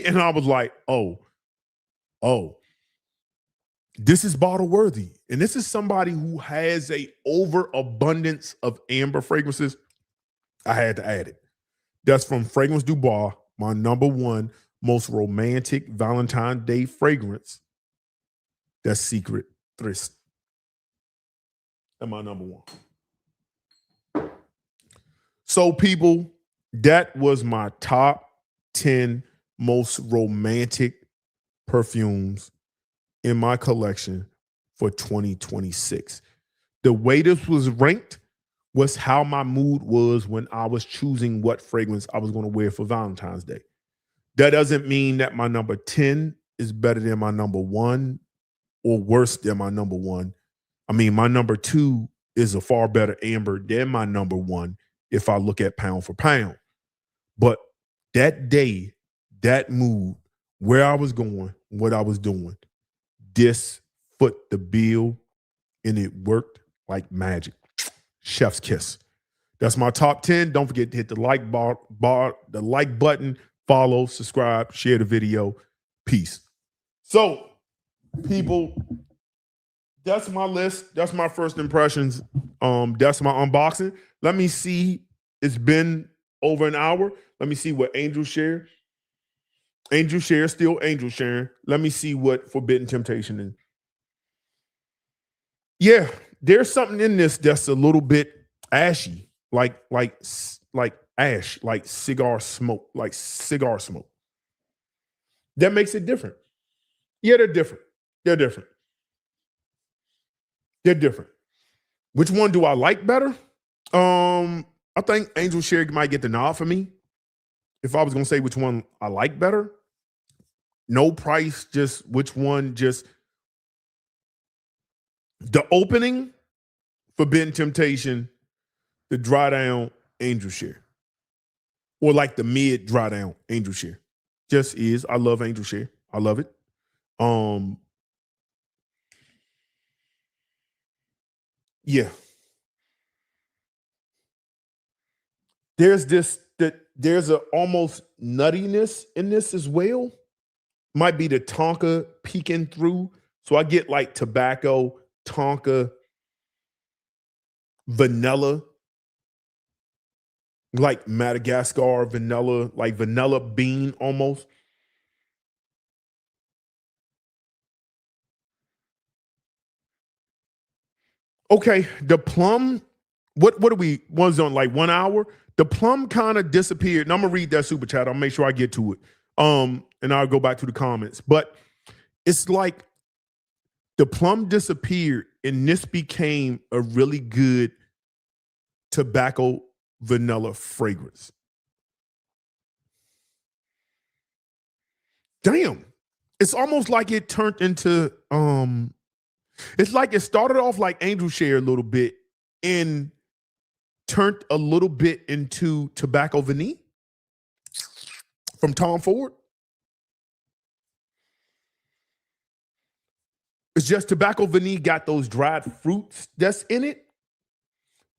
And I was like, oh, this is bottle worthy. And this is somebody who has a overabundance of amber fragrances. I had to add it. That's from Fragrance Du Bois, my #1 most romantic Valentine's Day fragrance. That's Secret Thrist. That's my #1. So people, that was my top 10 most romantic perfumes in my collection for 2026. The way this was ranked was how my mood was when I was choosing what fragrance I was going to wear for Valentine's Day. That doesn't mean that my number 10 is better than my #1 or worse than my #1. I mean, my #2 is a far better amber than my #1 if I look at pound for pound. But that day, that mood, where I was going, what I was doing, this foot the bill, and it worked like magic. Chef's kiss. That's my top 10. Don't forget to hit the like the like button, follow, subscribe, share the video. Peace. So, people, that's my list. That's my first impressions. That's my unboxing. Let me see. It's been over an hour. Let me see what Angel share. Angel share, still Angel sharing. Let me see what Forbidden Temptation is. Yeah, there's something in this that's a little bit ashy, like ash, like cigar smoke, That makes it different. Yeah, they're different. They're different. They're different. Which one do I like better? I think Angel Share might get the nod for me. If I was gonna say which one I like better, no price, just which one, just the opening, Forbidden Temptation, the dry down, Angel Share. Or like the mid dry down, Angel Share. Just is. I love Angel Share. I love it. Yeah. There's there's a almost nuttiness in this as well. Might be the Tonka peeking through. So I get like tobacco, Tonka, vanilla, like Madagascar vanilla, like vanilla bean almost. Okay, the plum, what are we, one's on like 1 hour? The plum kind of disappeared. And I'm gonna read that super chat. I'll make sure I get to it. And I'll go back to the comments. But it's like the plum disappeared and this became a really good tobacco vanilla fragrance. Damn. It's almost like it turned into it's like it started off like Angel Share a little bit and turned a little bit into Tobacco Vanille from Tom Ford. It's just Tobacco Vanille got those dried fruits that's in it,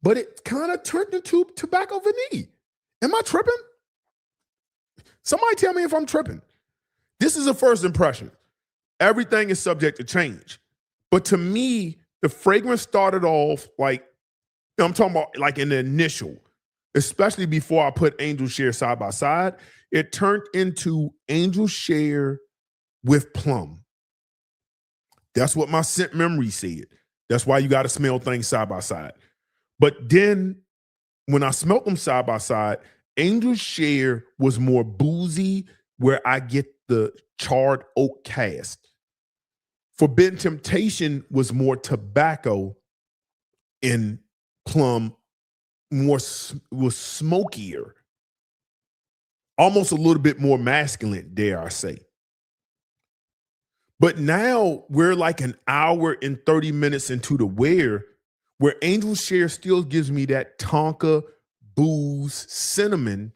but it kind of turned into Tobacco Vanille. Am I tripping? Somebody tell me if I'm tripping. This is a first impression. Everything is subject to change. But to me, the fragrance started off like, I'm talking about like in the initial, especially before I put Angel Share side by side, it turned into Angel Share with plum. That's what my scent memory said. That's why you got to smell things side by side. But then when I smelled them side by side, Angel Share was more boozy, where I get the charred oak cast. Forbidden Temptation was more tobacco, and plum was smokier, almost a little bit more masculine, dare I say. But now we're like an hour and 30 minutes into the wear, where Angel Share still gives me that Tonka, booze, cinnamon.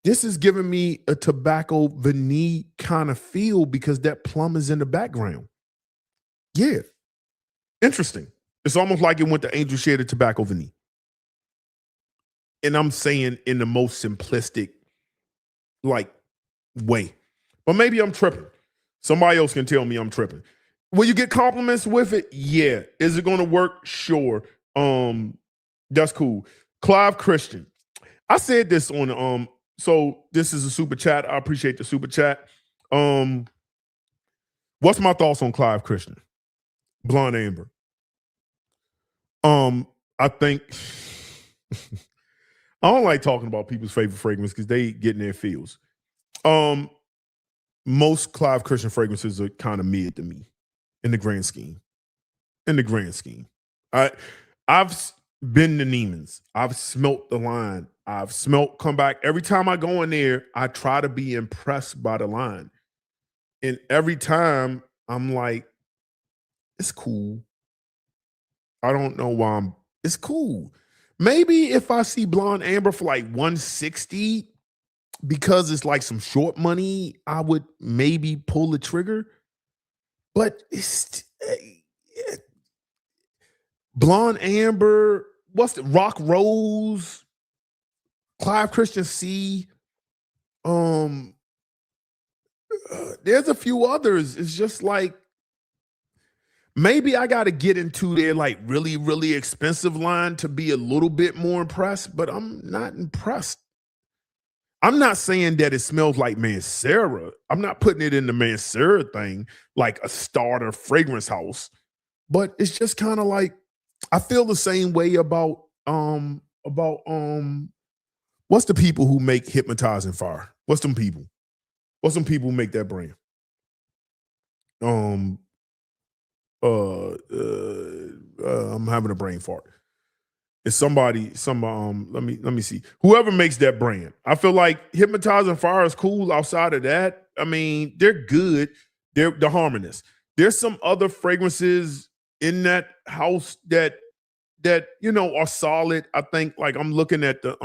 This is giving me a tobacco vanille kind of feel because that plum is in the background. Yeah. Interesting. It's almost like it went to Angel Share to tobacco vanille. And I'm saying in the most simplistic like way. But maybe I'm tripping. Somebody else can tell me I'm tripping. Will you get compliments with it? Yeah. Is it going to work? Sure. That's cool. Clive Christian. I said this on so this is a super chat. I appreciate the super chat. What's my thoughts on Clive Christian? Blonde Amber. I think I don't like talking about people's favorite fragrance because they get in their feels. Most Clive Christian fragrances are kind of mid to me in the grand scheme. I've been to Neiman's. I've smelt the line. I've smelt Comeback. Every time I go in there, I try to be impressed by the line. And every time I'm like, it's cool. I don't know why it's cool. Maybe if I see Blonde Amber for like 160, because it's like some short money, I would maybe pull the trigger. But it's Blonde Amber, what's the Rock Rose, Clive Christian C. There's a few others. It's just like maybe I got to get into their like really, really expensive line to be a little bit more impressed, but I'm not impressed I'm not saying that it smells like Mancera. I'm not putting it in the Mancera thing like a starter fragrance house, but it's just kind of like I feel the same way about what's the people who make Hypnotizing Fire? What's them people? What's some people who make that brand? I'm having a brain fart. It's somebody, let me see. Whoever makes that brand. I feel like Hypnotizing Fire is cool outside of that. I mean, they're good. They're harmonious. There's some other fragrances in that house that are solid. I think like I'm looking at the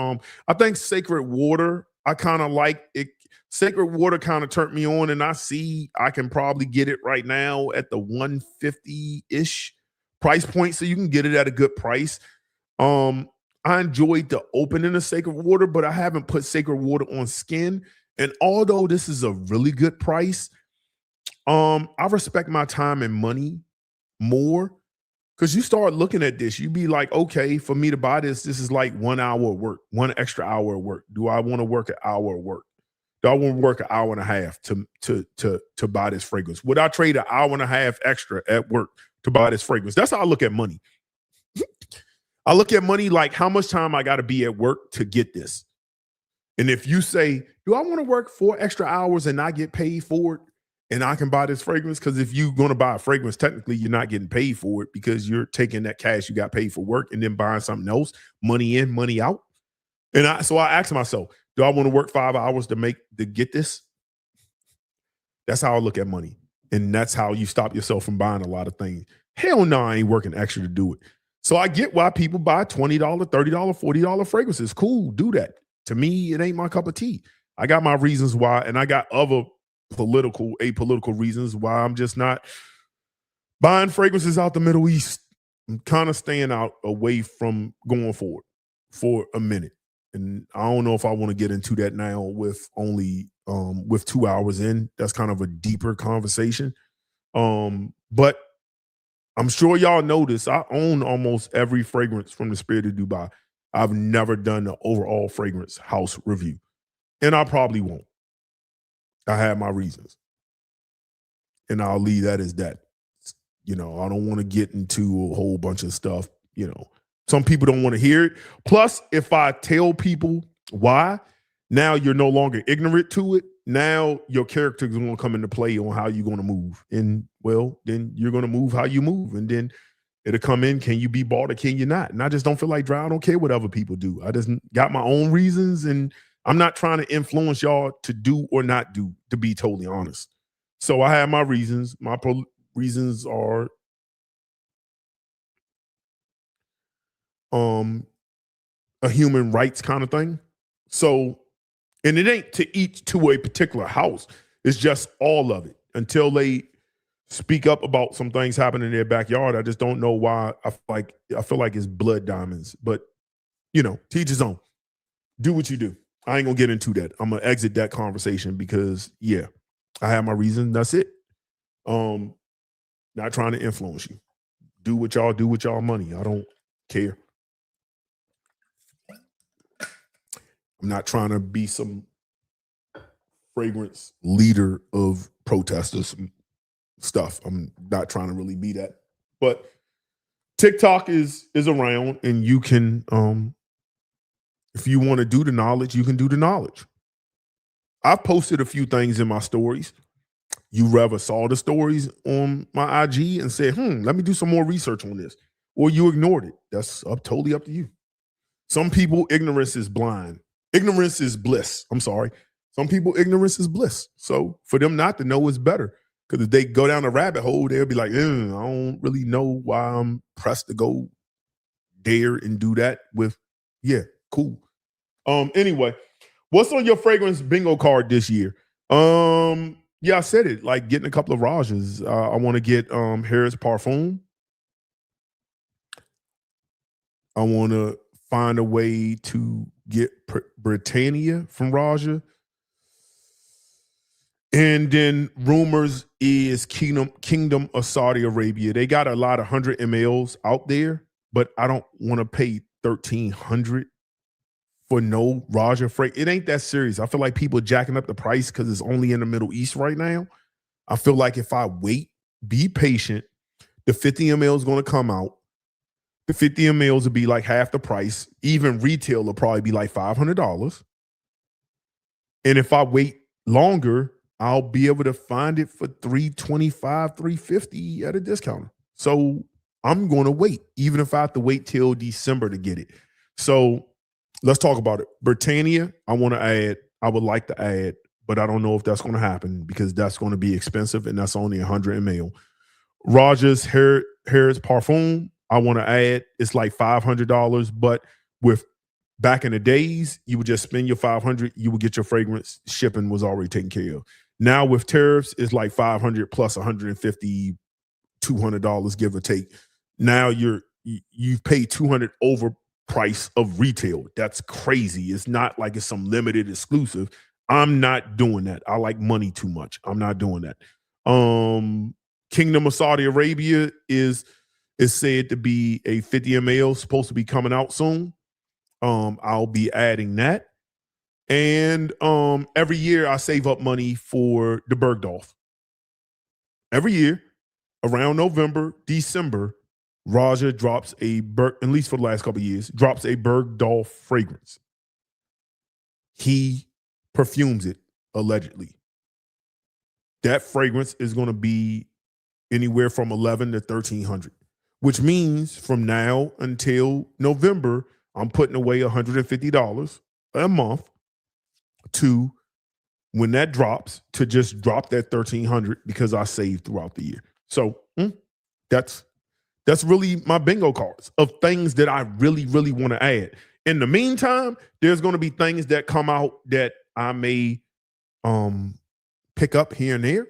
I think Sacred Water, I kind of like it. Sacred Water kind of turned me on, and I can probably get it right now at the 150-ish price point, so you can get it at a good price. I enjoyed the opening of Sacred Water, but I haven't put Sacred Water on skin. And although this is a really good price, I respect my time and money more. Because you start looking at this, you be like, okay, for me to buy this is like 1 hour of work, 1 extra hour of work. Do I want to work an hour of work? Do I want to work an hour and a half to buy this fragrance? Would I trade an hour and a half extra at work to buy this fragrance? That's how I look at money. I look at money like how much time I got to be at work to get this. And if you say, do I want to work 4 extra hours and not get paid for it? And I can buy this fragrance, because if you're going to buy a fragrance, technically you're not getting paid for it because you're taking that cash you got paid for work and then buying something else, money in, money out. And so I asked myself, do I want to work 5 hours to get this? That's how I look at money. And that's how you stop yourself from buying a lot of things. Hell no, I ain't working extra to do it. So I get why people buy $20, $30, $40 fragrances. Cool, do that. To me, it ain't my cup of tea. I got my reasons why, and I got other apolitical reasons why I'm just not buying fragrances out the Middle East. I'm kind of staying out away from going forward for a minute. And I don't know if I want to get into that now with only with 2 hours in. That's kind of a deeper conversation. But I'm sure y'all notice I own almost every fragrance from the Spirit of Dubai. I've never done the overall fragrance house review, and I probably won't. I have my reasons, and I'll leave that as that. I don't want to get into a whole bunch of stuff. Some people don't want to hear it. Plus, if I tell people why, now you're no longer ignorant to it. Now your character is going to come into play on how you're going to move. And, well, then you're going to move how you move. And then it'll come in, can you be bought or can you not? And I just don't feel like I don't care what other people do. I just got my own reasons, and I'm not trying to influence y'all to do or not do, to be totally honest. So I have my reasons. My reasons are a human rights kind of thing. So, and it ain't to each to a particular house. It's just all of it until they speak up about some things happening in their backyard. I just don't know why. I feel like it's blood diamonds, but teach his own. Do what you do. I ain't gonna get into that. I'm gonna exit that conversation because I have my reason. That's it. Not trying to influence you. Do what y'all do with y'all money. I don't care. I'm not trying to be some fragrance leader of protesters and stuff. I'm not trying to really be that. But TikTok is around, and you can, if you want to do the knowledge, you can do the knowledge. I've posted a few things in my stories. You rather saw the stories on my IG and said, let me do some more research on this. Or you ignored it. That's totally up to you. Some people, ignorance is blind. Ignorance is bliss. I'm sorry. Some people, ignorance is bliss. So for them not to know is better. Because if they go down a rabbit hole, they'll be like, I don't really know why I'm pressed to go there and do that with, cool. Anyway, what's on your fragrance bingo card this year? I said it, like getting a couple of Rajas. I want to get Harris Parfum. I want to find a way to get Britannia from Raja. And then rumors is Kingdom of Saudi Arabia. They got a lot of 100 mLs out there, but I don't want to pay $1,300 for no Raja freight. It ain't that serious. I feel like people jacking up the price because it's only in the Middle East right now. I feel like if I wait, be patient, the 50 ml is going to come out. The 50 mls will be like half the price. Even retail will probably be like $500. And if I wait longer, I'll be able to find it for $325, $350 at a discount. So I'm going to wait, even if I have to wait till December to get it. So let's talk about it. Britannia, I want to add. I would like to add, but I don't know if that's going to happen because that's going to be expensive and that's only 100 ml. Raja's Harris Parfum, I want to add. It's like $500, but with back in the days, you would just spend your $500, you would get your fragrance. Shipping was already taken care of. Now with tariffs, it's like $500 plus $150, $200, give or take. Now you've paid $200 over price of retail. That's crazy. It's not like it's some limited exclusive. I'm not doing that. I like money too much. I'm not doing that. Kingdom of Saudi Arabia is said to be a 50 ml, supposed to be coming out soon. I'll be adding that. And every year I save up money for the Bergdorf. Every year, around November, December, Raja drops at least for the last couple of years, drops a Bergdorf fragrance. He perfumes it, allegedly. That fragrance is going to be anywhere from $1,100 to $1,300, which means from now until November, I'm putting away $150 a month to when that drops to just drop that $1,300 because I saved throughout the year. So that's really my bingo cards of things that I really, really want to add. In the meantime, there's going to be things that come out that I may pick up here and there.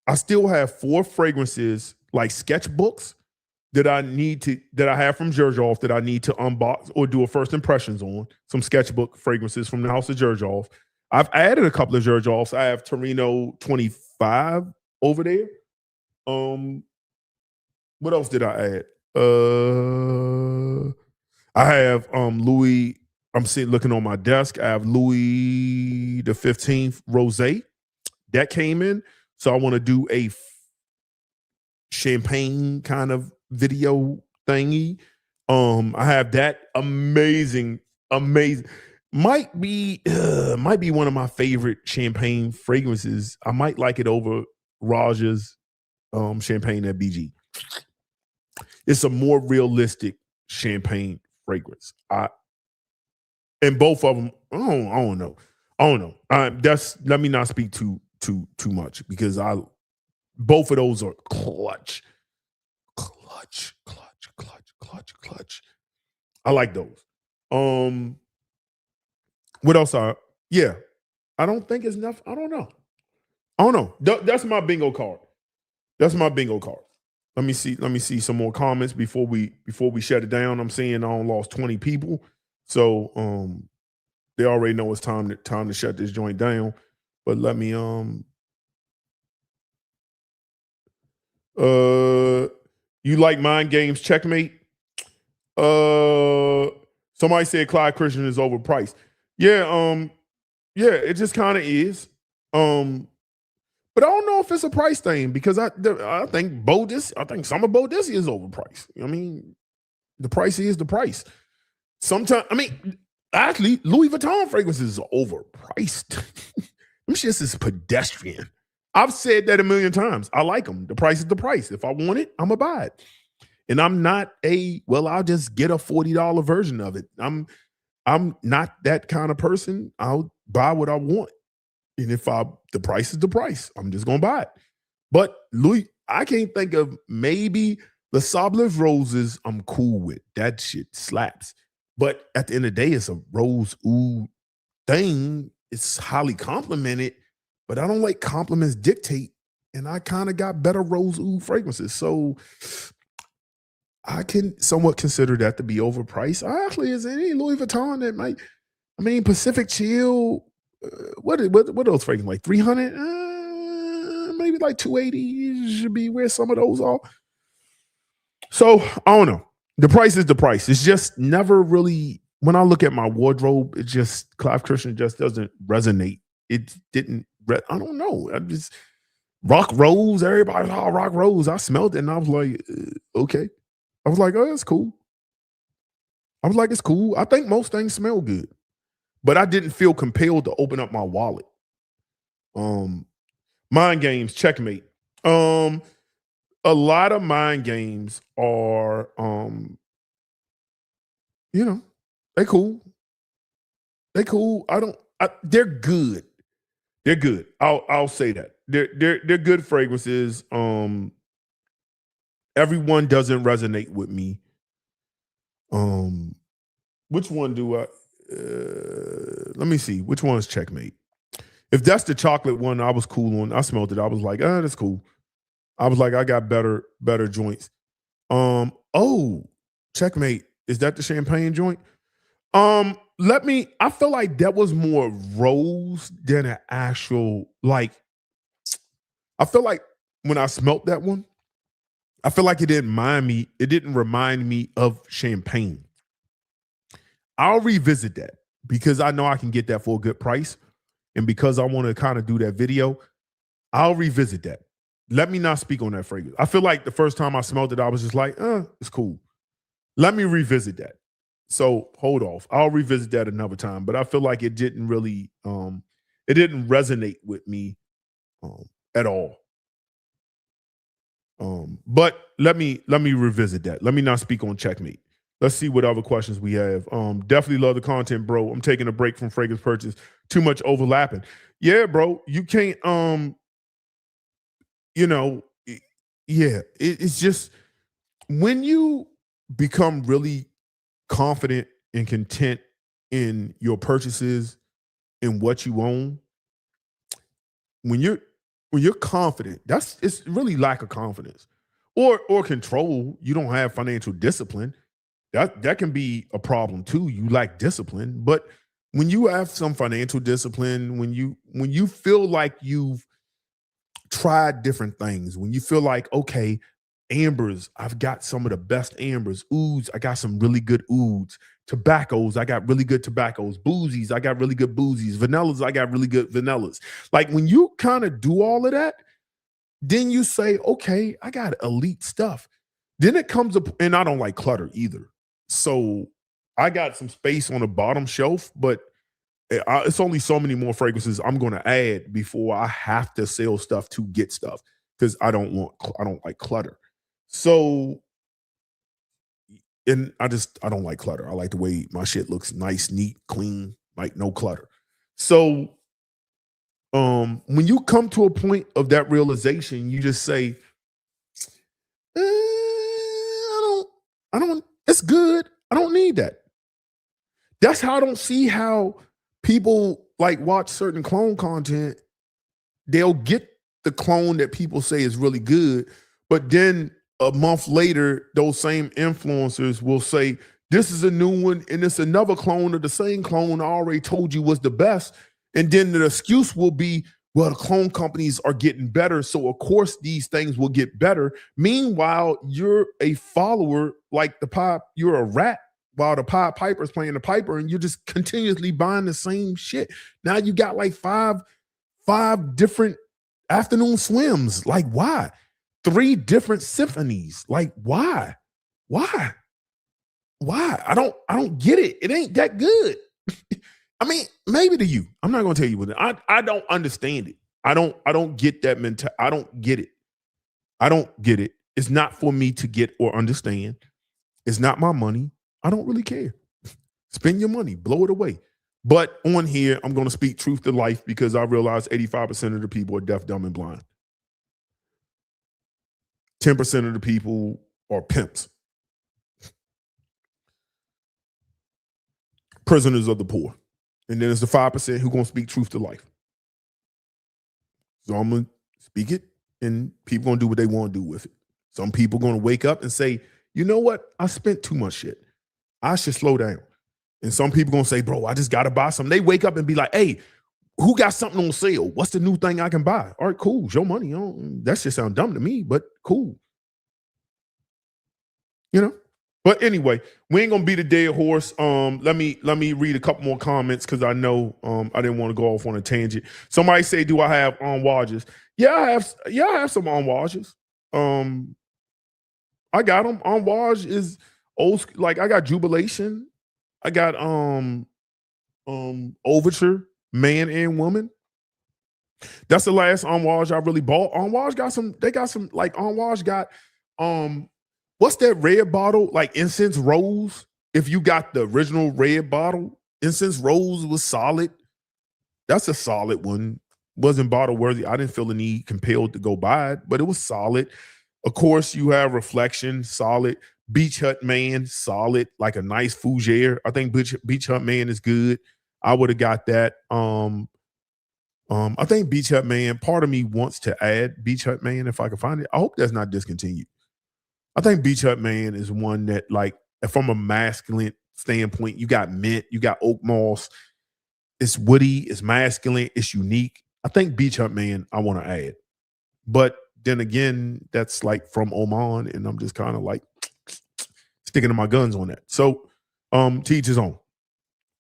I still have 4 fragrances, like sketchbooks, that I have from Xerjoff that I need to unbox or do a first impressions on. Some sketchbook fragrances from the house of Xerjoff. I've added a couple of Xerjoffs. I have Torino 25 over there. What else did I add? I have Louis. I'm looking on my desk. I have Louis the 15th Rosé that came in. So I want to do a champagne kind of video thingy. I have that amazing. Might be one of my favorite champagne fragrances. I might like it over Raja's champagne at BG. It's a more realistic champagne fragrance. And both of them, I don't know. Let me not speak too much because both of those are clutch. I like those. What else? I don't think it's enough. I don't know. That's my bingo card. Let me see some more comments before we shut it down. I'm seeing I lost 20 people. So they already know it's time to shut this joint down. But let me you like mind games, checkmate? Somebody said Clyde Christian is overpriced. Yeah, it just kind of is. But I don't know if it's a price thing because I think some of Boadicea is overpriced. I mean, the price is the price. Sometimes, actually, Louis Vuitton fragrances are overpriced. Them shits is pedestrian. I've said that a million times. I like them. The price is the price. If I want it, I'm going to buy it. And I'm not I'll just get a $40 version of it. I'm not that kind of person. I'll buy what I want. And if the price is the price, I'm just going to buy it. But Louis, I can't think of maybe the Sablev roses I'm cool with. That shit slaps. But at the end of the day, it's a rose oud thing. It's highly complimented, but I don't like compliments dictate. And I kind of got better rose oud fragrances. So I can somewhat consider that to be overpriced. Actually, is any Louis Vuitton that might, Pacific Chill, what those fragrances, like 300? Maybe like 280 should be where some of those are. So I don't know. The price is the price. It's just never really when I look at my wardrobe, it just Clive Christian just doesn't resonate. It didn't. I don't know. I just Rock Rose. Everybody's all Rock Rose. I smelled it and I was like, okay. I was like, oh, that's cool. I was like, it's cool. I think most things smell good, but I didn't feel compelled to open up my wallet. Mind games, checkmate. A lot of mind games are, they cool. They cool. They're good. They're good. I'll say that. They're good fragrances. Everyone doesn't resonate with me. Which one do I let me see. Which one's checkmate? If that's the chocolate one, I was cool on. I smelled it. I was like, that's cool. I was like, I got better joints. Checkmate. Is that the champagne joint? I feel like that was more rose than an actual, like, I feel like when I smelt that one, I feel like it didn't remind me of champagne. I'll revisit that because I know I can get that for a good price. And because I want to kind of do that video, I'll revisit that. Let me not speak on that fragrance. I feel like the first time I smelled it, I was just like, it's cool. Let me revisit that. So hold off. I'll revisit that another time. But I feel like it didn't really, it didn't resonate with me at all. But let me revisit that. Let me not speak on checkmate. Let's see what other questions we have. Definitely love the content, bro. I'm taking a break from fragrance purchase. Too much overlapping. Yeah, bro. You can't, it's just when you become really confident and content in your purchases and what you own, when you're confident, it's really lack of confidence or control. You don't have financial discipline. That can be a problem too. You lack discipline. But when you have some financial discipline, when you feel like you've tried different things, when you feel like, okay, ambers, I've got some of the best ambers. Ouds, I got some really good ouds. Tobaccos, I got really good tobaccos. Boozies, I got really good boozies. Vanillas, I got really good vanillas. Like when you kind of do all of that, then you say, okay, I got elite stuff. Then it comes up, and I don't like clutter either. So I got some space on the bottom shelf, but it's only so many more fragrances I'm going to add before I have to sell stuff to get stuff because I don't like clutter. So, and I don't like clutter. I like the way my shit looks nice, neat, clean, like no clutter. So, when you come to a point of that realization, you just say, I don't, it's good. I don't need that. That's how I don't see how people like watch certain clone content. They'll get the clone that people say is really good, but then a month later, those same influencers will say, this is a new one, and it's another clone of the same clone I already told you was the best. And then the excuse will be, well, the clone companies are getting better, so of course these things will get better. Meanwhile, you're a follower like the pop, you're a rat while the Pied Piper's playing the piper, and you're just continuously buying the same shit. Now you got like five different afternoon swims. Like, why? 3 different symphonies. Like, why? I don't get it. It ain't that good. I mean, maybe to you. I'm not gonna tell you what I don't understand it. I don't get that mentality. I don't get it. I don't get it. It's not for me to get or understand. It's not my money. I don't really care. Spend your money, blow it away. But on here, I'm going to speak truth to life because I realize 85% of the people are deaf, dumb, and blind. 10% of the people are pimps. Prisoners of the poor. And then there's the 5% who going to speak truth to life. So I'm going to speak it, and people going to do what they want to do with it. Some people going to wake up and say, you know what? I spent too much shit. I should slow down. And some people going to say, bro, I just got to buy something. They wake up and be like, hey, who got something on sale? What's the new thing I can buy? All right, cool. Show money. That shit sound dumb to me, but cool. But anyway, we ain't gonna beat a dead horse. Let me read a couple more comments because I know I didn't want to go off on a tangent. Somebody say, "Do I have enwages?" Yeah, I have some enwages. I got them. Enwage is old. Like I got Jubilation. I got Overture, Man and Woman. That's the last enwage I really bought. Enwage got some. They got some like Enwage got what's that red bottle? Like Incense Rose. If you got the original red bottle, Incense Rose was solid. That's a solid one. Wasn't bottle worthy. I didn't feel the need compelled to go buy it, but it was solid. Of course, you have Reflection, solid. Beach Hut Man, solid. Like a nice fougere. I think Beach Hut Man is good. I would have got that. I think Beach Hut Man, part of me wants to add Beach Hut Man if I can find it. I hope that's not discontinued. I think Beach Hut Man is one that, like, from a masculine standpoint, you got mint, you got oak moss. It's woody, it's masculine, it's unique. I think Beach Hut Man I want to add. But then again, that's like from Oman, and I'm just kind of like sticking to my guns on that. So to each his own.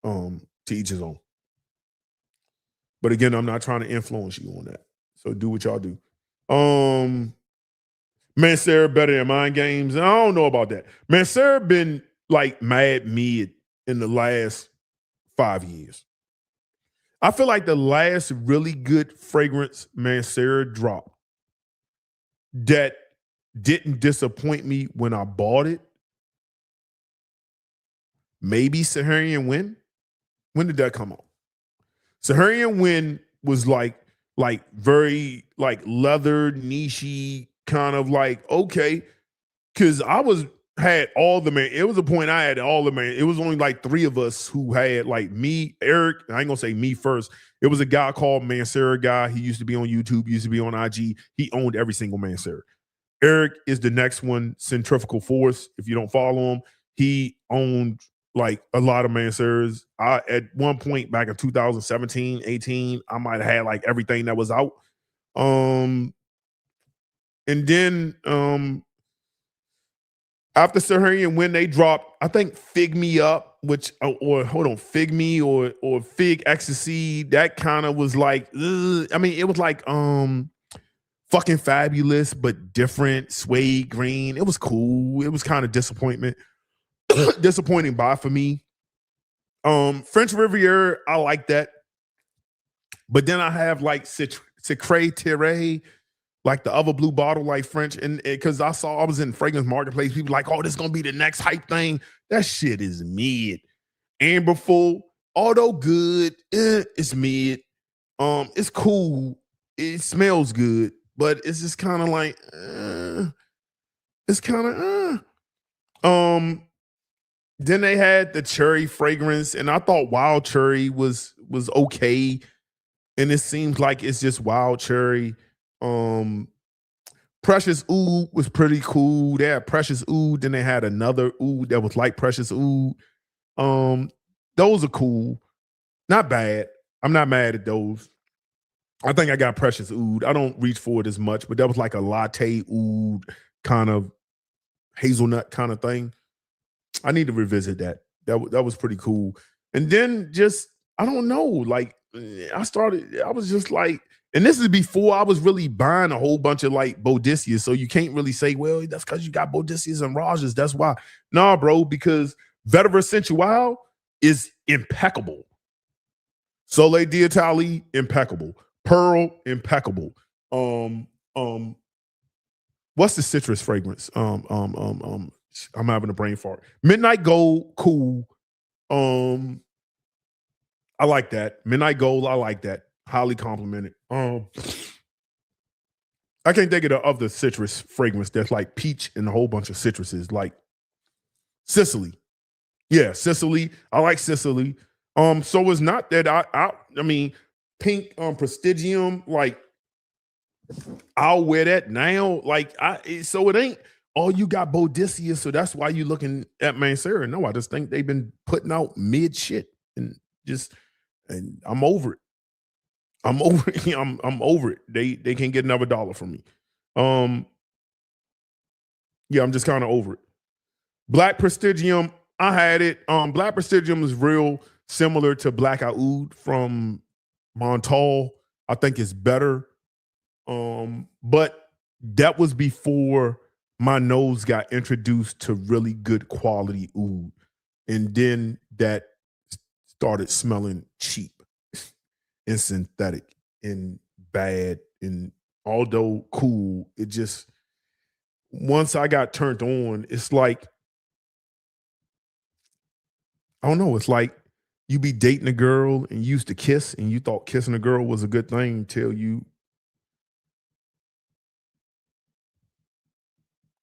To each his own. But again, I'm not trying to influence you on that. So do what y'all do. Man, Sarah better than Mind Games. I don't know about that. Man, Sarah been like mad mid in the last 5 years. I feel like the last really good fragrance Man Sarah dropped that didn't disappoint me when I bought it. Maybe Saharian Wind. When did that come out? Saharian Wind was like very like leather, nichey, kind of like, okay. Cause had all the man. It was a point I had all the man. It was only like 3 of us who had, like me, Eric. I ain't gonna say me first. It was a guy called Mansera guy. He used to be on YouTube, used to be on IG. He owned every single Mansera. Eric is the next one, Centrifugal Force. If you don't follow him, he owned like a lot of Manseras. At one point back in 2017, 18, I might have had like everything that was out. And then after Saharian, when they dropped, I think Fig Me Up, Fig Me or Fig Ecstasy, that kind of was like, I mean, it was like fucking fabulous, but different, suede green. It was cool. It was kind of disappointing buy for me. French Riviera, I like that. But then I have like Secret Tiré, like the other blue bottle, like French, and because I was in fragrance marketplace, people like, oh, this is gonna be the next hype thing. That shit is mid. Amberful, although good, it's mid. It's cool. It smells good, but it's just kind of like, it's kind of. Then they had the cherry fragrance, and I thought Wild Cherry was okay, and it seems like it's just Wild Cherry. Precious Oud was pretty cool. They had Precious Oud, then they had another Oud that was like Precious Oud. Those are cool. Not bad. I'm not mad at those. I think I got Precious Oud. I don't reach for it as much, but that was like a latte oud kind of hazelnut kind of thing. I need to revisit that. That was pretty cool. And then just, I don't know, like I was just like, and this is before I was really buying a whole bunch of like Boadicea. So you can't really say, well, that's because you got Boadicias and Rajas. That's why. Nah, bro, because Vetiver Sensual is impeccable. Soleil d'Italie, impeccable. Pearl, impeccable. What's the citrus fragrance? I'm having a brain fart. Midnight Gold, cool. I like that. Midnight Gold, I like that. Highly complimented. I can't think of the citrus fragrance that's like peach and a whole bunch of citruses, like Sicily. Yeah, Sicily. I like Sicily. So it's not that I mean, pink Prestigium, like I'll wear that now. Like so it ain't, oh, you got Boadicea, so that's why you looking at Mansera. No, I just think they've been putting out mid shit and I'm over it. I'm over it. I'm over it. They can't get another dollar from me. Yeah, I'm just kind of over it. Black Prestigium, I had it. Black Prestigium is real similar to Black Oud from Montal. I think it's better. But that was before my nose got introduced to really good quality oud. And then that started smelling cheap and synthetic and bad. And although cool, it just, once I got turned on, it's like, I don't know, it's like you be dating a girl and you used to kiss and you thought kissing a girl was a good thing until you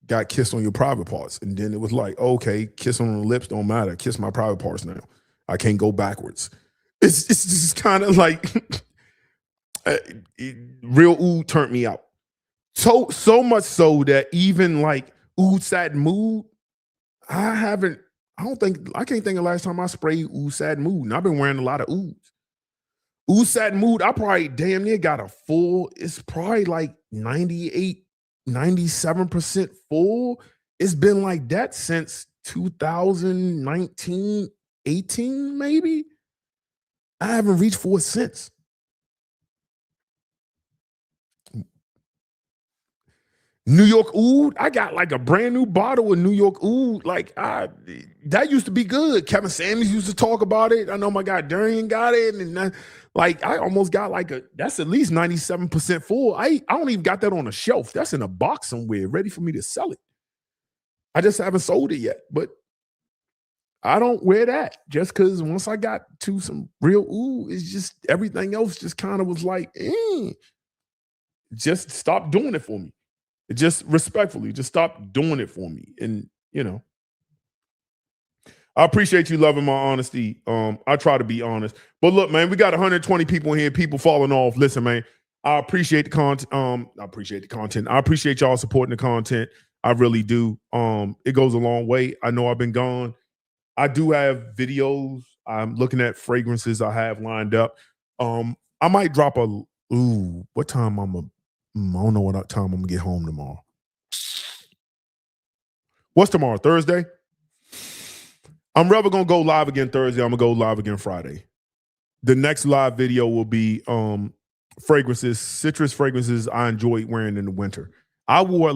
got kissed on your private parts. And then it was like, okay, kiss on the lips don't matter. Kiss my private parts now. I can't go backwards. It's just kind of like real oud turned me out. So much so that even like oud satin mood, I can't think of the last time I sprayed oud satin mood. And I've been wearing a lot of ouds. Oud satin mood, I probably damn near got a full, it's probably like 98, 97% full. It's been like that since 2019, 18, maybe. I haven't reached for it since. New York oud, I got like a brand new bottle of New York oud. Like that used to be good. Kevin Samuels used to talk about it. I know my guy Darian got it, and I almost got like that's at least 97% full. I don't even got that on a shelf. That's in a box somewhere, ready for me to sell it. I just haven't sold it yet, but I don't wear that just because once I got to some real oud, it's just everything else just kind of was like, just stop doing it for me. Just respectfully, just stop doing it for me. And, I appreciate you loving my honesty. I try to be honest. But look, man, we got 120 people in here, people falling off. Listen, man, I appreciate the content. I appreciate the content. I appreciate y'all supporting the content. I really do. It goes a long way. I know I've been gone. I do have videos. I'm looking at fragrances I have lined up. I might drop what time I don't know what time I'm gonna get home tomorrow. What's tomorrow? Thursday? I'm rather gonna go live again Thursday. I'm gonna go live again Friday. The next live video will be fragrances, citrus fragrances I enjoy wearing in the winter. I wore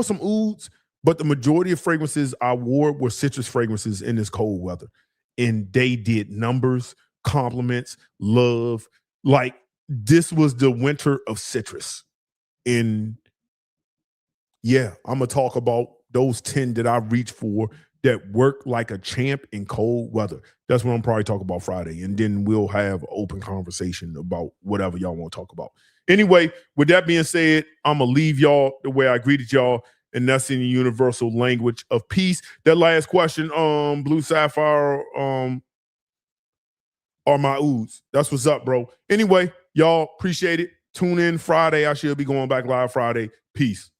some ouds, but the majority of fragrances I wore were citrus fragrances in this cold weather. And they did numbers, compliments, love. Like, this was the winter of citrus. And yeah, I'm going to talk about those 10 that I reach for that work like a champ in cold weather. That's what I'm probably talking about Friday. And then we'll have an open conversation about whatever y'all want to talk about. Anyway, with that being said, I'm going to leave y'all the way I greeted y'all, and that's in the universal language of peace. That last question, Blue Sapphire, are my ouds. That's what's up, bro. Anyway, y'all appreciate it. Tune in Friday. I should be going back live Friday. Peace.